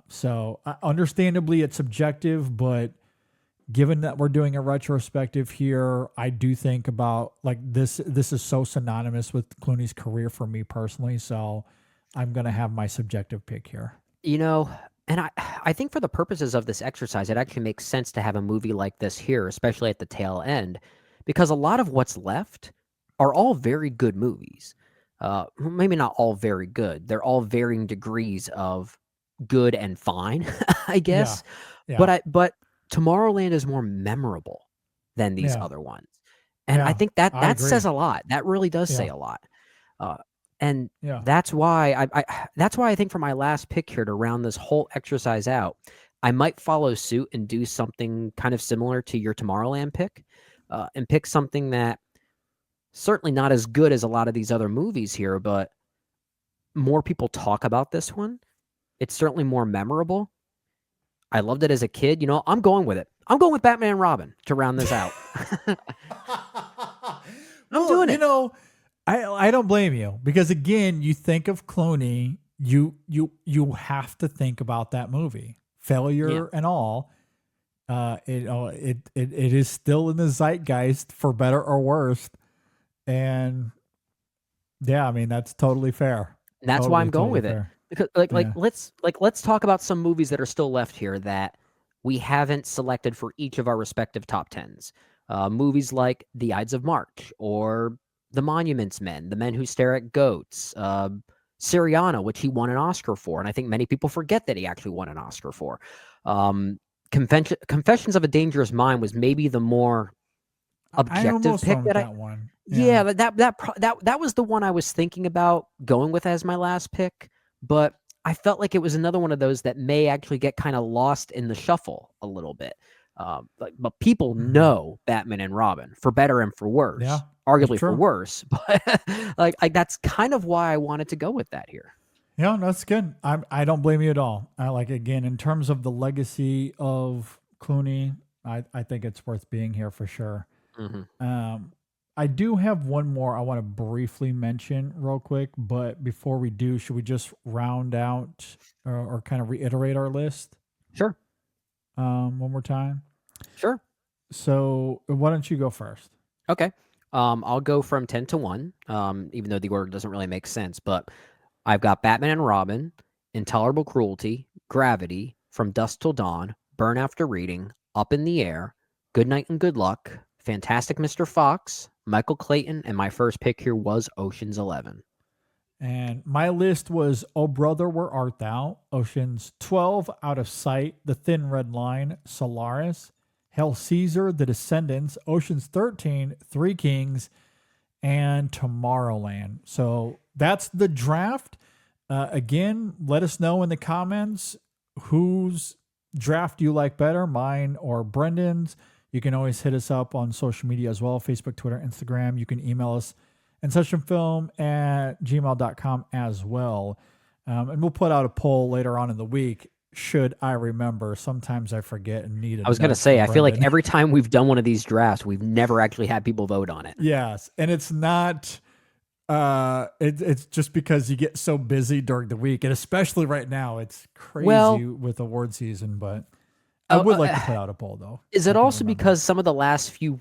F: So understandably, it's subjective, but given that we're doing a retrospective here, I do think about like this is so synonymous with Clooney's career for me personally. So I'm going to have my subjective pick here.
G: And I think for the purposes of this exercise, it actually makes sense to have a movie like this here, especially at the tail end, because a lot of what's left are all very good movies. Maybe not all very good. They're all varying degrees of good and fine, I guess.
F: Yeah.
G: But Tomorrowland is more memorable than these other ones. And I think
F: I
G: that
F: agree.
G: says a lot. That really does say a lot. And
F: Yeah.
G: that's why I think for my last pick here to round this whole exercise out, I might follow suit and do something kind of similar to your Tomorrowland pick, and pick something that certainly not as good as a lot of these other movies here, but more people talk about this one. It's certainly more memorable. I loved it as a kid. I'm going with it. I'm going with Batman and Robin to round this out. I'm doing it.
F: I don't blame you because again, you think of Clooney, you have to think about that movie, failure and all. It is still in the zeitgeist for better or worse, and I mean that's totally fair.
G: That's why I'm going with it because let's talk about some movies that are still left here that we haven't selected for each of our respective top tens. Movies like The Ides of March or The Monuments Men, The Men Who Stare at Goats, Syriana, which he won an Oscar for, and I think many people forget that he actually won an Oscar for. Confessions of a Dangerous Mind was maybe the more objective pick
F: that one.
G: That was the one I was thinking about going with as my last pick, but I felt like it was another one of those that may actually get kind of lost in the shuffle a little bit. But people know Batman and Robin for better and for worse.
F: Yeah,
G: arguably for worse. But like that's kind of why I wanted to go with that here.
F: Yeah, that's good. I don't blame you at all. I like again in terms of the legacy of Clooney, I think it's worth being here for sure. I do have one more I want to briefly mention real quick, but before we do, should we just round out or kind of reiterate our list?
G: Sure.
F: One more time.
G: Sure.
F: So why don't you go first?
G: Okay. I'll go from 10 to 1, even though the order doesn't really make sense, but I've got Batman and Robin, Intolerable Cruelty, Gravity, From Dusk Till Dawn, Burn After Reading, Up in the Air, Good Night and Good Luck, Fantastic Mr. Fox, Michael Clayton, and my first pick here was Ocean's 11.
F: And my list was Oh Brother, Where Art Thou, Ocean's 12, Out of Sight, The Thin Red Line, Solaris, Hail Caesar, The Descendants, Ocean's 13, Three Kings, and Tomorrowland. So that's the draft. Again, let us know in the comments whose draft you like better, mine or Brendan's. You can always hit us up on social media as well, Facebook, Twitter, Instagram. You can email us InSessionFilm@gmail.com as well. And we'll put out a poll later on in the week, should I remember. Sometimes I forget and need it.
G: I was going to say, I feel like every time we've done one of these drafts, we've never actually had people vote on it.
F: Yes. And it's not, it's just because you get so busy during the week. And especially right now, it's crazy with award season, but I would like to put out a poll though.
G: Is it also because some of the last few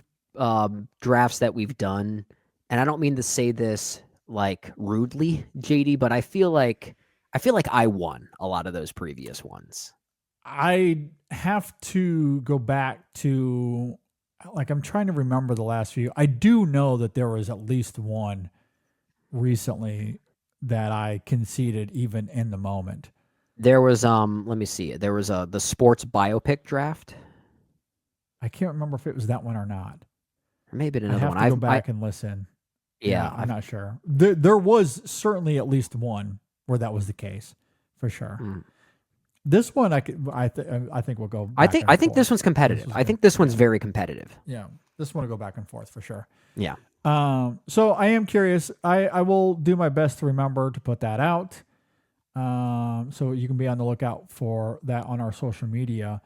G: drafts that we've done, and I don't mean to say this like rudely, JD, but I feel like I won a lot of those previous ones.
F: I have to go back to, like, I'm trying to remember the last few. I do know that there was at least one recently that I conceded even in the moment.
G: There was let me see. There was the sports biopic draft.
F: I can't remember if it was that one or not.
G: Or maybe another one.
F: I have to go back and listen.
G: Yeah,
F: I'm not sure. There was certainly at least one where that was the case, for sure. This one, I think we'll go. Back
G: I think this one's competitive. I think this one's very competitive.
F: Yeah, this one will go back and forth for sure.
G: Yeah.
F: So I am curious. I will do my best to remember to put that out. So you can be on the lookout for that on our social media.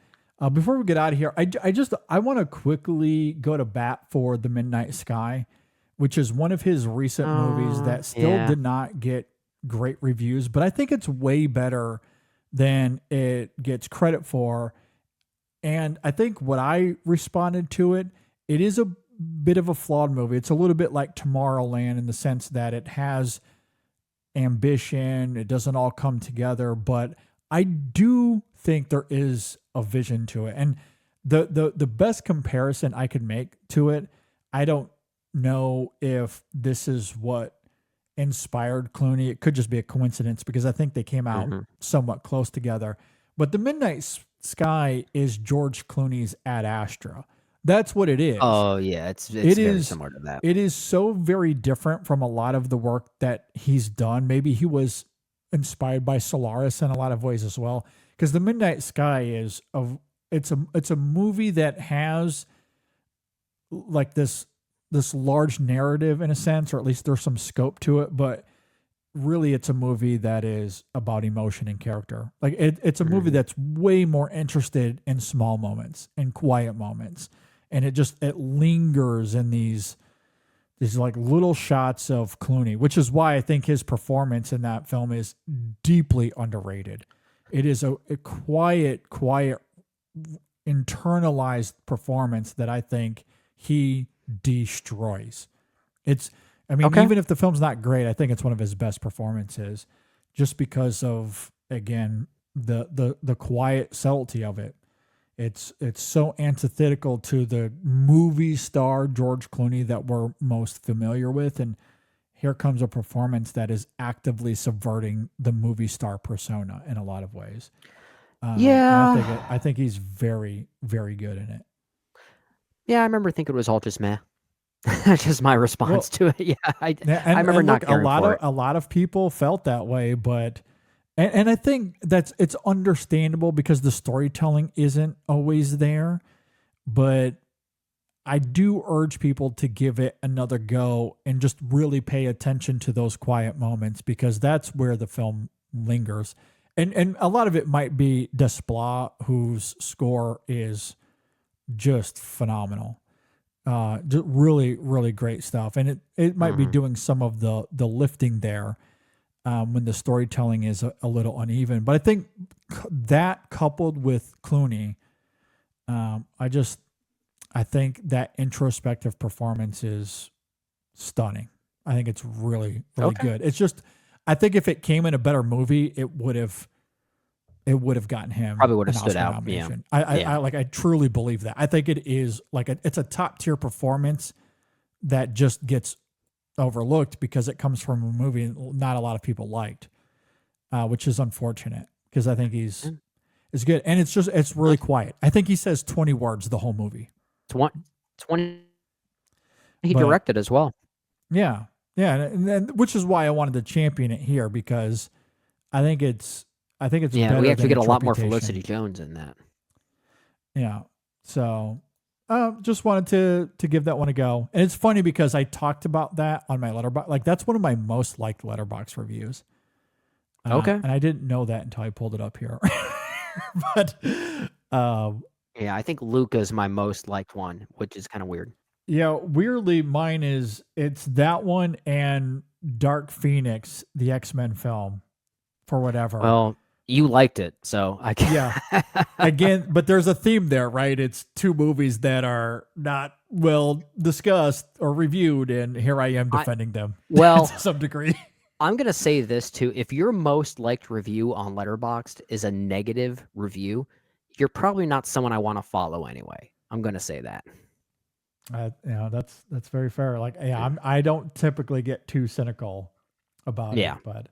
F: Before we get out of here, I want to quickly go to bat for The Midnight Sky, which is one of his recent movies that still did not get great reviews, but I think it's way better than it gets credit for. And I think what I responded to it is a bit of a flawed movie. It's a little bit like Tomorrowland in the sense that it has ambition. It doesn't all come together, but I do think there is a vision to it. And the best comparison I could make to it, I don't know if this is what inspired Clooney. It could just be a coincidence because I think they came out somewhat close together. But The Midnight Sky is George Clooney's Ad Astra. That's what it is.
G: Oh yeah, it's very similar to that.
F: It is so very different from a lot of the work that he's done. Maybe he was inspired by Solaris in a lot of ways as well. Because The Midnight Sky it's a movie that has like this large narrative in a sense, or at least there's some scope to it, but really it's a movie that is about emotion and character. Like it's a movie that's way more interested in small moments and quiet moments. And it lingers in these like little shots of Clooney, which is why I think his performance in that film is deeply underrated. It is a quiet, internalized performance that I think he destroys. Even if the film's not great, I think it's one of his best performances just because of, again, the quiet subtlety of it. It's so antithetical to the movie star George Clooney that we're most familiar with. And here comes a performance that is actively subverting the movie star persona in a lot of ways. I think he's very, very good in it.
G: Yeah, I remember thinking it was all just meh. Just my response to it. Yeah, I remember not caring for it.
F: A lot of people felt that way, but and I think it's understandable because the storytelling isn't always there. But I do urge people to give it another go and just really pay attention to those quiet moments because that's where the film lingers. And a lot of it might be Desplat, whose score is just phenomenal. Really, really great stuff. And it might be doing some of the lifting there when the storytelling is a little uneven. But I think that coupled with Clooney, I think that introspective performance is stunning. I think it's really, really good. It's just, I think if it came in a better movie, it would have gotten him.
G: Probably would have
F: an
G: stood
F: Oscar
G: out.
F: nomination.
G: Yeah.
F: I truly believe that. I think it is it's a top tier performance that just gets overlooked because it comes from a movie not a lot of people liked, which is unfortunate because I think it's good. And it's really quiet. I think he says 20 words the whole movie.
G: 20. He directed as well.
F: Yeah. Yeah. And which is why I wanted to champion it here because I think it's better
G: we actually
F: than
G: get a
F: its
G: lot more
F: reputation.
G: Felicity Jones in that.
F: Yeah. So just wanted to give that one a go. And it's funny because I talked about that on my Letterboxd. Like that's one of my most liked Letterboxd reviews. And I didn't know that until I pulled it up here. But
G: yeah, I think Luca is my most liked one, which is kind of weird.
F: Yeah, weirdly, mine it's that one and Dark Phoenix, the X-Men film, for whatever.
G: Well, you liked it, so I can.
F: Yeah. Again, but there's a theme there, right? It's two movies that are not well discussed or reviewed, and here I am defending them.
G: Well,
F: to some degree.
G: I'm gonna say this too: if your most liked review on Letterboxd is a negative review, you're probably not someone I want to follow anyway. I'm gonna say that.
F: That's very fair. Like, I don't typically get too cynical about it, but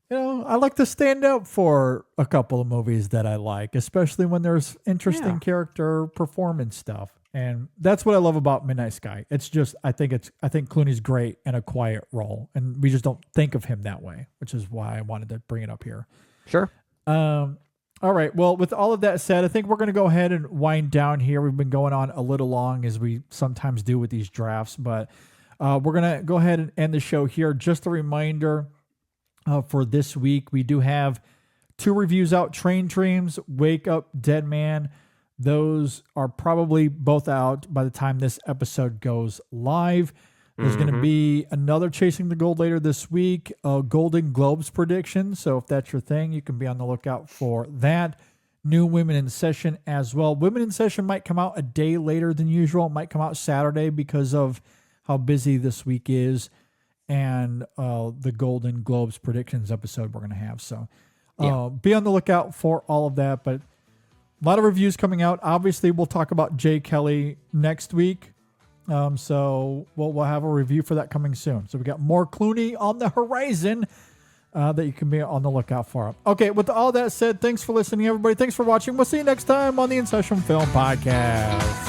F: I like to stand up for a couple of movies that I like, especially when there's interesting character performance stuff. And that's what I love about Midnight Sky. It's just, I think Clooney's great in a quiet role, and we just don't think of him that way, which is why I wanted to bring it up here.
G: Sure.
F: All right. Well, with all of that said, I think we're going to go ahead and wind down here. We've been going on a little long as we sometimes do with these drafts, but we're going to go ahead and end the show here. Just a reminder for this week, we do have 2 reviews out, Train Dreams, Wake Up Dead Man. Those are probably both out by the time this episode goes live. There's going to be another Chasing the Gold later this week, a Golden Globes prediction. So if that's your thing, you can be on the lookout for that. New Women in Session as well. Women in Session might come out a day later than usual. It might come out Saturday because of how busy this week is, and the Golden Globes predictions episode we're going to have. So be on the lookout for all of that. But a lot of reviews coming out. Obviously, we'll talk about Jay Kelly next week. So we'll have a review for that coming soon. So we got more Clooney on the horizon that you can be on the lookout for. Okay, with all that said, thanks for listening, everybody. Thanks for watching. We'll see you next time on the InSession Film Podcast.